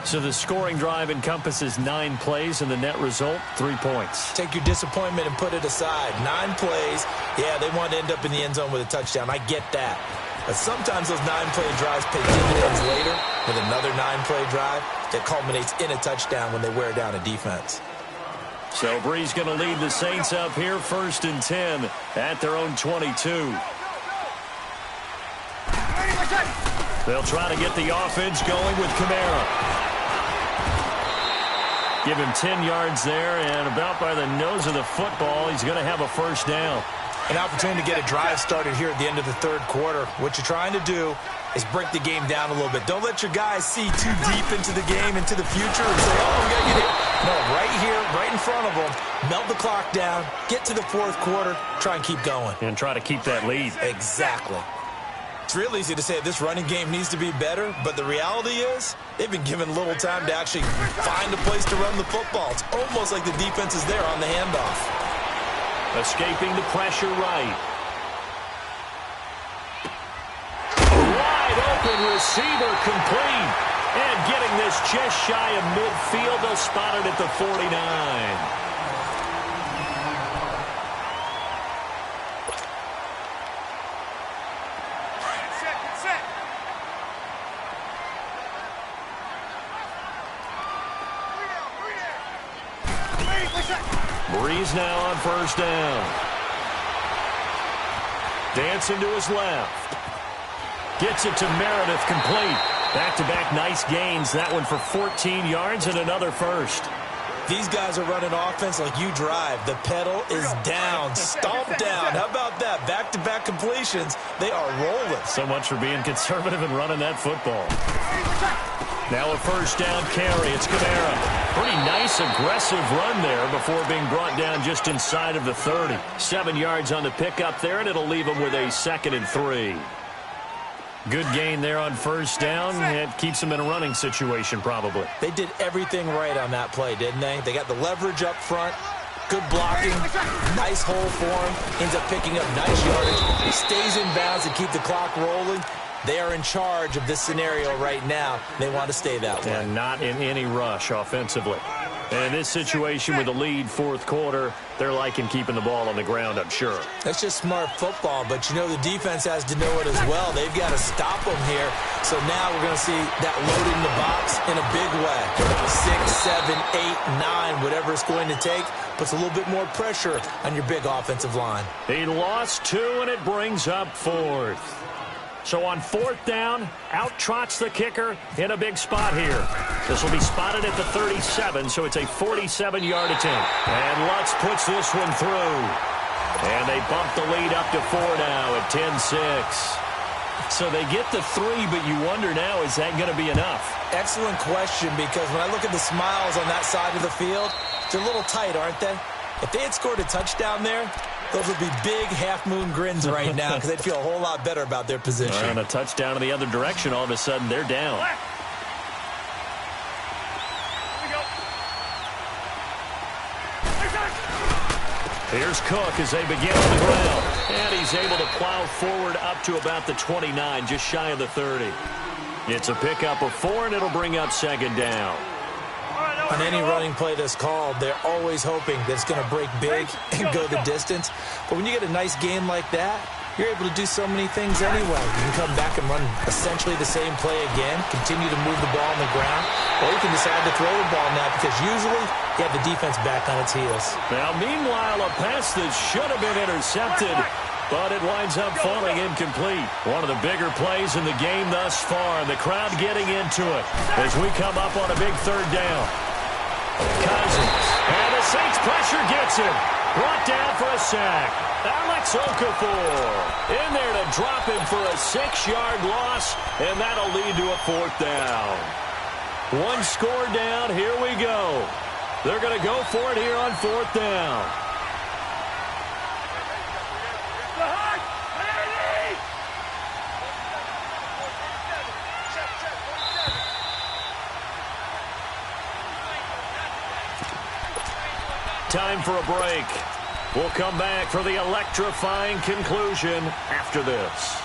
So the scoring drive encompasses 9 plays, and the net result, 3 points. Take your disappointment and put it aside. 9 plays. Yeah, they want to end up in the end zone with a touchdown. I get that. But sometimes those 9-play drives pay dividends later with another 9-play drive that culminates in a touchdown when they wear down a defense. So Bree's going to lead the Saints up here, 1st and 10 at their own 22. They'll try to get the offense going with Kamara. Give him 10 yards there, and about by the nose of the football, he's going to have a first down. An opportunity to get a drive started here at the end of the 3rd quarter. What you're trying to do is break the game down a little bit. Don't let your guys see too deep into the game, into the future, and say, oh, we got to get here. No, right here, right in front of them, melt the clock down, get to the 4th quarter, try and keep going. And try to keep that lead. Exactly. It's real easy to say this running game needs to be better, but the reality is they've been given little time to actually find a place to run the football. It's almost like the defense is there on the handoff. Escaping the pressure right. Wide open receiver complete. And getting this just shy of midfield, they'll spot it at the 49. Breeze now on 1st down. Dancing to his left. Gets it to Meredith complete. Back-to-back nice gains. That one for 14 yards and another first. These guys are running offense like you drive. The pedal is down. Stomp down. How about that? Back-to-back completions. They are rolling. So much for being conservative and running that football. Now a first down carry. It's Kamara. Pretty nice, aggressive run there before being brought down just inside of the 30. 7 yards on the pickup there, and it'll leave them with a 2nd and 3. Good gain there on first down. It keeps them in a running situation probably. They did everything right on that play, didn't they? They got the leverage up front. Good blocking. Nice hole for him. Ends up picking up nice yardage. He stays in bounds to keep the clock rolling. They are in charge of this scenario right now. They want to stay that way. And not in any rush offensively. And in this situation with the lead 4th quarter, they're liking keeping the ball on the ground, I'm sure. That's just smart football, but you know the defense has to know it as well. They've got to stop them here. So now we're going to see that loading the box in a big way. 6, 7, 8, 9, whatever it's going to take, puts a little bit more pressure on your big offensive line. He lost 2, and it brings up 4th. So on 4th down, out trots the kicker in a big spot here. This will be spotted at the 37, so it's a 47-yard attempt. And Lutz puts this one through. And they bump the lead up to 4 now at 10-6. So they get the 3, but you wonder now, is that going to be enough? Excellent question, because when I look at the smiles on that side of the field, they're a little tight, aren't they? If they had scored a touchdown there, those would be big half-moon grins right now because they'd feel a whole lot better about their position. And a touchdown in the other direction, all of a sudden they're down. Here's Cook as they begin on the ground. And he's able to plow forward up to about the 29, just shy of the 30. It's a pickup of 4, and it'll bring up 2nd down. On any running play that's called, they're always hoping that it's going to break big and go the distance. But when you get a nice game like that, you're able to do so many things anyway. You can come back and run essentially the same play again, continue to move the ball on the ground, or you can decide to throw the ball now because usually you have the defense back on its heels. Now, meanwhile, a pass that should have been intercepted, but it winds up falling incomplete. One of the bigger plays in the game thus far, and the crowd getting into it as we come up on a big 3rd down. Cousins, and the Saints pressure gets him. Brought down for a sack. Alex Okafor in there to drop him for a 6-yard loss, and that'll lead to a 4th down. 1 score down. Here we go. They're going to go for it here on 4th down. Time for a break. We'll come back for the electrifying conclusion after this.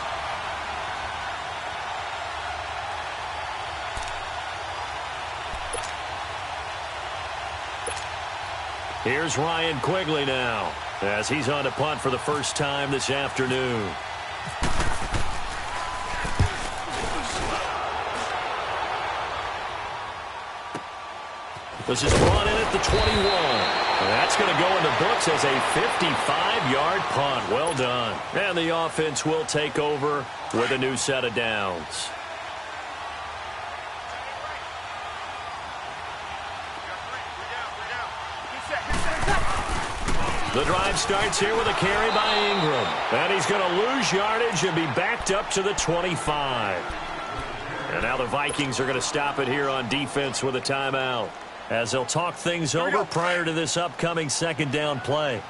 Here's Ryan Quigley now, as he's on to punt for the first time this afternoon. This is brought in at the 21. That's going to go in the books as a 55-yard punt. Well done. And the offense will take over with a new set of downs. The drive starts here with a carry by Ingram. And he's going to lose yardage and be backed up to the 25. And now the Vikings are going to stop it here on defense with a timeout, as they'll talk things over prior to this upcoming 2nd down play.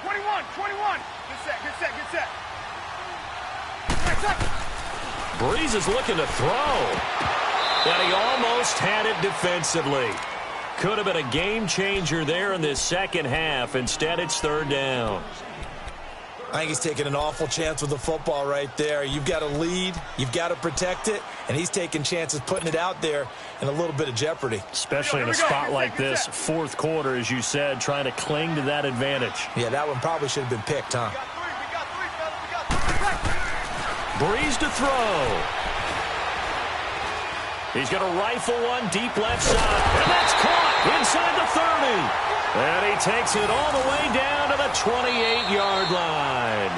21. Get set. Breeze is looking to throw, but he almost had it defensively. Could have been a game changer there in this 2nd half. Instead, it's 3rd down. I think he's taking an awful chance with the football right there. You've got to lead, you've got to protect it, and he's taking chances putting it out there in a little bit of jeopardy. Especially in a spot like this, 4th quarter, as you said, trying to cling to that advantage. Yeah, that one probably should have been picked, huh? Breeze to throw. He's going to rifle one deep left side, and that's caught inside the 30. And he takes it all the way down to the 28-yard line.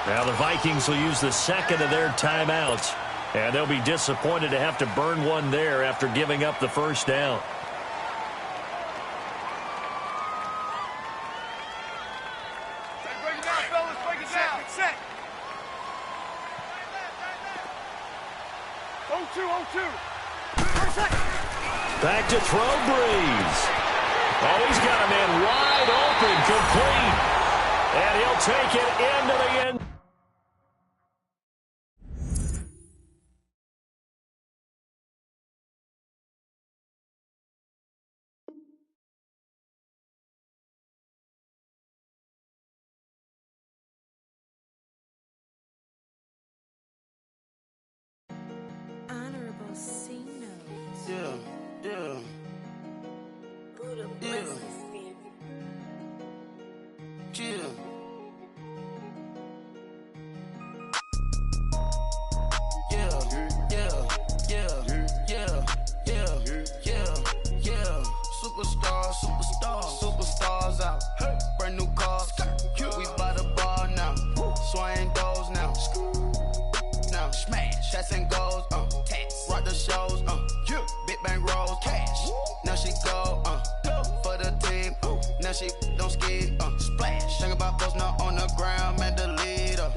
Now the Vikings will use the 2nd of their timeouts, and they'll be disappointed to have to burn one there after giving up the 1st down. Break it down, fellas. Break it down. Get set. 0-2. Back to throw, Breeze. Oh, he's got a man wide open, complete. And he'll take it into the end. Honorable C notes. Yeah. Buddha Yeah. blesses me. Chill. she don't skid, splash. Think about posting up on the ground, man, delete her.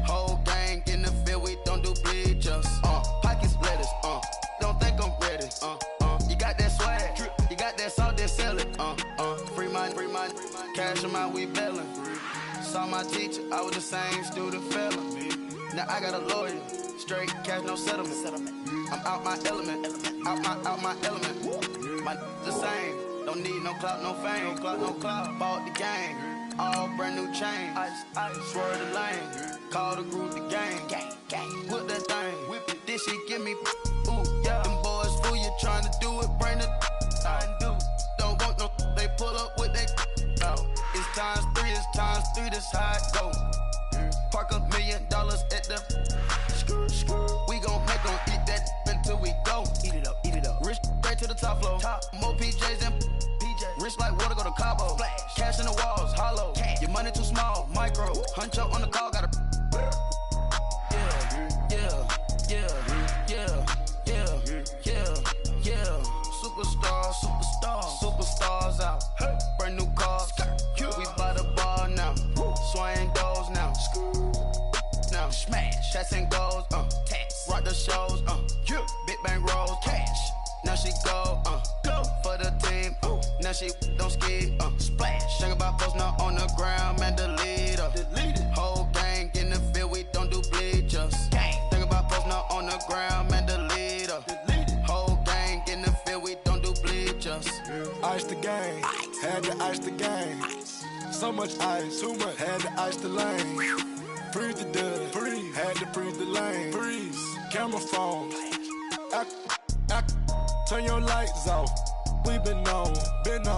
Whole gang in the field, we don't do bleachers. Pockets lettuce, don't think I'm ready. You got that swag, you got that salt, then sell it. Free mind, cash amount, we bailin'. Saw my teacher, I was the same student felon. Now I got a lawyer, straight cash, no settlement. I'm out my element, out my element. My the same, don't need no clout, no fame. No clout, bought the game, all brand new chain. Ice, swerve the lane, call the group the gang. Whip that thing, whip it, this shit give me, ooh, yeah. Them boys fool you trying to do it, bring it. I do, don't want no, they pull up with they, it's times three, this how it go. Park $1 million at the, we gon' make them eat that until we go. Eat it up. Rich straight to the top floor. More PJs than PJ. Rich like water, go to Cabo. Flash. Cash in the walls, hollow. Cash. Your money too small, micro. Huncho on the call, gotta. Yeah. Superstars out. Hey. Brand new cars. We by the bar now. Swaying doors now. Now smash. Shots and goals. Tax. Rock the shows. Big bang rolls. Cash. Now she go. Go for the team. Now she don't skid. Splash. Think about posting up on the ground, man. Delete her. Whole gang in the field. We don't do bleachers. Think about posting up on the ground, man. Delete her. Whole gang in the field. We don't do bleachers. Ice the game. Had to ice the game. So much ice. Too much. Had to ice the lane. Freeze the dud. Freeze. Had to freeze the lane. Freeze. Camera phone. Turn your lights off. We been on.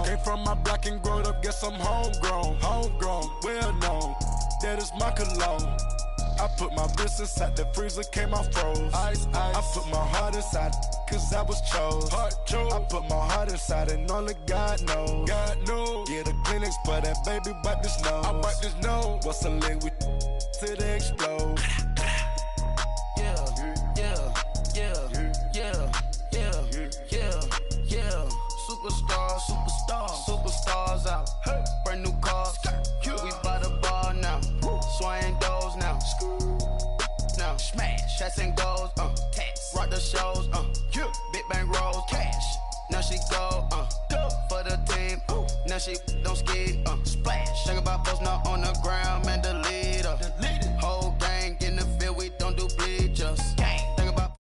Came from my block and growed up. Guess I'm homegrown. Well known. That is my cologne. I put my wrist inside the freezer, came out froze. Ice. I put my heart inside, cause I was chose. I put my heart inside and only God knows. Get a Kleenex for that baby, wipe this nose. I wipe this nose. What's a link with till they explode? Superstars out. Hey. Brand new cars. We by the bar now. Swaying doors now. Now smash. Shots and goals. Tax. Rock the shows. Big bang rolls. Cash. Now she go. For the team. Now she don't skid. Splash. Think about posting up on the ground, man. Delete her. Whole gang in the field. We don't do bleachers. Think about.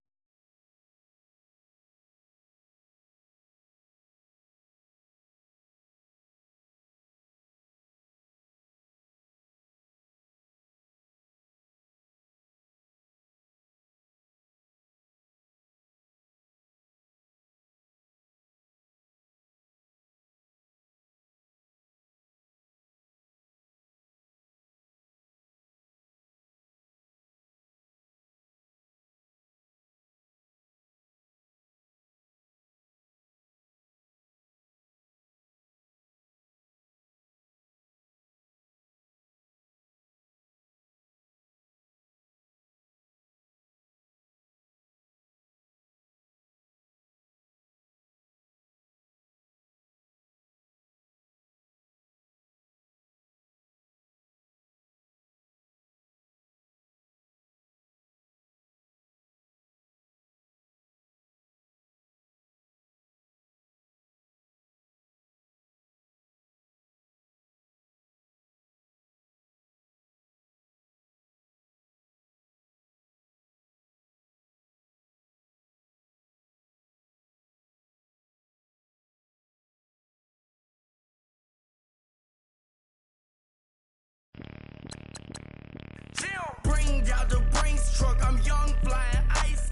Bring out the brains truck, I'm young, flying ice.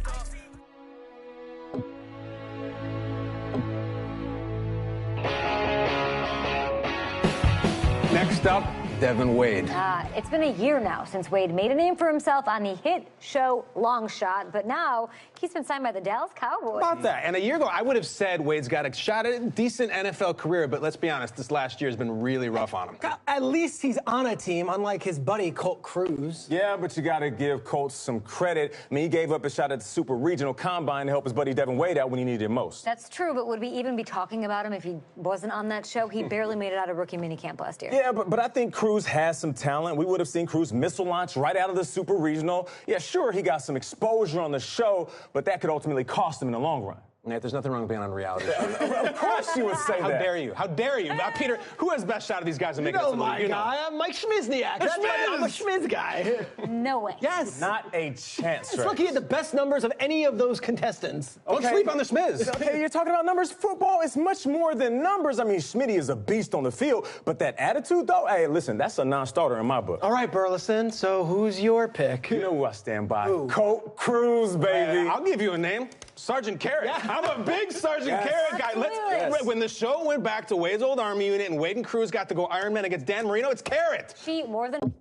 Next up, Devin Wade. It's been a year now since Wade made a name for himself on the hit show Long Shot, but now he's been signed by the Dallas Cowboys. How about that? And a year ago, I would have said Wade's got a shot at a decent NFL career, but let's be honest, this last year has been really rough on him. At least he's on a team, unlike his buddy Colt Cruz. Yeah, but you got to give Colt some credit. I mean, he gave up a shot at the Super Regional Combine to help his buddy Devin Wade out when he needed it most. That's true, but would we even be talking about him if he wasn't on that show? He barely made it out of rookie minicamp last year. Yeah, but I think Cruz has some talent. We would have seen Cruz missile launch right out of the Super Regional. Yeah, sure, he got some exposure on the show, but that could ultimately cost him in the long run. Nate, there's nothing wrong with being on reality show. Of course you would say How that. dare you? How dare you? Peter, who has best shot of these guys to make it? My guy, I'm Mike Schmizniak. That's why I'm a Schmiz guy. No way. Yes. Not a chance, It's lucky he had the best numbers of any of those contestants. Don't sleep on the Schmiz. Okay, you're talking about numbers. Football is much more than numbers. I mean, Schmitty is a beast on the field, but that attitude, though, hey, listen, that's a non-starter in my book. All right, Burleson, so who's your pick? You know who I stand by. Who? Colt Cruz, baby. I'll give you a name. Sergeant Carrot. Yeah. I'm a big Sergeant Carrot guy. When the show went back to Wade's old Army unit and Wade and Cruz got to go Iron Man against Dan Marino, it's Carrot. She more than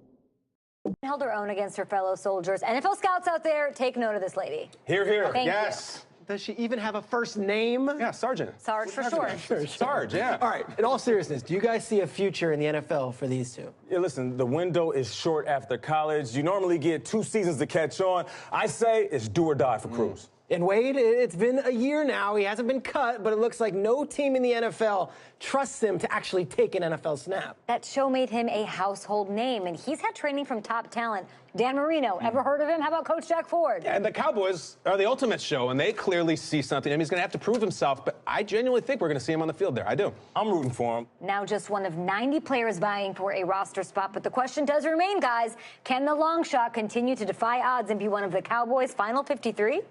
held her own against her fellow soldiers. NFL scouts out there, take note of this lady. Here, here. Thank Yes. Does she even have a first name? Yeah, Sergeant. Sarge for short. Sarge, yeah. All right, in all seriousness, do you guys see a future in the NFL for these two? Yeah, listen, the window is short after college. You normally get 2 seasons to catch on. I say it's do or die for Cruz. And Wade, it's been a year now. He hasn't been cut, but it looks like no team in the NFL trusts him to actually take an NFL snap. That show made him a household name, and he's had training from top talent. Dan Marino, ever heard of him? How about Coach Jack Ford? And the Cowboys are the ultimate show, and they clearly see something. I mean, he's going to have to prove himself, but I genuinely think we're going to see him on the field there. I do. I'm rooting for him. Now just one of 90 players vying for a roster spot, but the question does remain, guys. Can the long shot continue to defy odds and be one of the Cowboys' final 53?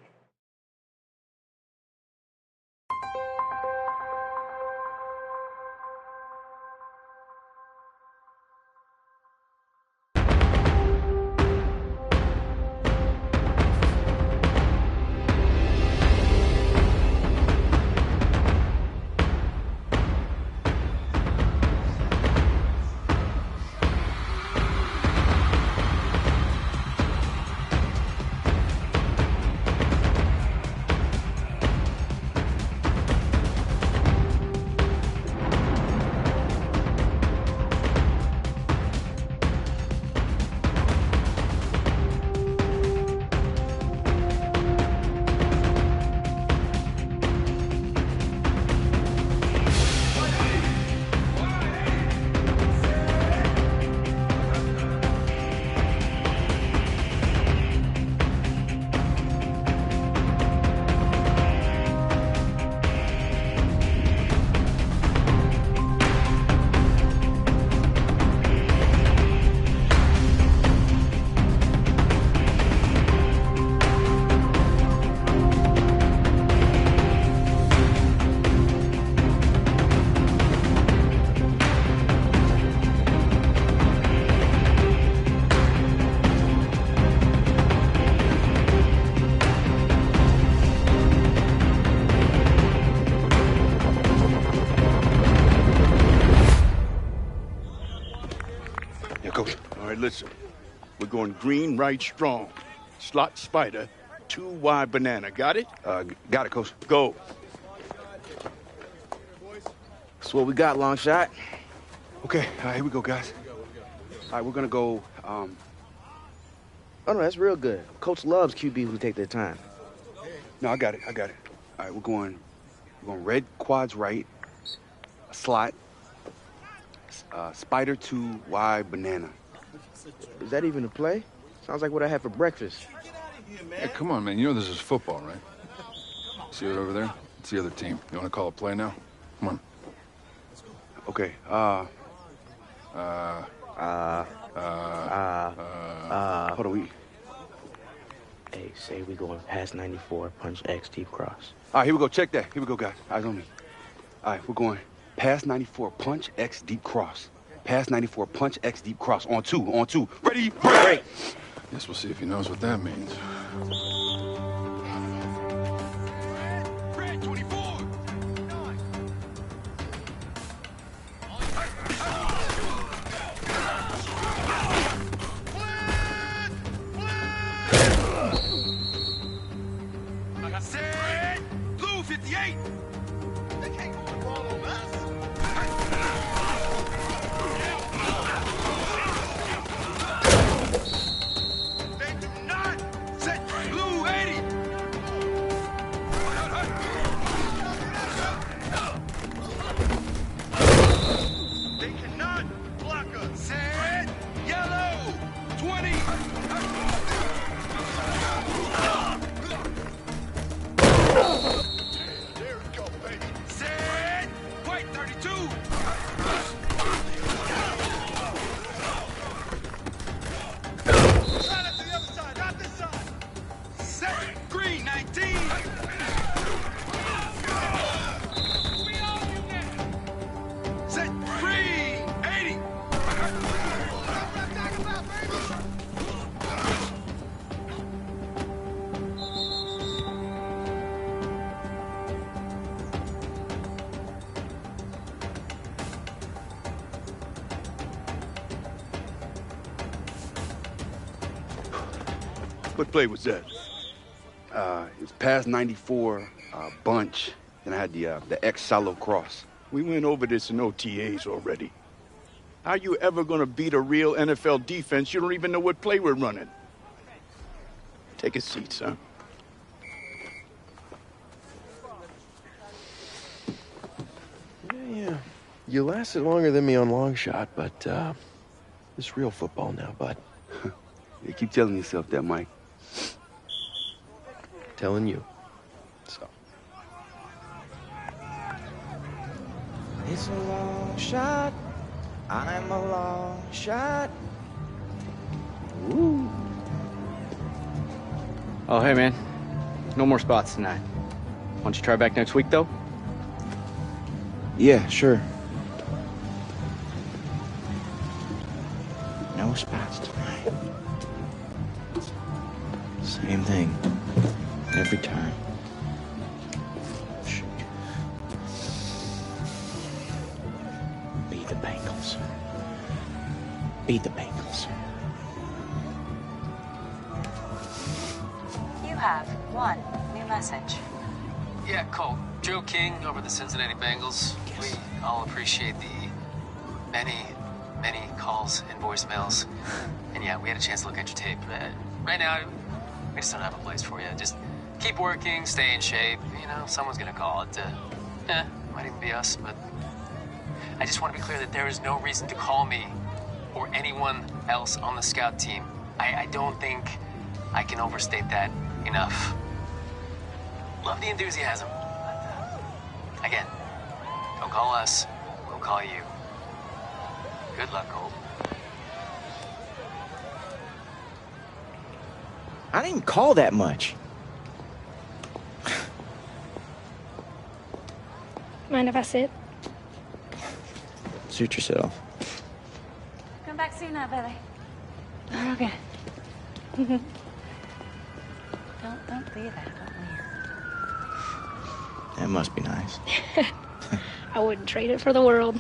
Listen, we're going green, right, strong. Slot spider, 2 wide banana. Got it? Got it, Coach. Go. That's what we got, long shot. Okay, here we go, guys. All right, we're going to go, oh, no, that's real good. Coach loves QBs who take their time. No, I got it. All right, we're going red quads right, a slot, spider 2 wide banana. Is that even a play? Sounds like what I had for breakfast. Yeah, come on, man. You know this is football, right? See it over there? It's the other team. You want to call a play now? Come on. Okay, hold on, Hey, say we going past 94, punch X, deep cross. All right, here we go. Check that. Here we go, guys. Eyes on me. All right, we're going past 94, punch X, deep cross. Past 94, punch X, deep cross. On two. Ready, break. Guess we'll see if he knows what that means. Red 24. What play was that? It was pass 94, bunch, and I had the X shallow cross. We went over this in OTAs already. How you ever gonna beat a real NFL defense? You don't even know what play we're running. Take a seat, son. Yeah. You lasted longer than me on long shot, but it's real football now, bud. You keep telling yourself that, Mike. Telling you. So. It's a long shot. I'm a long shot. Ooh. Oh, hey, man. No more spots tonight. Why don't you try back next week, though? Yeah, sure. No spots tonight. Same thing. Every time. Shoot. Beat the Bengals. Beat the Bengals. You have one new message. Yeah, Cole. Joe King over the Cincinnati Bengals. Yes. We all appreciate the many calls and voicemails. And yeah, we had a chance to look at your tape. Right now, we just don't have a place for you. Just keep working, stay in shape. You know, someone's gonna call it. Might even be us, but I just want to be clear that there is no reason to call me or anyone else on the scout team. I don't think I can overstate that enough. Love the enthusiasm. But, again, don't call us, we'll call you. Good luck, Cole. I didn't call that much. Mind if I sit? Suit yourself. Come back soon now, Billy. Oh, okay. Don't leave that. Don't leave. That must be nice. I wouldn't trade it for the world.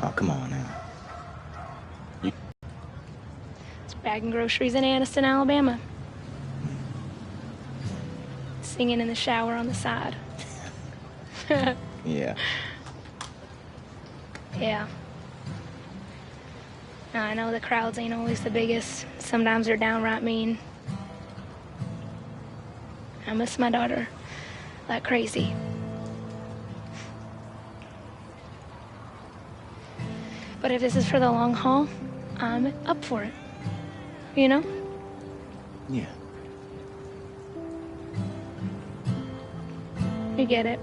Oh, come on now. It's bagging groceries in Anniston, Alabama. Singing in the shower on the side. Yeah. Yeah. Now, I know the crowds ain't always the biggest. Sometimes they're downright mean. I miss my daughter like crazy. But if this is for the long haul, I'm up for it. You know? Yeah. You get it.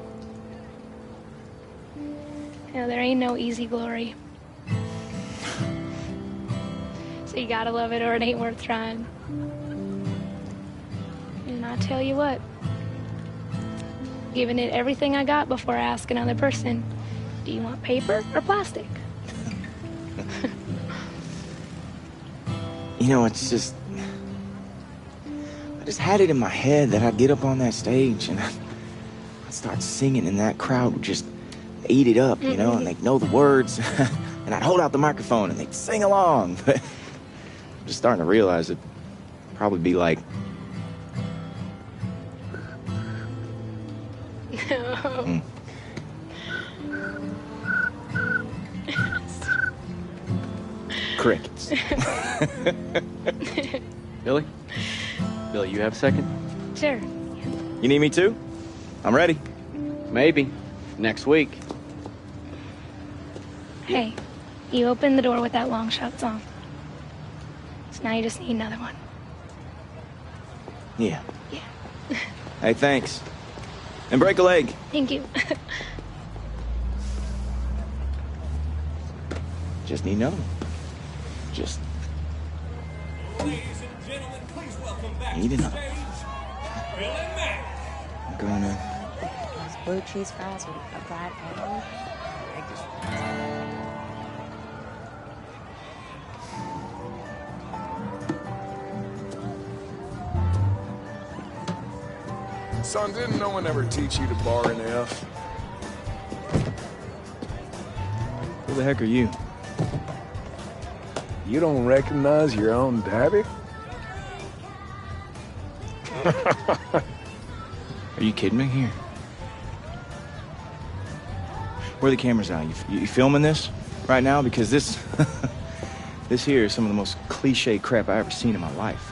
You know, there ain't no easy glory. So you gotta love it or it ain't worth trying. And I tell you what, giving it everything I got before I ask another person, do you want paper or plastic? You know, it's just... I just had it in my head that I'd get up on that stage and I'd start singing and that crowd would just eat it up, you know, and they'd know the words. And I'd hold out the microphone and they'd sing along. But I'm just starting to realize it'd probably be like... No. Crickets. Billy? Billy, you have a second? Sure. You need me too? I'm ready. Maybe. Next week. Hey, you opened the door with that long shot song. So now you just need another one. Yeah. Yeah. Hey, thanks. And break a leg. Thank you. Just need another one. Just Ladies and gentlemen, please welcome back need to another stage, one. Bill and Mac. I'm gonna... Those blue cheese fries with a fried egg. Son, didn't no one ever teach you to bar an F? Who the heck are you? You don't recognize your own daddy? Are you kidding me? Here. Where are the cameras at? You filming this right now? Because this, this here is some of the most cliche crap I ever seen in my life.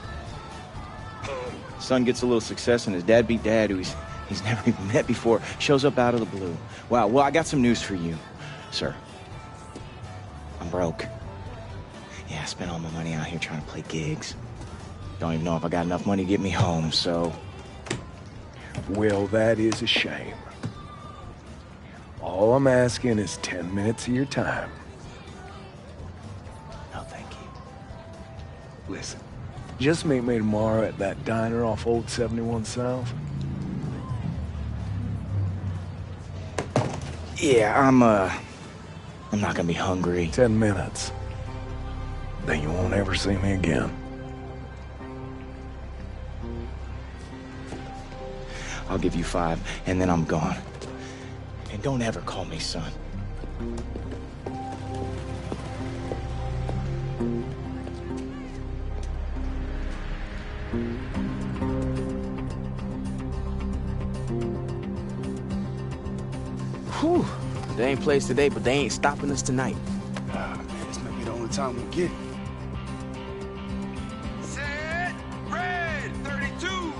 Son gets a little success and his dad beat dad, who he's never even met before, shows up out of the blue. Wow, well, I got some news for you, sir. I'm broke. Yeah, I spent all my money out here trying to play gigs. Don't even know if I got enough money to get me home, so... Well, that is a shame. All I'm asking is 10 minutes of your time. No, thank you. Listen, just meet me tomorrow at that diner off Old 71 South. Yeah, I'm not gonna be hungry. 10 minutes. Then you won't ever see me again. I'll give you 5, and then I'm gone. And don't ever call me son. Whew. They ain't plays today, but they ain't stopping us tonight. Man, this might be the only time we get it. Set, red, 32.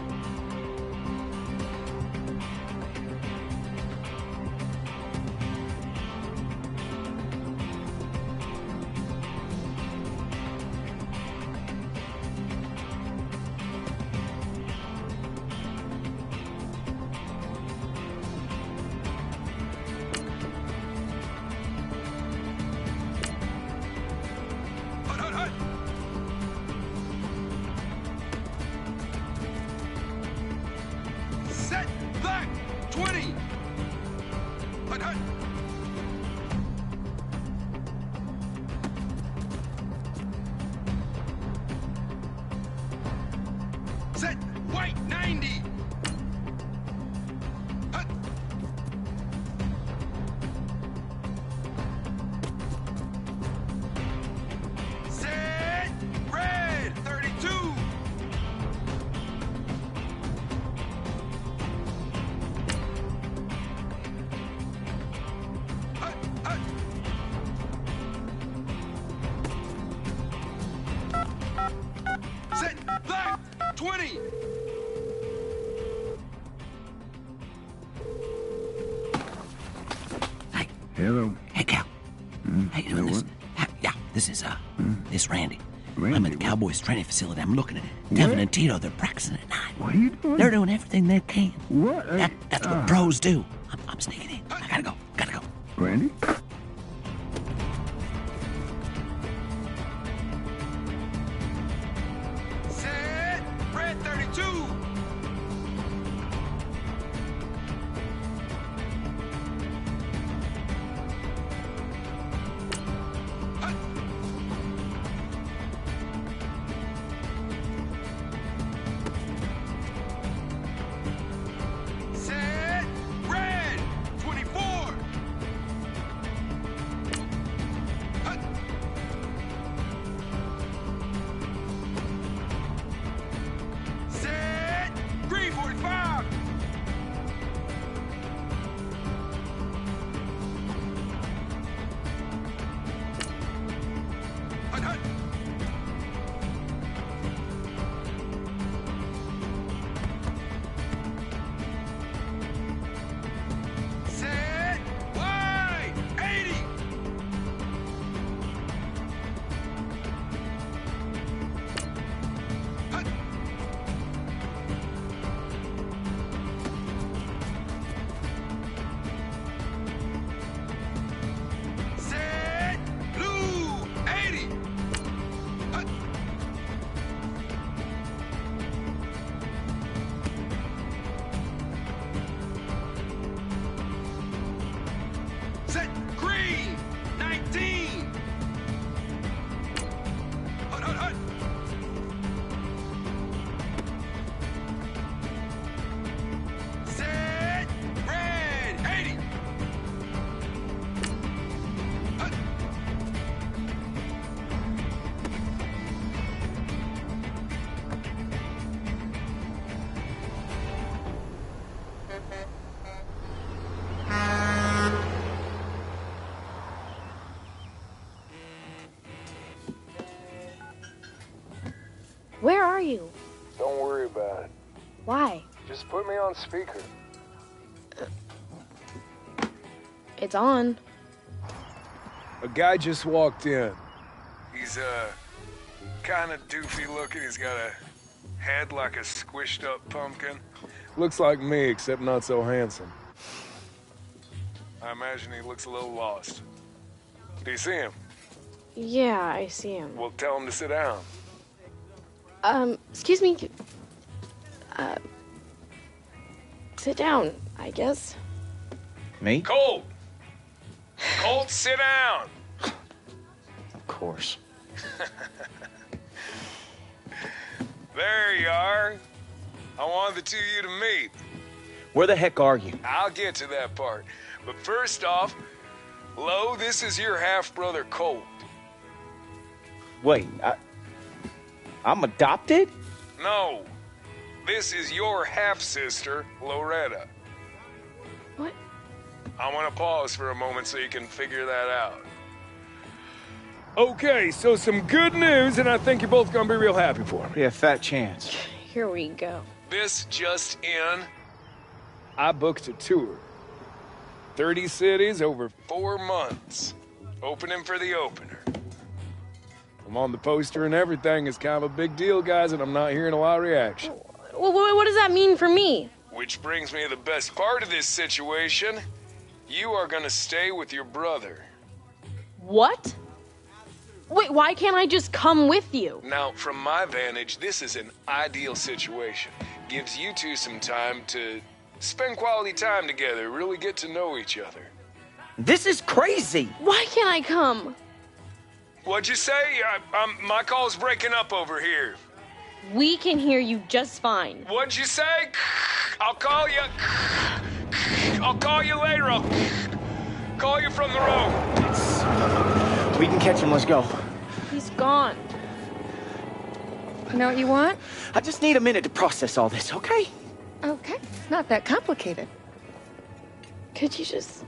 Set, black, 20. Hut, hut. Set, white, 90. Hut. Set, red, 32. Set, black, 20. Hello. Hey, Cal. How you doing? What? Yeah, this is, this Randy. I'm at the Cowboys training facility. I'm looking at it. Devin and Tito, they're practicing at night. What are you doing? They're doing everything they can. What? That's what pros do. I'm sneaking in. I gotta go. Randy? Set, red, 32. Hut. Set, red, 24. Where are you? Don't worry about it. Why? Just put me on speaker. It's on. A guy just walked in. He's, kind of doofy looking. He's got a head like a squished up pumpkin. Looks like me, except not so handsome. I imagine he looks a little lost. Do you see him? Yeah, I see him. Well, tell him to sit down. Excuse me. Sit down, I guess. Me? Colt! Colt, sit down! Of course. There you are. I wanted the two of you to meet. Where the heck are you? I'll get to that part. But first off, Lo, this is your half-brother Colt. Wait, I'm adopted? No, this is your half-sister, Loretta. What? I want to pause for a moment so you can figure that out. Okay, so some good news, and I think you're both gonna be real happy for me. Yeah, fat chance. Here we go. This just in, I booked a tour. 30 cities over 4 months. Opening for the opener. I'm on the poster and everything. It's kind of a big deal, guys, and I'm not hearing a lot of reaction. Well, what does that mean for me? Which brings me to the best part of this situation. You are gonna stay with your brother. What? Wait, why can't I just come with you? Now, from my vantage, this is an ideal situation. Gives you two some time to spend quality time together, really get to know each other. This is crazy. Why can't I come? What'd you say? My call's breaking up over here. We can hear you just fine. What'd you say? I'll call you. I'll call you later. I'll call you from the road. We can catch him. Let's go. He's gone. You know what you want? I just need a minute to process all this, okay? Okay, not that complicated. Could you just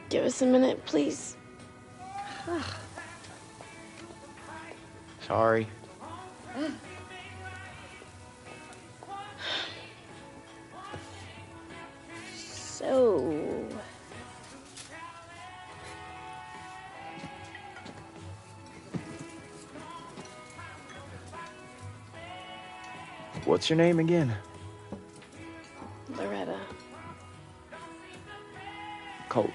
give us a minute, please? Sorry. So... What's your name again? Loretta. Colt.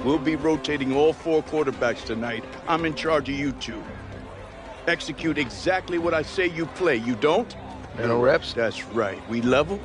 We'll be rotating all 4 quarterbacks tonight. I'm in charge of you two. Execute exactly what I say you play. You don't? No reps? That's right. We level?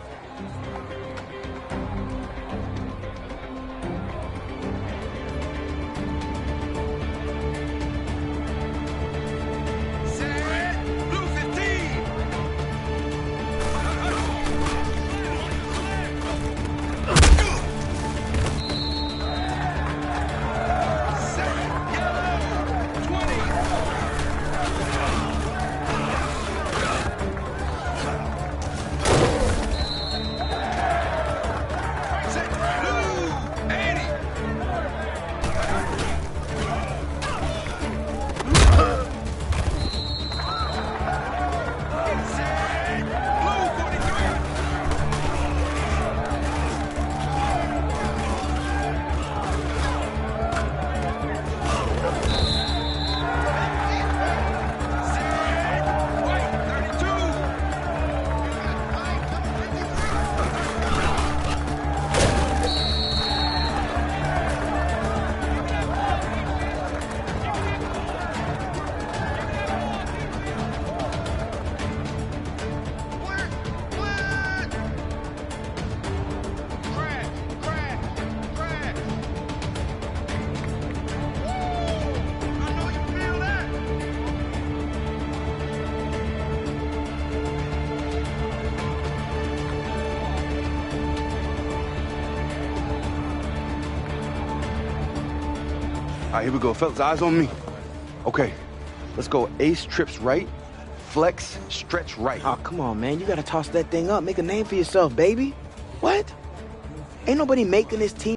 All right, here we go. Fellas, eyes on me. Okay, let's go. Ace trips right, flex, stretch right. Oh, come on, man. You gotta toss that thing up. Make a name for yourself, baby. What? Ain't nobody making this team.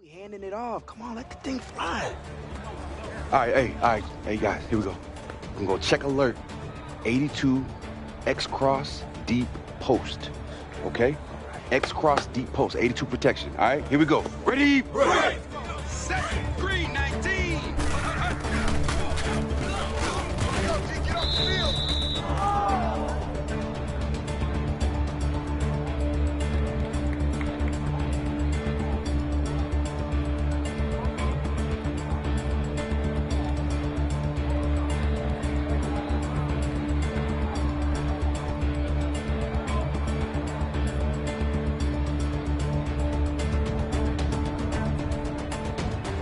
We handing it off. Come on, let the thing fly. All right, hey guys, here we go. I'm gonna go check alert. 82 X-Cross deep post. Okay? X-Cross deep post, 82 protection. All right, here we go. Ready? Right. Set. 319. Get off the field.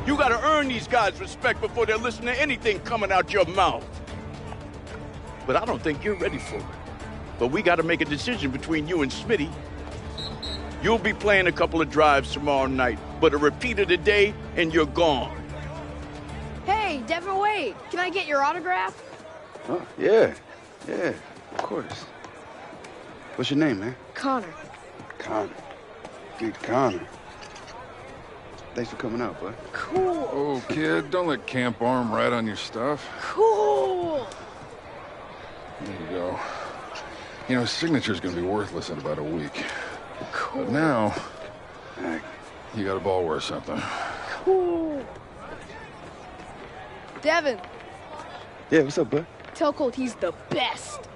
You gotta earn these guys' respect before they'll listen to anything coming out your mouth. But I don't think you're ready for it. But we gotta make a decision between you and Smitty. You'll be playing a couple of drives tomorrow night, but a repeat of the day, and you're gone. Hey, Devin Wade, can I get your autograph? Oh, yeah, of course. What's your name, man? Connor. Connor. Dude, Connor. Thanks for coming out, bud. Cool. Oh, kid, don't let Camp Arm rat on your stuff. Cool. There you go. You know, his signature's gonna be worthless in about a week. Cool. But now, you got a ball worth something. Cool. Devin, Yeah, what's up, bud? tell Colt he's the best.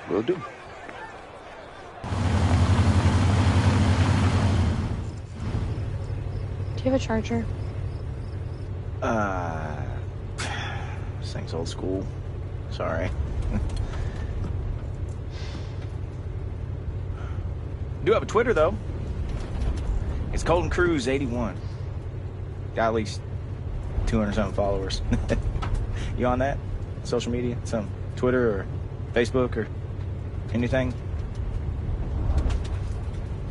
Will do. Do you have a charger? This thing's old school. Sorry. Do have a Twitter, though. It's Colton Cruz 81. Got at least 200-something followers. You on that? Social media? Some Twitter or Facebook or anything?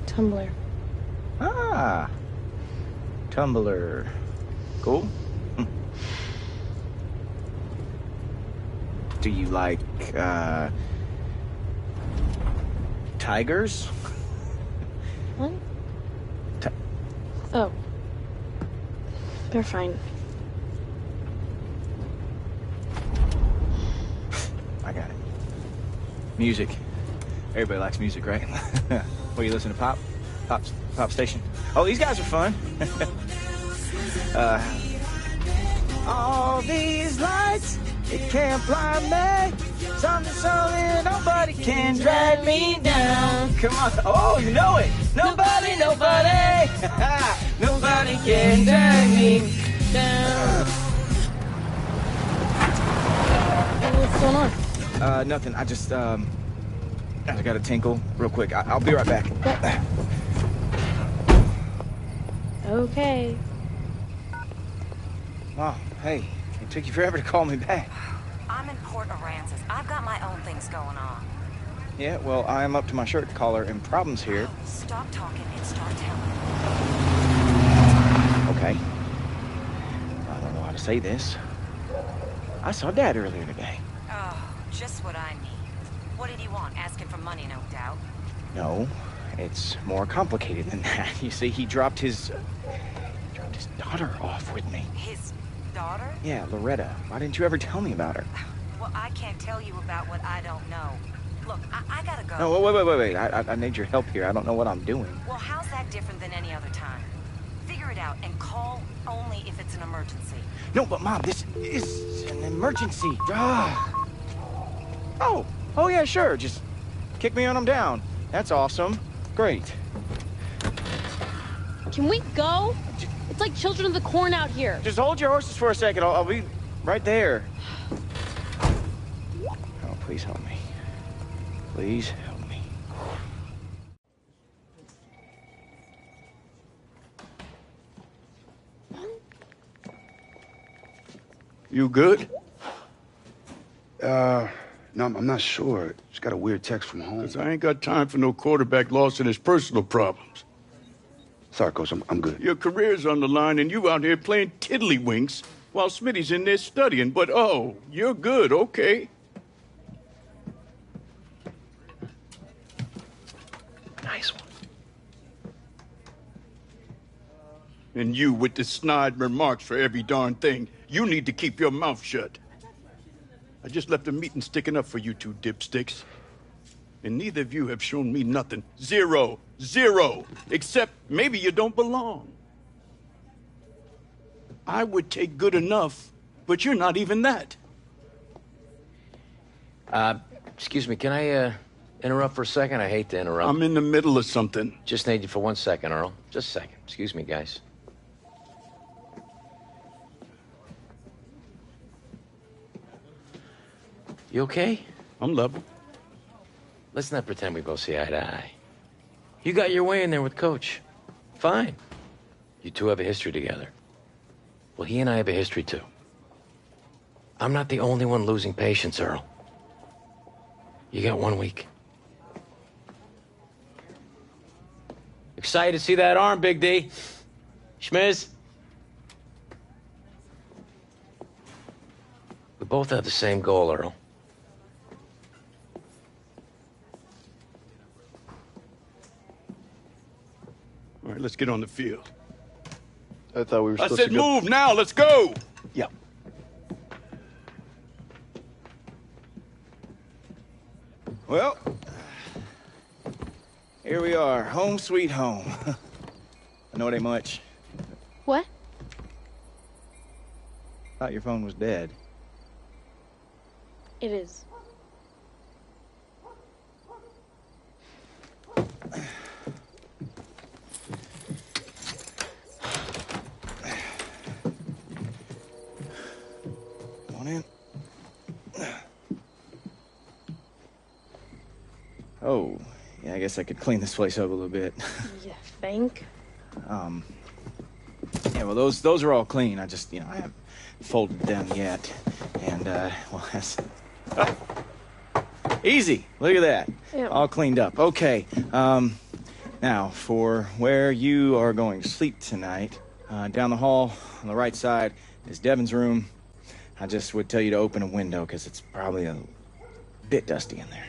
Tumblr. Ah. Tumblr. Cool. Do you like, tigers? What? Oh. They're fine. I got it. Music. Everybody likes music, right? What, you listen to pop? Pop station? Oh, these guys are fun. All these lights, it can't blind me. Something solid, nobody can drag me down. Come on. Oh, you know it. Nobody. Nobody can drag me down. What's going on? Nothing. I just got to tinkle real quick. I'll be right back. Okay. Wow, hey, it took you forever to call me back. I'm in Port Aransas. I've got my own things going on. Yeah, well, I am up to my shirt collar and problems here. Stop talking and start telling. Okay. I don't know how to say this. I saw Dad earlier today. Oh, just what I need. What did he want? Asking for money, no doubt. No, it's more complicated than that. You see, he dropped his daughter off with me. His daughter? Yeah, Loretta. Why didn't you ever tell me about her? Well, I can't tell you about what I don't know. Look, I gotta go. No, wait. I need your help here. I don't know what I'm doing. Well, how's that different than any other time? Figure it out and call only if it's an emergency. No, but Mom, this is an emergency. Ah. Oh, yeah, sure. Just kick me when I'm down. That's awesome. Great. Can we go? It's like children of the corn out here. Just hold your horses for a second. I'll be right there. Oh, please help me. Please help me. You good? No, I'm not sure. Just got a weird text from home. 'Cause I ain't got time for no quarterback lost in his personal problems. Sorry, Coach, I'm good. Your career's on the line, and you out here playing tiddlywinks while Smitty's in there studying. But, oh, you're good, okay. Nice one. And you with the snide remarks for every darn thing. You need to keep your mouth shut. I just left a meeting sticking up for you two dipsticks. And neither of you have shown me nothing. Zero. Zero. Except maybe you don't belong. I would take good enough, but you're not even that. Excuse me, can I, interrupt for a second? I hate to interrupt. I'm in the middle of something. Just need you for 1 second, Earl. Just a second. Excuse me, guys. You okay? I'm level. Let's not pretend we both see eye to eye. You got your way in there with Coach. Fine. You two have a history together. Well, he and I have a history, too. I'm not the only one losing patience, Earl. You got 1 week. Excited to see that arm, Big D. Schmiz? We both have the same goal, Earl. All right, let's get on the field. I thought we were supposed to go. Move now, let's go! Yeah. Well, here we are, home sweet home. I know it ain't much. What? Thought your phone was dead. It is. Come on in. Oh, yeah, I guess I could clean this place up a little bit. You think? Yeah, well, those are all clean. I just, I haven't folded them yet. And, well, that's... Oh. Easy. Look at that. Ew. All cleaned up. Okay. Now, for where you are going to sleep tonight, down the hall on the right side is Devin's room. I just would tell you to open a window because it's probably a bit dusty in there.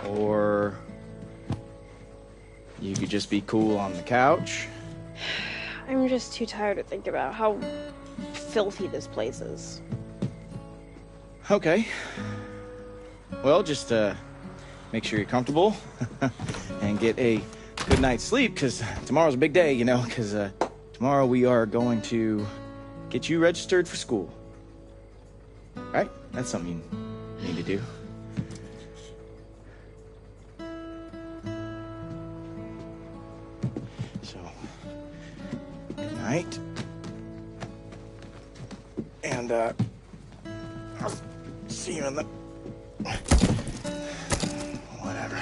Or you could just be cool on the couch. I'm just too tired to think about how filthy this place is. Okay. Well, just make sure you're comfortable and get a good night's sleep, because tomorrow's a big day, because tomorrow we are going to get you registered for school. Right? That's something you need to do. So, good night. And, I'll see you in the... Whatever.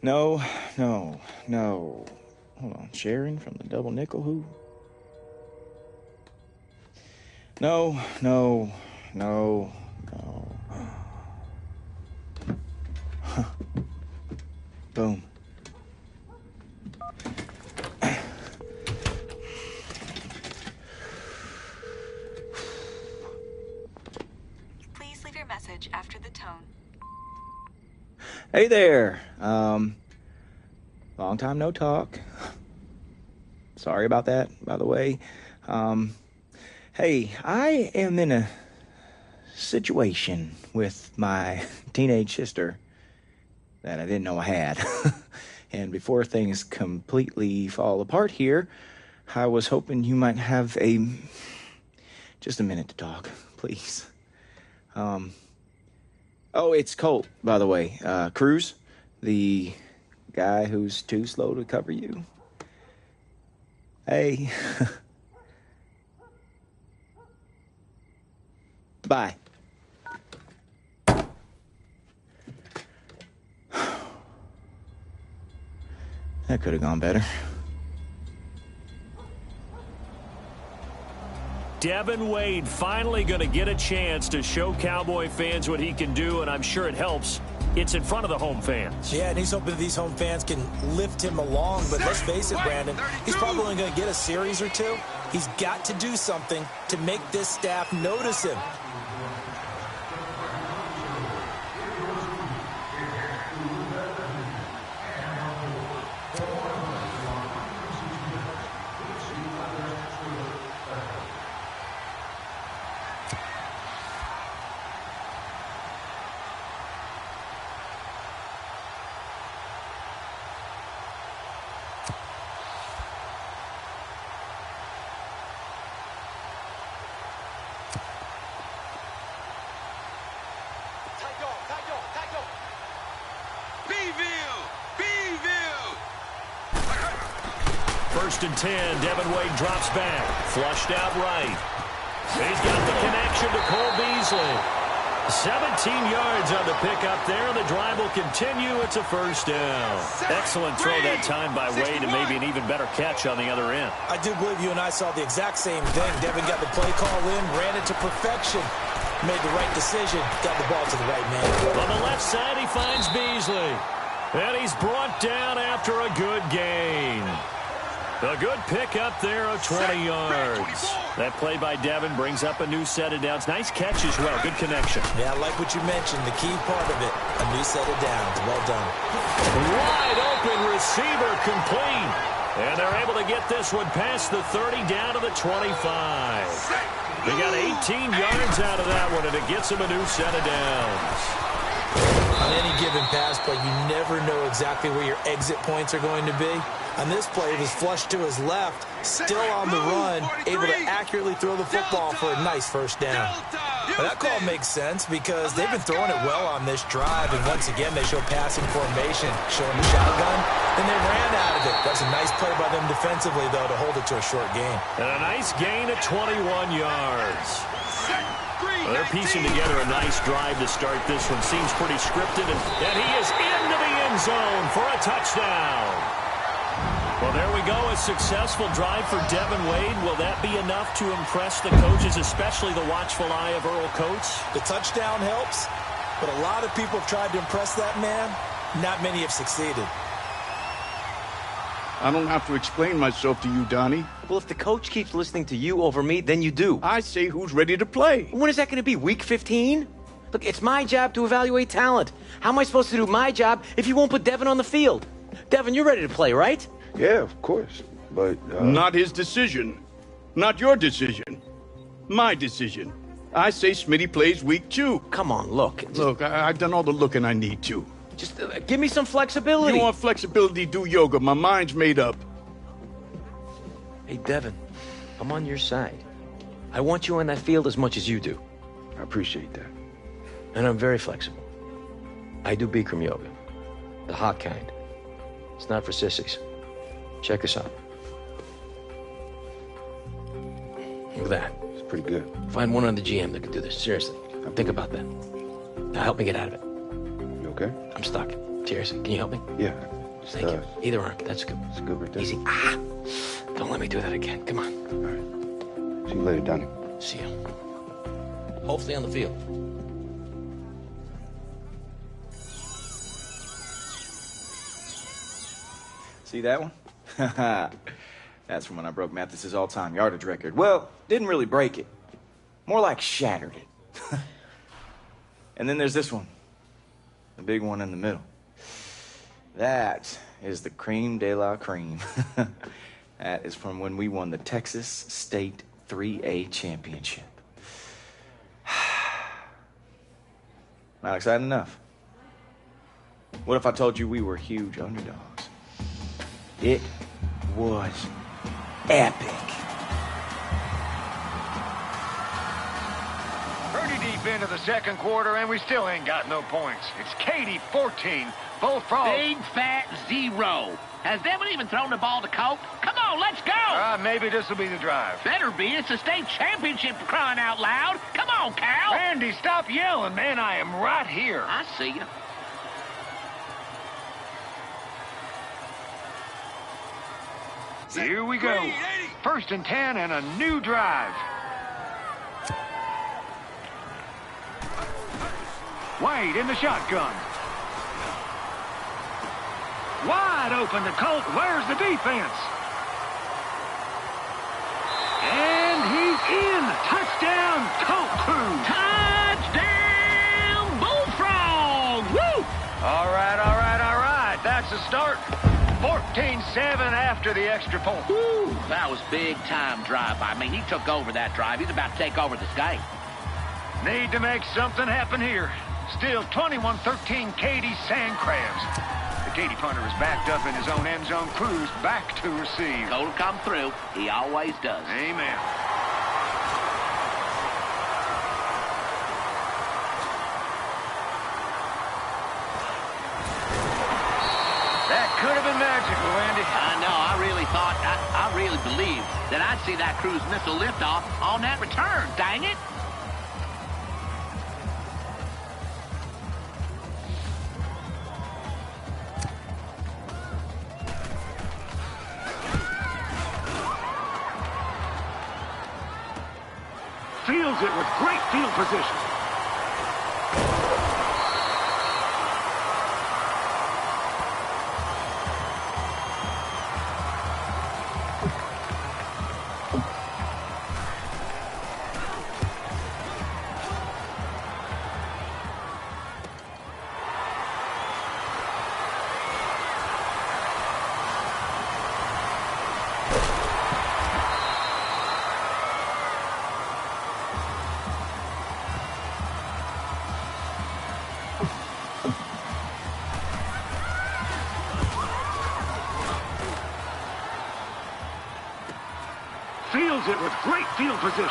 No. Hold on. Sharon from the Double Nickel, who? No. Huh. Boom. Please leave your message after the tone. Hey there. Long time no talk. Sorry about that, by the way. Hey, I am in a situation with my teenage sister that I didn't know I had. And before things completely fall apart here, I was hoping you might have just a minute to talk, please. Oh, it's Colt, by the way. Cruz, the guy who's too slow to cover you. Hey. Bye. That could have gone better. Devin Wade finally going to get a chance to show Cowboy fans what he can do, and I'm sure it helps. It's in front of the home fans. Yeah, and he's hoping these home fans can lift him along. But let's face it, Brandon, he's probably only going to get a series or two. He's got to do something to make this staff notice him. 1st and 10. Devin Wade drops back. Flushed out right. He's got the connection to Cole Beasley. 17 yards on the pickup there. The drive will continue. It's a 1st down. Excellent throw that time by Wade, and maybe an even better catch on the other end. I do believe you and I saw the exact same thing. Devin got the play call in, ran it to perfection. Made the right decision, got the ball to the right man. On the left side, he finds Beasley. And he's brought down after a good gain. A good pickup there of 20 yards. That play by Devin brings up a new set of downs. Nice catch as well. Good connection. Yeah, I like what you mentioned. The key part of it, a new set of downs. Well done. Wide open receiver complete. And they're able to get this one past the 30 down to the 25. They got 18 yards out of that one, and it gets them a new set of downs. On any given pass play, you never know exactly where your exit points are going to be. On this play, it was flushed to his left, still on the run, able to accurately throw the football for a nice 1st down. Now, that call makes sense because they've been throwing it well on this drive, and once again, they show passing formation, showing the shotgun, and they ran out of it. That's a nice play by them defensively, though, to hold it to a short gain. And a nice gain of 21 yards. Well, they're piecing together a nice drive to start this one. Seems pretty scripted, and he is into the end zone for a touchdown. Well, there we go. A successful drive for Devin Wade. Will that be enough to impress the coaches, especially the watchful eye of Earl Coates? The touchdown helps, but a lot of people have tried to impress that man. Not many have succeeded. I don't have to explain myself to you, Donnie. Well, if the coach keeps listening to you over me, then you do. I say who's ready to play. When is that going to be, week 15? Look, it's my job to evaluate talent. How am I supposed to do my job if you won't put Devin on the field? Devin, you're ready to play, right? Yeah, of course, but... Not his decision. Not your decision. My decision. I say Smitty plays week 2. Come on, look. Look, I've done all the looking I need to. Just give me some flexibility. You want flexibility, do yoga. My mind's made up. Hey, Devin, I'm on your side. I want you on that field as much as you do. I appreciate that. And I'm very flexible. I do Bikram yoga. The hot kind. It's not for sissies. Check us out. Look at that. It's pretty good. Find one on the GM that could do this. Seriously. Think about that. Now help me get out of it. You okay? I'm stuck. Seriously. Can you help me? Yeah. Thank you. Either arm. That's good. It's good right there. Easy. Ah! Don't let me do that again. Come on. All right. See you later, Donnie. See you. Hopefully on the field. See that one? That's from when I broke Mathis's all-time yardage record. Well, didn't really break it. More like shattered it. And then there's this one. The big one in the middle. That is the cream de la cream. That is from when we won the Texas State 3A championship. Not exciting enough. What if I told you we were huge underdogs? It was epic. Pretty deep into the second quarter, and we still ain't got no points. It's Katy 14, Bullfrog. Big fat 0. Has Devin even thrown the ball to Colt? Come on, let's go! Maybe this will be the drive. Better be. It's the state championship for crying out loud. Come on, Cal. Randy, stop yelling, man. I am right here. I see you. Here we go. 1st and 10 and a new drive. Wade in the shotgun. Wide open to Colt. Where's the defense? And he's in. Touchdown, Colt Crew. Touchdown, Bullfrog. Woo! All right, all right, all right. That's the start. 14-7 after the extra point. Woo! That was big-time drive. I mean, he took over that drive. He's about to take over this game. Need to make something happen here. Still 21-13 Katy Sandcrabs. The Katy punter is backed up in his own end zone. Cruz back to receive. Goal to come through. He always does. Amen. That could have been magical, Andy. I know. I really thought... then I'd see that cruise missile liftoff on that return, dang it. Fields it with great field position. Fields it with great field position.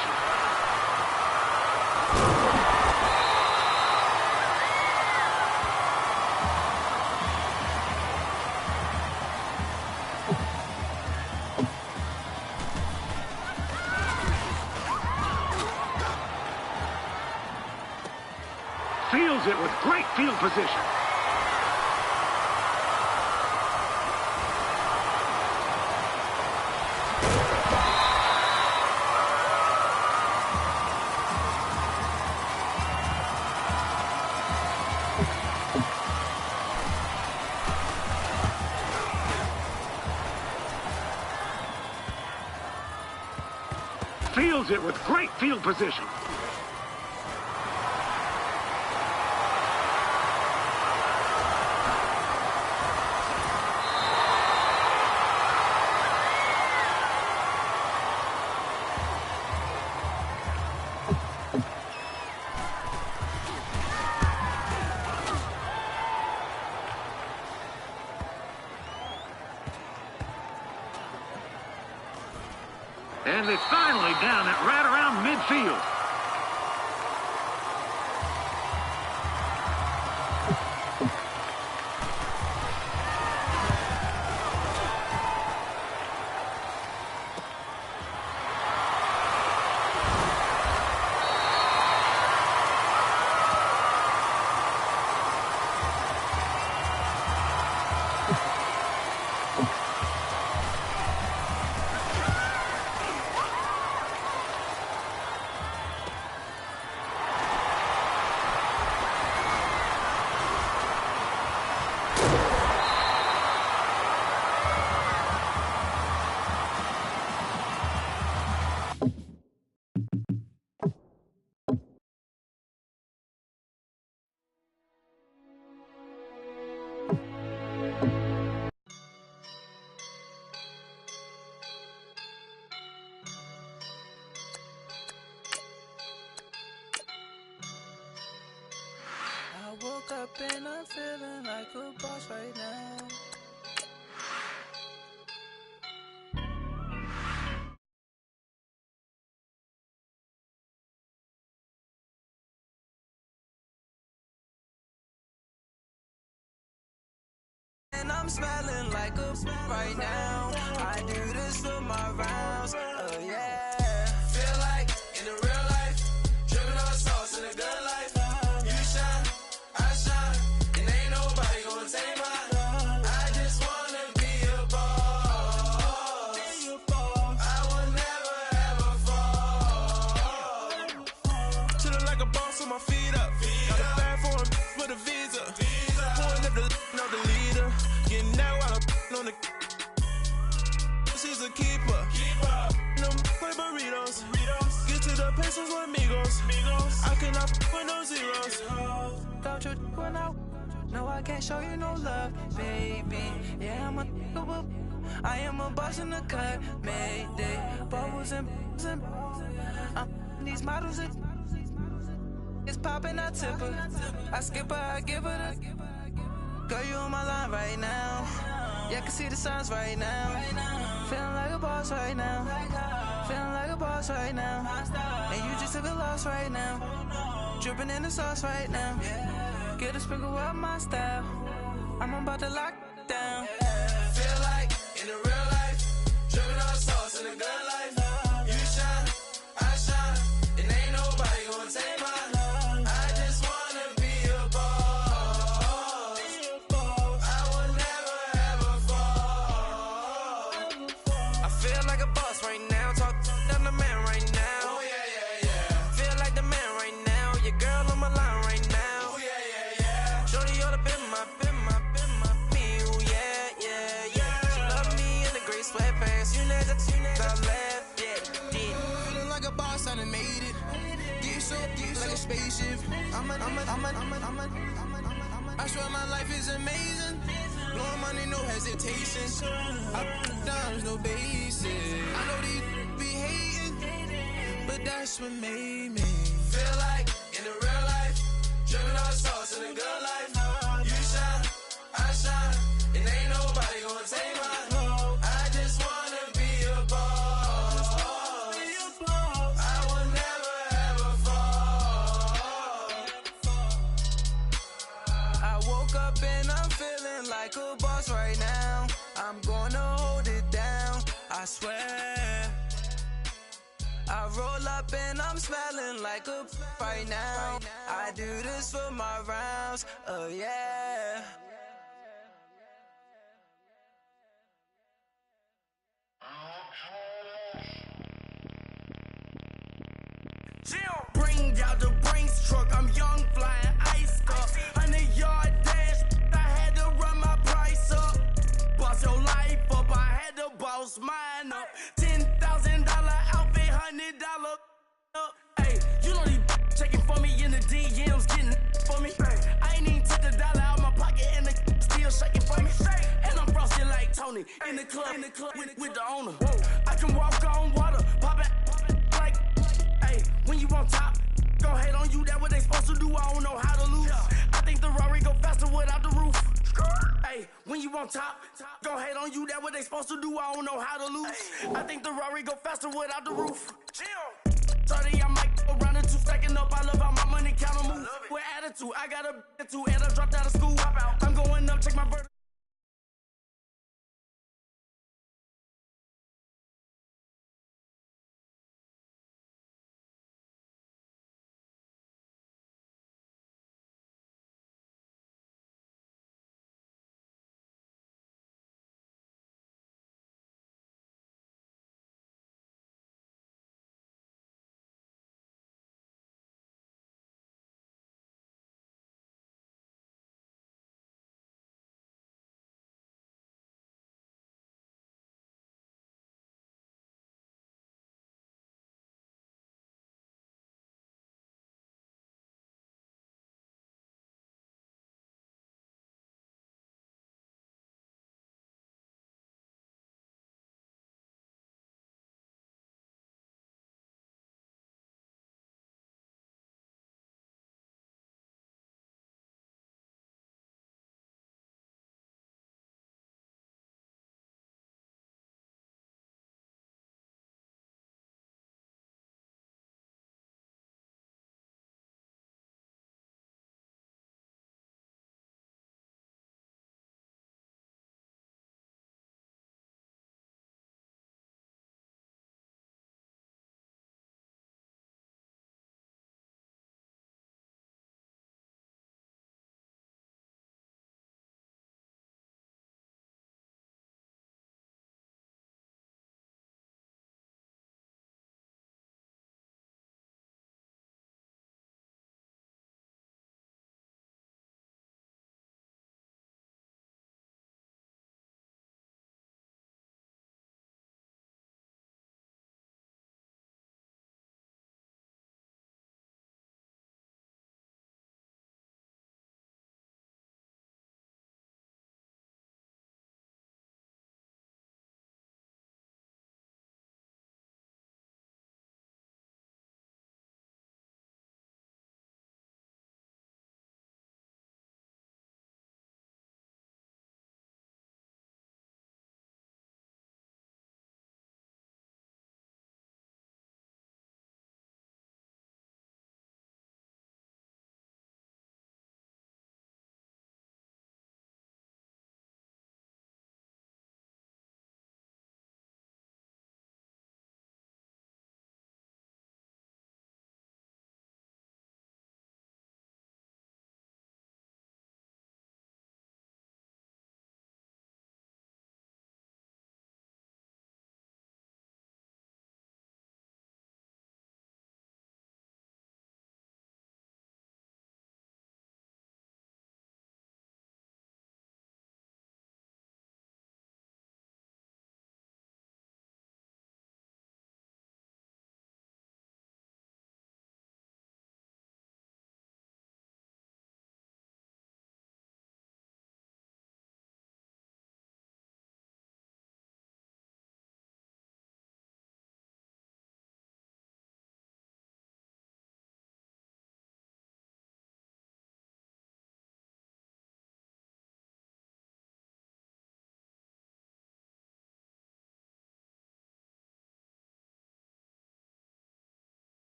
Fields it with great field position. Fields it with great field position. And they finally down it right around midfield. I woke up and I'm feeling like a boss right now. And I'm smelling like a right now. I do this for my rounds. Oh yeah. Feel like in the real life, dripping on sauce in a good life. You shine, I shine, and ain't nobody gonna take mine. I just wanna be a boss. I will never ever fall. Chillin' like a boss with my feet up. Got a bag for him with a visa. Pulling up the leader. Getting that while I'm on the. She's a keeper. No play burritos. Get to the pesos with amigos. I cannot with no zeros. Don't you when I. No, I can't show you no love, baby. Yeah, I am a boss in the cut. Mayday. Bubbles and these models. It's popping, I tip her. I skip her, I give her the. Girl, you on my line right now. Yeah, I can see the signs right now. Feeling like a boss right now. Feeling like a boss right now. And you just took a loss right now. Dripping in the sauce right now. Get a sprinkle up my style. I'm about to lock down. Feel like in the real life, dripping on sauce in a good life. I feel like a boss right now. Talk down the man right now. Oh, yeah, yeah, yeah. Feel like the man right now. Your girl on my line right now. Oh, yeah, yeah, yeah. Shorty ought to be my me. Oh, yeah, yeah, yeah. She love me in the gray sweatpants. You know that I left, yeah. Feeling like a boss, I done made it. Get so like a spaceship. I swear my life is amazing. Blowing money, no hesitation. Up, downs, no basic. I know these be hating, but that's what made me Feel like in the real life, dripping all the sauce in the good life. You shine, I shine, and ain't nobody gonna take mine. I just wanna be a boss. I will never ever fall. I woke up and I'm feeling like a boss right now. I'm gonna hold it down, I swear. I roll up and I'm smelling like a right now. I do this for my rounds, oh yeah. Bring out the Brinks truck, I'm young, flying ice up. 100-yard dash, I had to run my price up. Boss your life up, I had to boss mine up. $10,000 outfit, $100 up. Hey, you know these checking for me in the DMs, getting for me. I ain't even took the dollar out my pocket and the still shaking for me. And I'm frosted like Tony in the club with the owner. I can walk on water, pop it like, hey, when you on top, go hate on you, that what they supposed to do, I don't know how to lose. I think the Rari go faster without the roof. Hey, when you on top, go hate on you, that what they supposed to do, I don't know how to lose. I think the Rari go faster without the roof. 30, I might go around and two stacking up. I love how my money count on move. With attitude, I got a attitude, and I dropped out of school. I'm going up, check my verdict.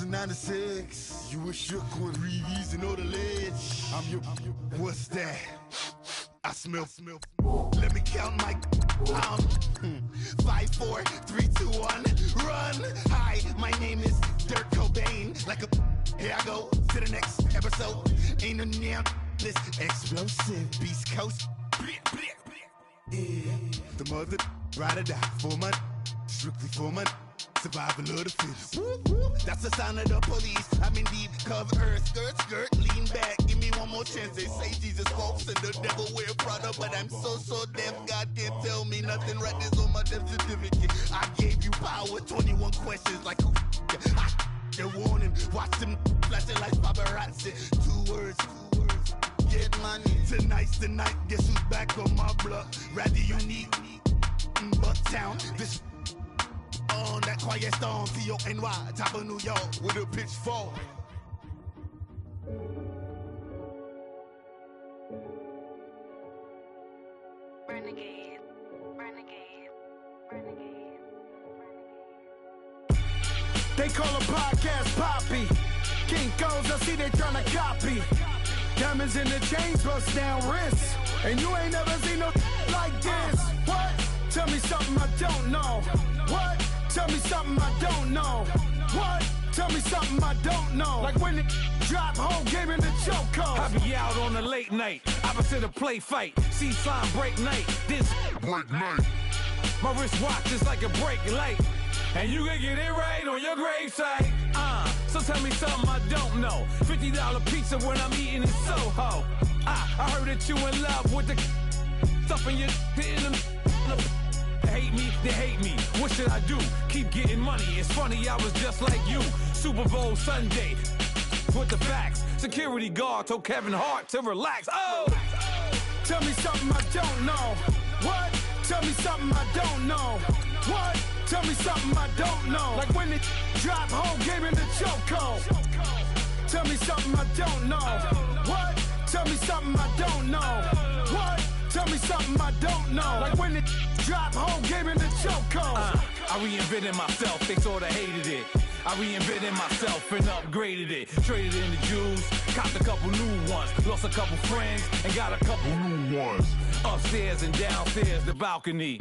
9 to 6. You were shook when reason on the ledge. I'm your. What's that? I smell. Let me count my. 5, 4, 3, 2, 1. Run. Hi, my name is Dirk Cobain. Like a. Here I go to the next episode. Ain't no damn this explosive Beast Coast. Yeah. The mother ride or die for my. Strictly for my. Survival of the fittest. That's the sound of the police. I'm in deep cover earth. Skirt, lean back. Give me one more chance. They say Jesus walks and the devil wear Prada, but I'm so deaf. God can't tell me nothing. Right this on my death certificate. I gave you power. 21 questions like a warning. Watch them flashing like paparazzi. 2 words. Get money. Tonight's the night. Guess who's back on my block? Rather unique. Bucktown. This. On that quiet storm, T-O-N-Y, top of New York, with a pitchfork. Renegade. They call a podcast Poppy. Kinkos, I see they tryna copy. Diamonds in the chains, bust down wrists. And you ain't never seen no like this. What? Tell me something I don't know. What? Tell me something I don't know. What? Tell me something I don't know. Like when it drop, whole game in the chokehold. I be out on a late night, opposite a play fight. See sign break night, this break night. My wristwatch is like a break light. And you can get it right on your gravesite. So tell me something I don't know. $50 pizza when I'm eating in Soho. I heard that you in love with the stuff in your in them. Hate me, they hate me. What should I do? Keep getting money. It's funny, I was just like you. Super Bowl Sunday with the facts. Security guard told Kevin Hart to relax. Oh! Tell me something I don't know. What? Tell me something I don't know. What? Tell me something I don't know. Like when it drop, whole game in the chokehold. Tell me something I don't know. What? Tell me something I don't know. What? Tell me something I don't know. Like when it drop, whole game in the chokehold. I reinvented myself, they sorta hated it. I reinvented myself and upgraded it. Traded in the Jews, copped a couple new ones. Lost a couple friends and got a couple new ones. Upstairs and downstairs, the balcony.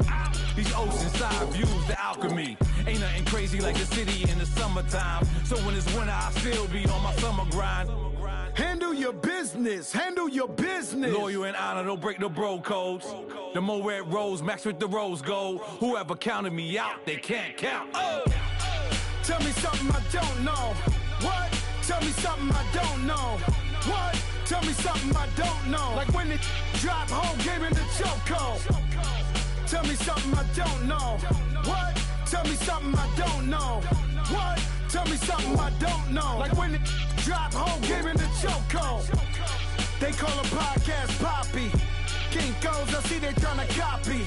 These oceanside views, the alchemy. Ain't nothing crazy like the city in the summertime. So when it's winter, I still be on my summer grind. Handle your business, handle your business. Loyal and honor, don't break the bro codes. The more red rose, max with the rose gold. Whoever counted me out, they can't count. Oh! Tell me something I don't know. What? Tell me something I don't know. What? Tell me something I don't know. Like when it drop, whole game in the chokehold. Tell me something I don't know. What? Tell me something I don't know. What? Tell me something I don't know. Like when it drop, whole game in the chokehold. They call a podcast Poppy. Kinkos, I see they tryna copy.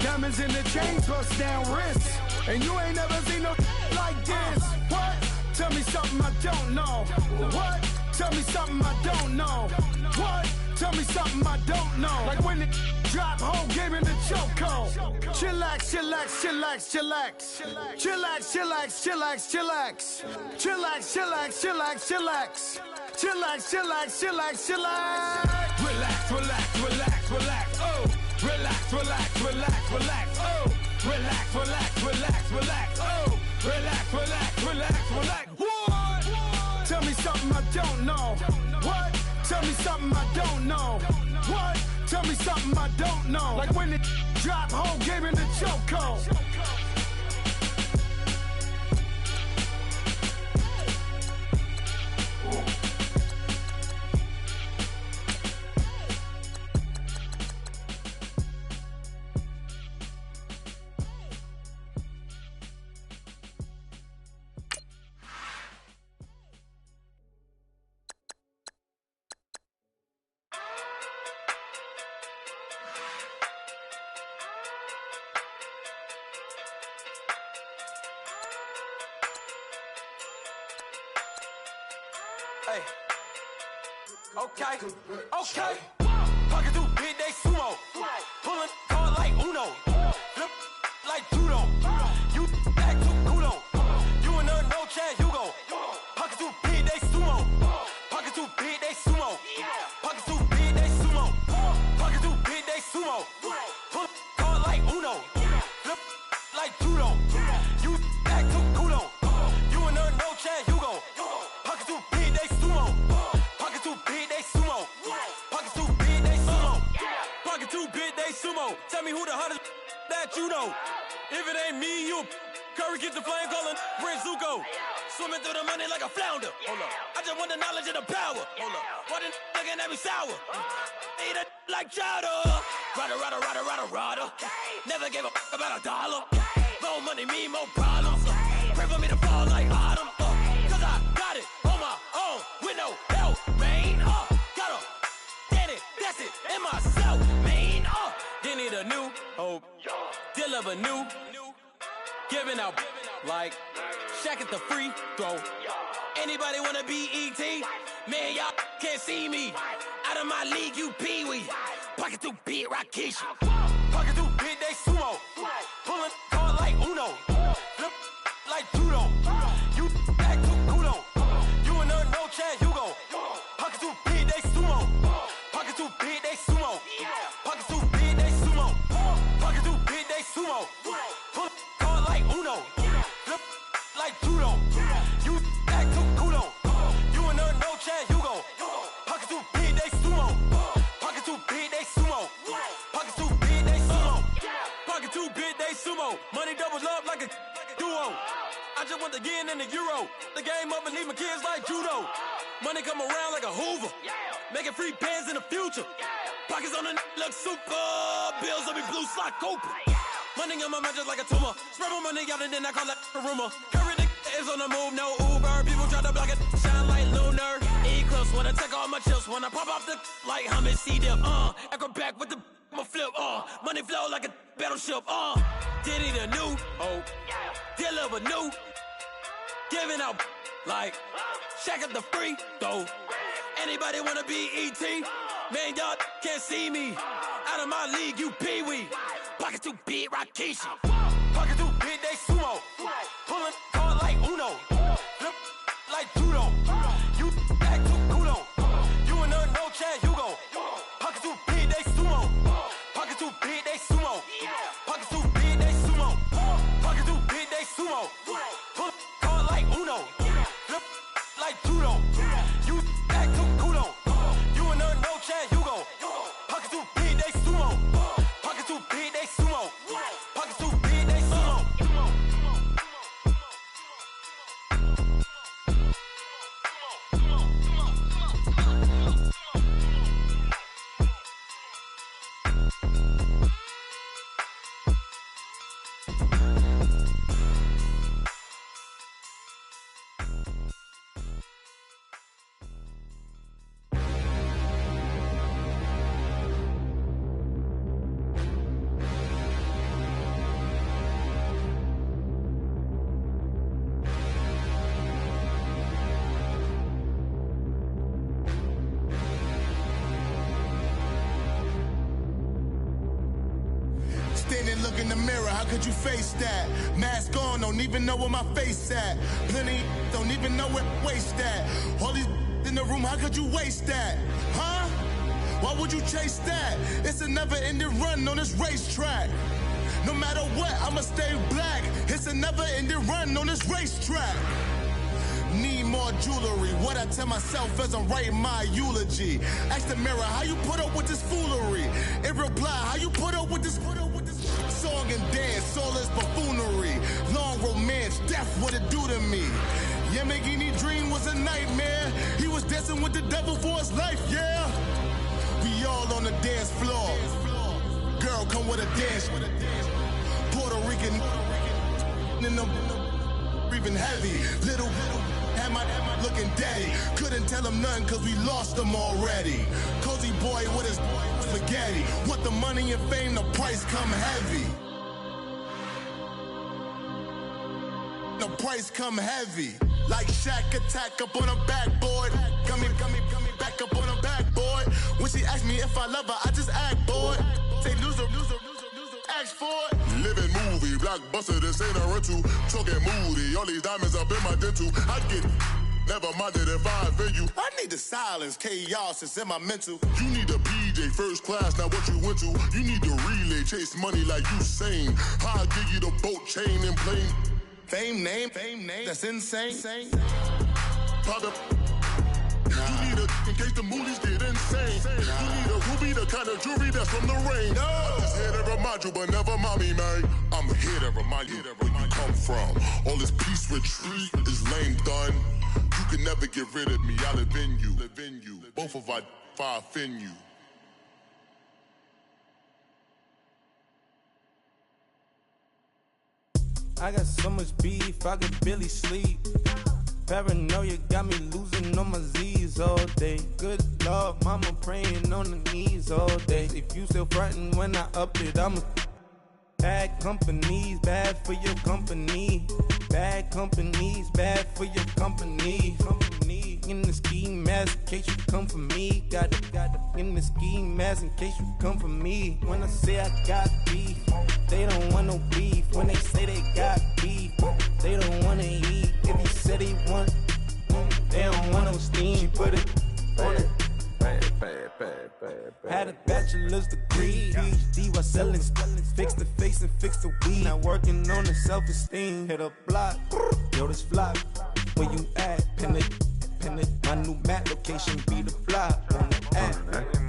Diamonds in the chains, bust down wrists. And you ain't never seen no like this. What? Tell me something I don't know. What? Tell me something I don't know. What? Tell me something I don't know. Like when it drop, whole game in the chokehold. Chillax, chillax, chillax, chillax. Chillax, chillax, chillax, chillax. Chillax, chillax, chillax, chillax. Chillax, chillax, chillax, chillax. Relax, relax, relax, relax, oh. Relax, relax, relax, relax, oh. Relax, relax, relax, relax, oh. Relax, relax, relax, relax. What? Tell me something I don't know. What? Tell me something I don't know. What? Tell me something I don't know. Like when it drop, whole game in the chokehold. Hey. Okay. Pocket through big day sumo. Pulling card like Uno. Flip like judo. You back to kudo. You and her no chance, you go. know. Tell me who the hottest that you know. If it ain't me, you Curry get the flame calling Prince Zuko. Swimming through the money like a flounder. Hold up. I just want the knowledge and the power. Hold up. Why the looking at me sour? Eat it like chowder. Rada. Never gave a about $1. More money, me, more problems. Pray for me to fall like autumn. Cause I got it on my own with no help, man. Gotta get it, that's it, in myself, man. Didn't need a new hope. Deal of a new. Giving out like Shaq at the free throw. Anybody wanna be E.T.? Man, y'all can't see me. Out of my league, you pee-wee. Pocket too big, Rakishi. Pocket too big, they sumo. Pulling card like Uno. Flip like judo. You act too kudo. You and her, no chance, you go. Pocket too big, they sumo. Pocket too big, they sumo. Pocket too big, they sumo. Pocket too big, they sumo. Pull card like Uno. Flip like judo. You act too kudo. You and her, no chance, you go. Pocket too big, they sumo. Pocket too big, they sumo. Pocket too big, they sumo. Pocket too big, they sumo. Money doubles up like a duo. I just want the yen and the euro. The game up and leave my kids like judo. Money come around like a Hoover. Making free pants in the future. Pockets on the look super. Bills on me blue slot Cooper. Money on my mind just like a tumor. Spread my money out and then I call that a rumor. Curry the is on the move, no Uber. People try to block it, shine like lunar. Eclipse when I take all my chips. When I pop off the like hummus, see them. Acrobat with the I'ma flip. Money flow like a battleship. Did it a new hope. Deal of a new. Giving out like Shaq at the free throw. Anybody wanna be E.T.? Man, y'all can't see me. Out of my league, you pee-wee. Pocket too big, Rakishi. Pocket too big, they sumo. Pulling card like Uno. Flip like judo. You act too kudo. You and her, no chance, you go. Pocket too big, they sumo. Pocket too big, they sumo. Pocket too big, they sumo. Pocket too big, they sumo. Pull card like Uno. Flip like judo. You act too kudo. You and her, no chance, you go. Pocket too big, they sumo. Pocket too big, they sumo. Pocket too big, they sumo. Standing, look in the mirror, how could you face that? Mask on, don't even know where my face at. Plenty, don't even know where waist at. All these in the room, how could you waste that? Huh? Why would you chase that? It's a never-ending run on this racetrack. No matter what, I'ma stay black. It's a never-ending run on this racetrack. Need more jewelry. What I tell myself as I'm writing my eulogy. Ask the mirror, how you put up with this foolery? It reply, how you put up with this song and dance, soulless buffoonery. Long romance, death, what it do to me? Yamagini dream was a nightmare. He was dancing with the devil for his life, yeah. We all on the dance floor. Girl, come with a dance. Puerto Rican in the breathing heavy. Little had my looking daddy. Couldn't tell him nothing cause we lost him already. Cozy boy with his spaghetti. With the money and fame, the price come heavy. The price come heavy. Like Shaq attack up on a backboard. Coming back up on a backboard. When she asked me if I love her, I just act bored. Say loser, ask for it. Living movie, blockbuster, this ain't a rental. Talking moody, all these diamonds up in my dental. I'd get never minded if I offend you. I need the silence, chaos is in my mental. You need a PJ first class, not what you went to. You need the relay, chase money like you sane. I'll give you the boat chain and plane. Fame name, that's insane. Pop up. You need a in case the moolies get insane. You need a ruby, the kind of jewelry that's from the rain. I'm just here to remind you, but never mommy, man. I'm here to remind you where you come from. All this peace retreat is lame done. You can never get rid of me. I live in you. Both of our fire offend you. I got so much beef, I could barely sleep. Paranoia got me losing on my Z's all day. Good Lord, mama praying on the knees all day. If you still frontin' when I up it, I'm a bad companies, bad for your company. Bad companies, bad for your company. In the ski mask in case you come for me. Got it in the ski mask in case you come for me. When I say I got beef, they don't want no beef. When they say they got beef, they don't wanna eat. If you said he want, they don't want no steam. Put it on it. Had a bachelor's degree, PhD while selling. Fix the face and fix the weed. Now working on the self-esteem. Hit a block, yo this flock. Where you at? Pin it. My new map location be the block on the app.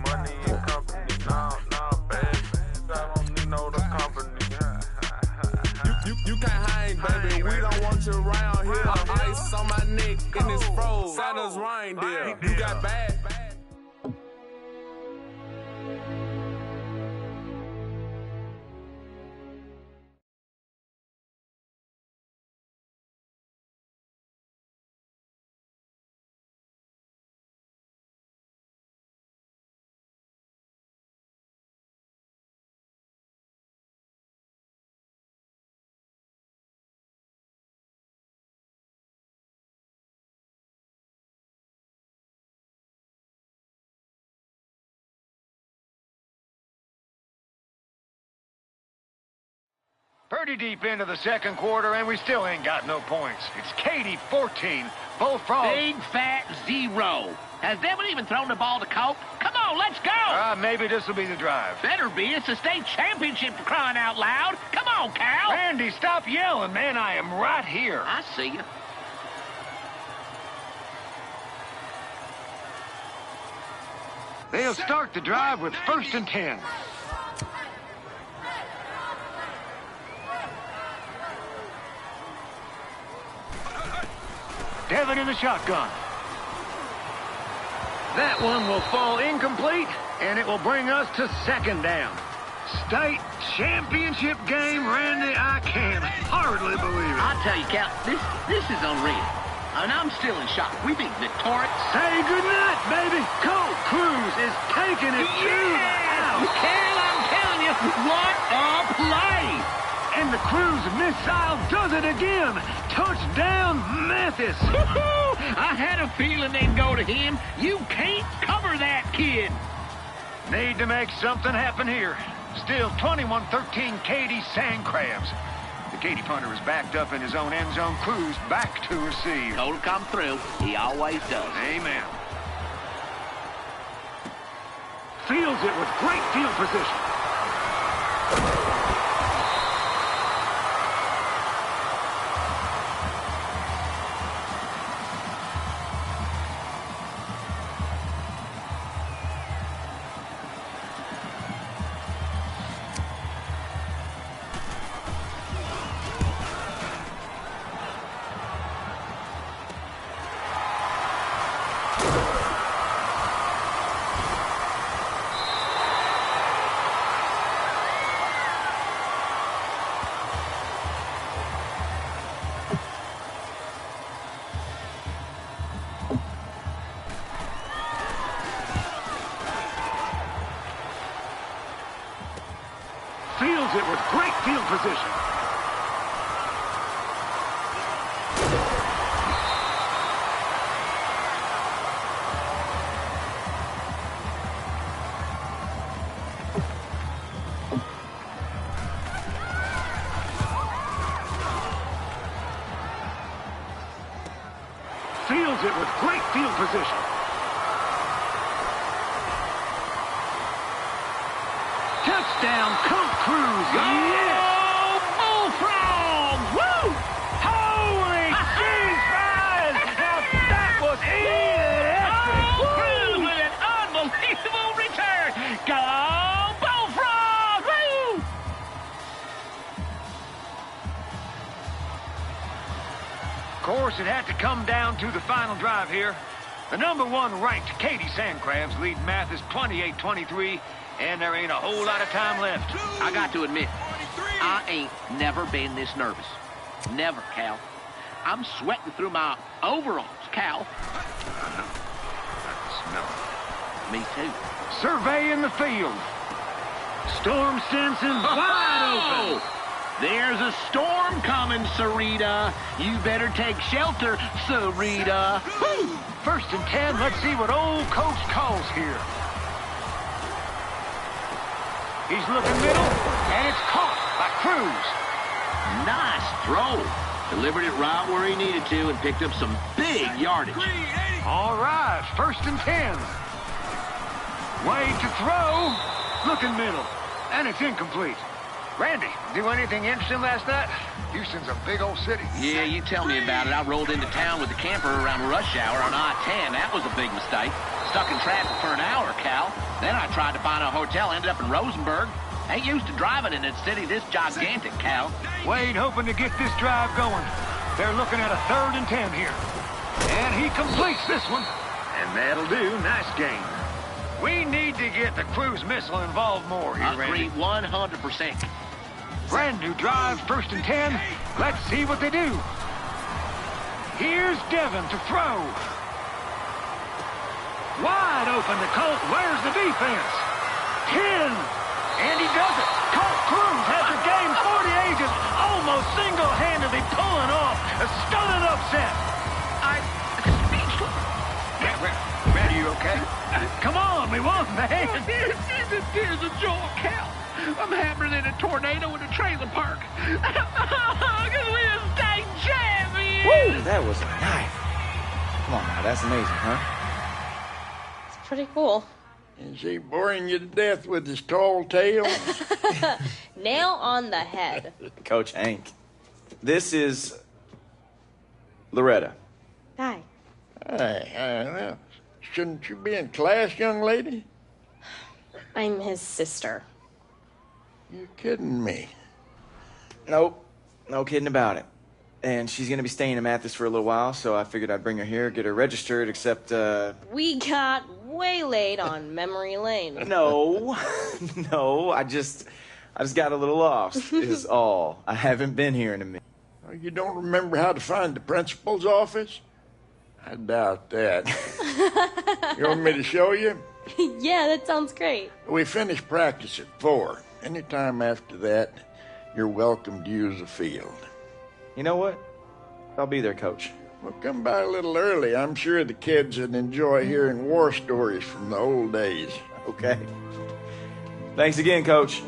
Money and company, nah, baby. I don't need no the company. You can't hang, baby. We don't want you around here. Ice on my neck in this froze. Santa's reindeer. You got bad. Pretty deep into the second quarter, and we still ain't got no points. It's Katy 14, Bull Frogs. Big fat 0. Has Devin even thrown the ball to Coke? Come on, let's go! Maybe this will be the drive. Better be. It's a state championship for crying out loud. Come on, Cal. Randy, stop yelling, man. I am right here. I see you. They'll start the drive with 1st and 10. Devin in the shotgun. That one will fall incomplete, and it will bring us to 2nd down. State championship game, Randy, I can hardly believe it. I'll tell you, Cal, this is unreal. And I'm still in shock. We beat Victoria. Say goodnight, baby. Colt Cruz is taking it to the house. Cal, I'm telling you, what a play. And the Cruz missile does it again. Touchdown, Mathis. I had a feeling they'd go to him. You can't cover that kid. Need to make something happen here. Still 21-13 Katy Sandcrabs. The Katy punter is backed up in his own end zone. Cruz back to receive. Told to come through. He always does. Amen. Fields it with great field position. Fields it with great field position. Fields it with great field position. Touchdown, Colt Cruz. Yes! Bullfrog! Woo! Holy cheese fries! Now that was electric! course, it had to come down to the final drive here. The #1 ranked Katy Sandcrabs lead Mathis 28-23, and there ain't a whole lot of time left. I got to admit, I ain't never been this nervous. Never, Cal. I'm sweating through my overalls, Cal. Smell Me too. Surveying the field. Storm Stinson wide open. There's a storm coming, Sarita. You better take shelter, Sarita. First and 10, let's see what old coach calls here. He's looking middle, and it's caught by Cruz. Nice throw. Delivered it right where he needed to and picked up some big yardage. All right, first and 10. Wade to throw. Looking middle, and it's incomplete. Randy, do anything interesting last night? Houston's a big old city. Yeah, you tell me about it. I rolled into town with the camper around rush hour on I-10. That was a big mistake. Stuck in traffic for an hour, Cal. Then I tried to find a hotel, ended up in Rosenberg. Ain't used to driving in a city this gigantic, Cal. Wade hoping to get this drive going. They're looking at a 3rd and 10 here. And he completes this one. And that'll do. Nice game. We need to get the cruise missile involved more here, Randy. Randy. 100%. Brand new drive, 1st and 10. Let's see what they do. Here's Devin to throw. Wide open to Colt. Where's the defense? 10. And he does it. Colt Cruz has the game 40 ages, almost single-handedly pulling off a stunning upset. Randy, you okay? Come on, we won, man. Tears of joy, Cal. I'm happier than a tornado in a trailer park. Because we are state champions. Woo, that was a knife. Come on now, that's amazing, huh? It's pretty cool. Is he boring you to death with his tall tale? Nail on the head. Coach Hank. This is Loretta. Hi. Hey, shouldn't you be in class, young lady? I'm his sister. You're kidding me. Nope. No kidding about it. And she's going to be staying in Mathis for a little while, so I figured I'd bring her here, get her registered, except, We got waylaid on memory lane. No. No, I just got a little lost, is all. I haven't been here in a minute. Oh, you don't remember how to find the principal's office? I doubt that. You want me to show you? Yeah, that sounds great. We finish practice at 4. Anytime after that, you're welcome to use the field. You know what? I'll be there, Coach. Well, come by a little early. I'm sure the kids would enjoy hearing war stories from the old days. Okay. Thanks again, Coach.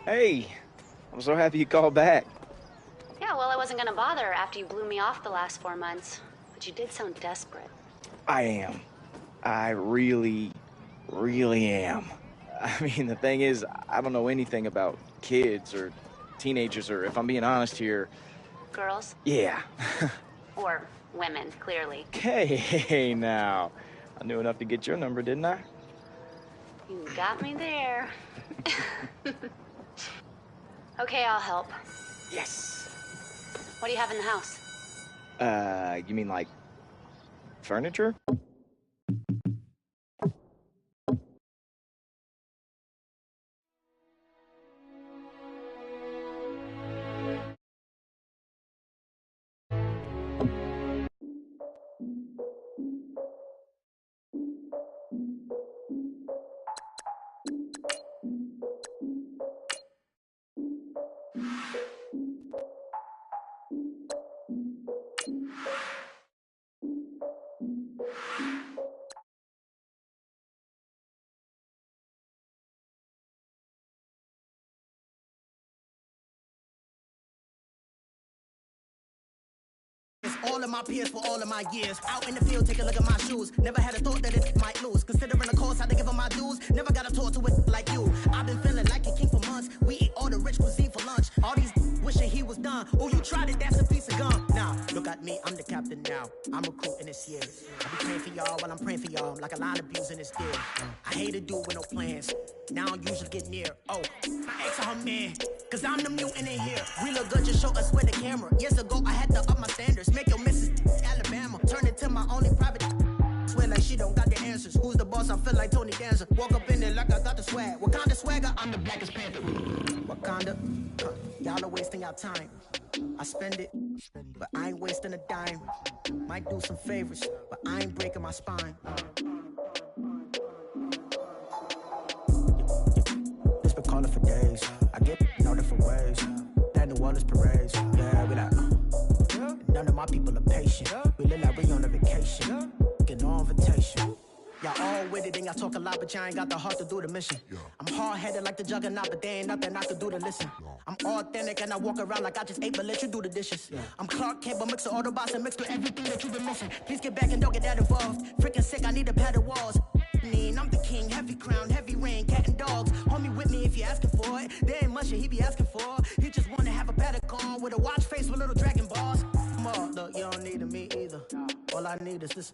Hey, I'm so happy you called back. Yeah, well, I wasn't gonna bother after you blew me off the last 4 months. But you did sound desperate. I am. I really, really am. I mean, the thing is, I don't know anything about kids or teenagers, or if I'm being honest here... Girls? Yeah. Or women, clearly. Hey, now. I knew enough to get your number, didn't I? You got me there. Okay, I'll help. Yes. What do you have in the house? You mean like furniture? all of my peers for all of my years. Out in the field, take a look at my shoes. Never had a thought that it might lose. Considering the cost, I had to give them my dues. Never got a talk to it like you. I've been feeling like a king for months. We eat all the rich cuisine for lunch. All these wishing he was done. Oh, you tried it, that's a piece of gum. Now, look at me, I'm the captain now. I'm recruiting this year. I be praying for y'all while I'm praying for y'all. I'm like a line of abusing this deal. I hate to do with no plans. Now I usually get near. Oh, I ex her man. Cause I'm the mutant in here. We look good, just show us where the camera. Years ago, I had to up my standards. Make your missus Alabama. Turn it to my only private. Swear like she don't got the answers. Who's the boss? I feel like Tony Danza. Walk up in there like I got the swag. What kind of swagger? I'm the blackest panther. Wakanda. Y'all are wasting our time. I spend it, but I ain't wasting a dime. Might do some favors, but I ain't breaking my spine. It's been calling for days. I get in all different ways. That New Orleans parades. Yeah, we like, none of my people are patient. We live like we on a vacation. Get no invitation. Y'all all with it and y'all talk a lot, but y'all ain't got the heart to do the mission. I'm hard-headed like the juggernaut, but there ain't nothing I can do to listen. I'm authentic and I walk around like I just ate, but let you do the dishes. I'm Clark Kent, but mix the Autobots and mix with everything that you've been missing. Please get back and don't get that involved. Freaking sick, I need a pad of walls. I'm the king, heavy crown, heavy rain, cat and dogs. Homie with me if you're asking for it. There ain't much that he be asking for. He just wanna have a paddock on with a watch face with little dragon balls. Look, you don't need me either. All I need is this.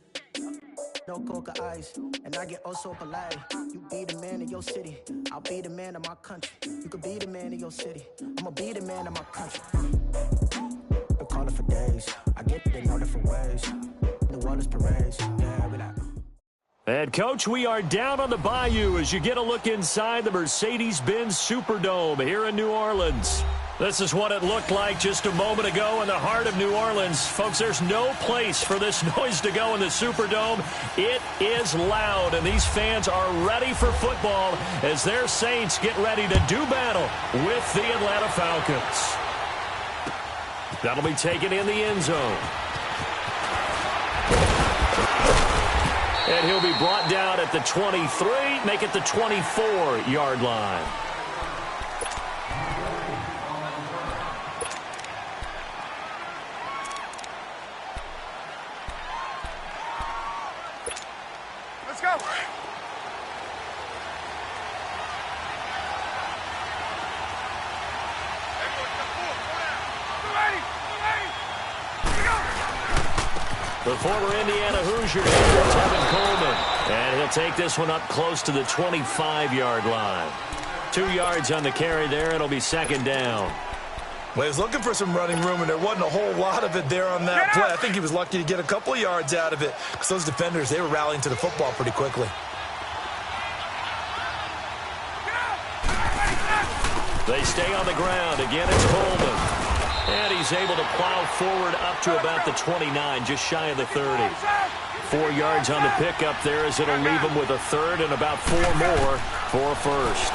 No coca ice, and I get oh so polite. You be the man of your city, I'll be the man of my country. You could be the man of your city, I'ma be the man of my country. Been calling for days, I get it in all different ways. New Orleans parades, yeah, we like. And, Coach, we are down on the bayou as you get a look inside the Mercedes-Benz Superdome here in New Orleans. This is what it looked like just a moment ago in the heart of New Orleans. Folks, there's no place for this noise to go in the Superdome. It is loud, and these fans are ready for football as their Saints get ready to do battle with the Atlanta Falcons. That'll be taken in the end zone. And he'll be brought down at the 23, make it the 24-yard line. Let's go. The former Indiana Hoosier, Tevin Coleman. And he'll take this one up close to the 25-yard line. 2 yards on the carry there. It'll be second down. Well, he was looking for some running room, and there wasn't a whole lot of it there on that play. I think he was lucky to get a couple of yards out of it because those defenders, they were rallying to the football pretty quickly. They stay on the ground. Again, it's Coleman. And he's able to plow forward up to about the 29, just shy of the 30. 4 yards on the pickup there as it'll leave him with a third and about 4 more for a first.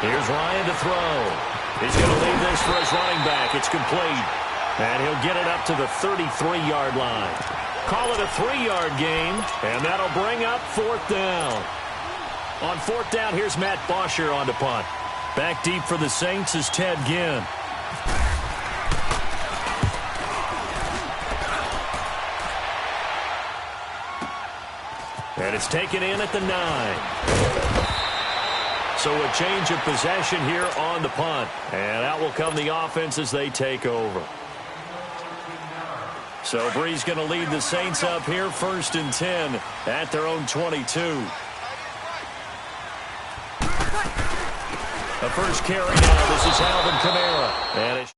Here's Ryan to throw. He's going to leave this for his running back. It's complete. And he'll get it up to the 33-yard line. Call it a 3-yard gain, and that'll bring up 4th down. On 4th down, here's Matt Bosher on the punt. Back deep for the Saints is Ted Ginn. And it's taken in at the 9. So a change of possession here on the punt. And out will come the offense as they take over. So Bree's going to lead the Saints up here 1st and 10 at their own 22. The first carry now. This is Alvin Kamara. And it's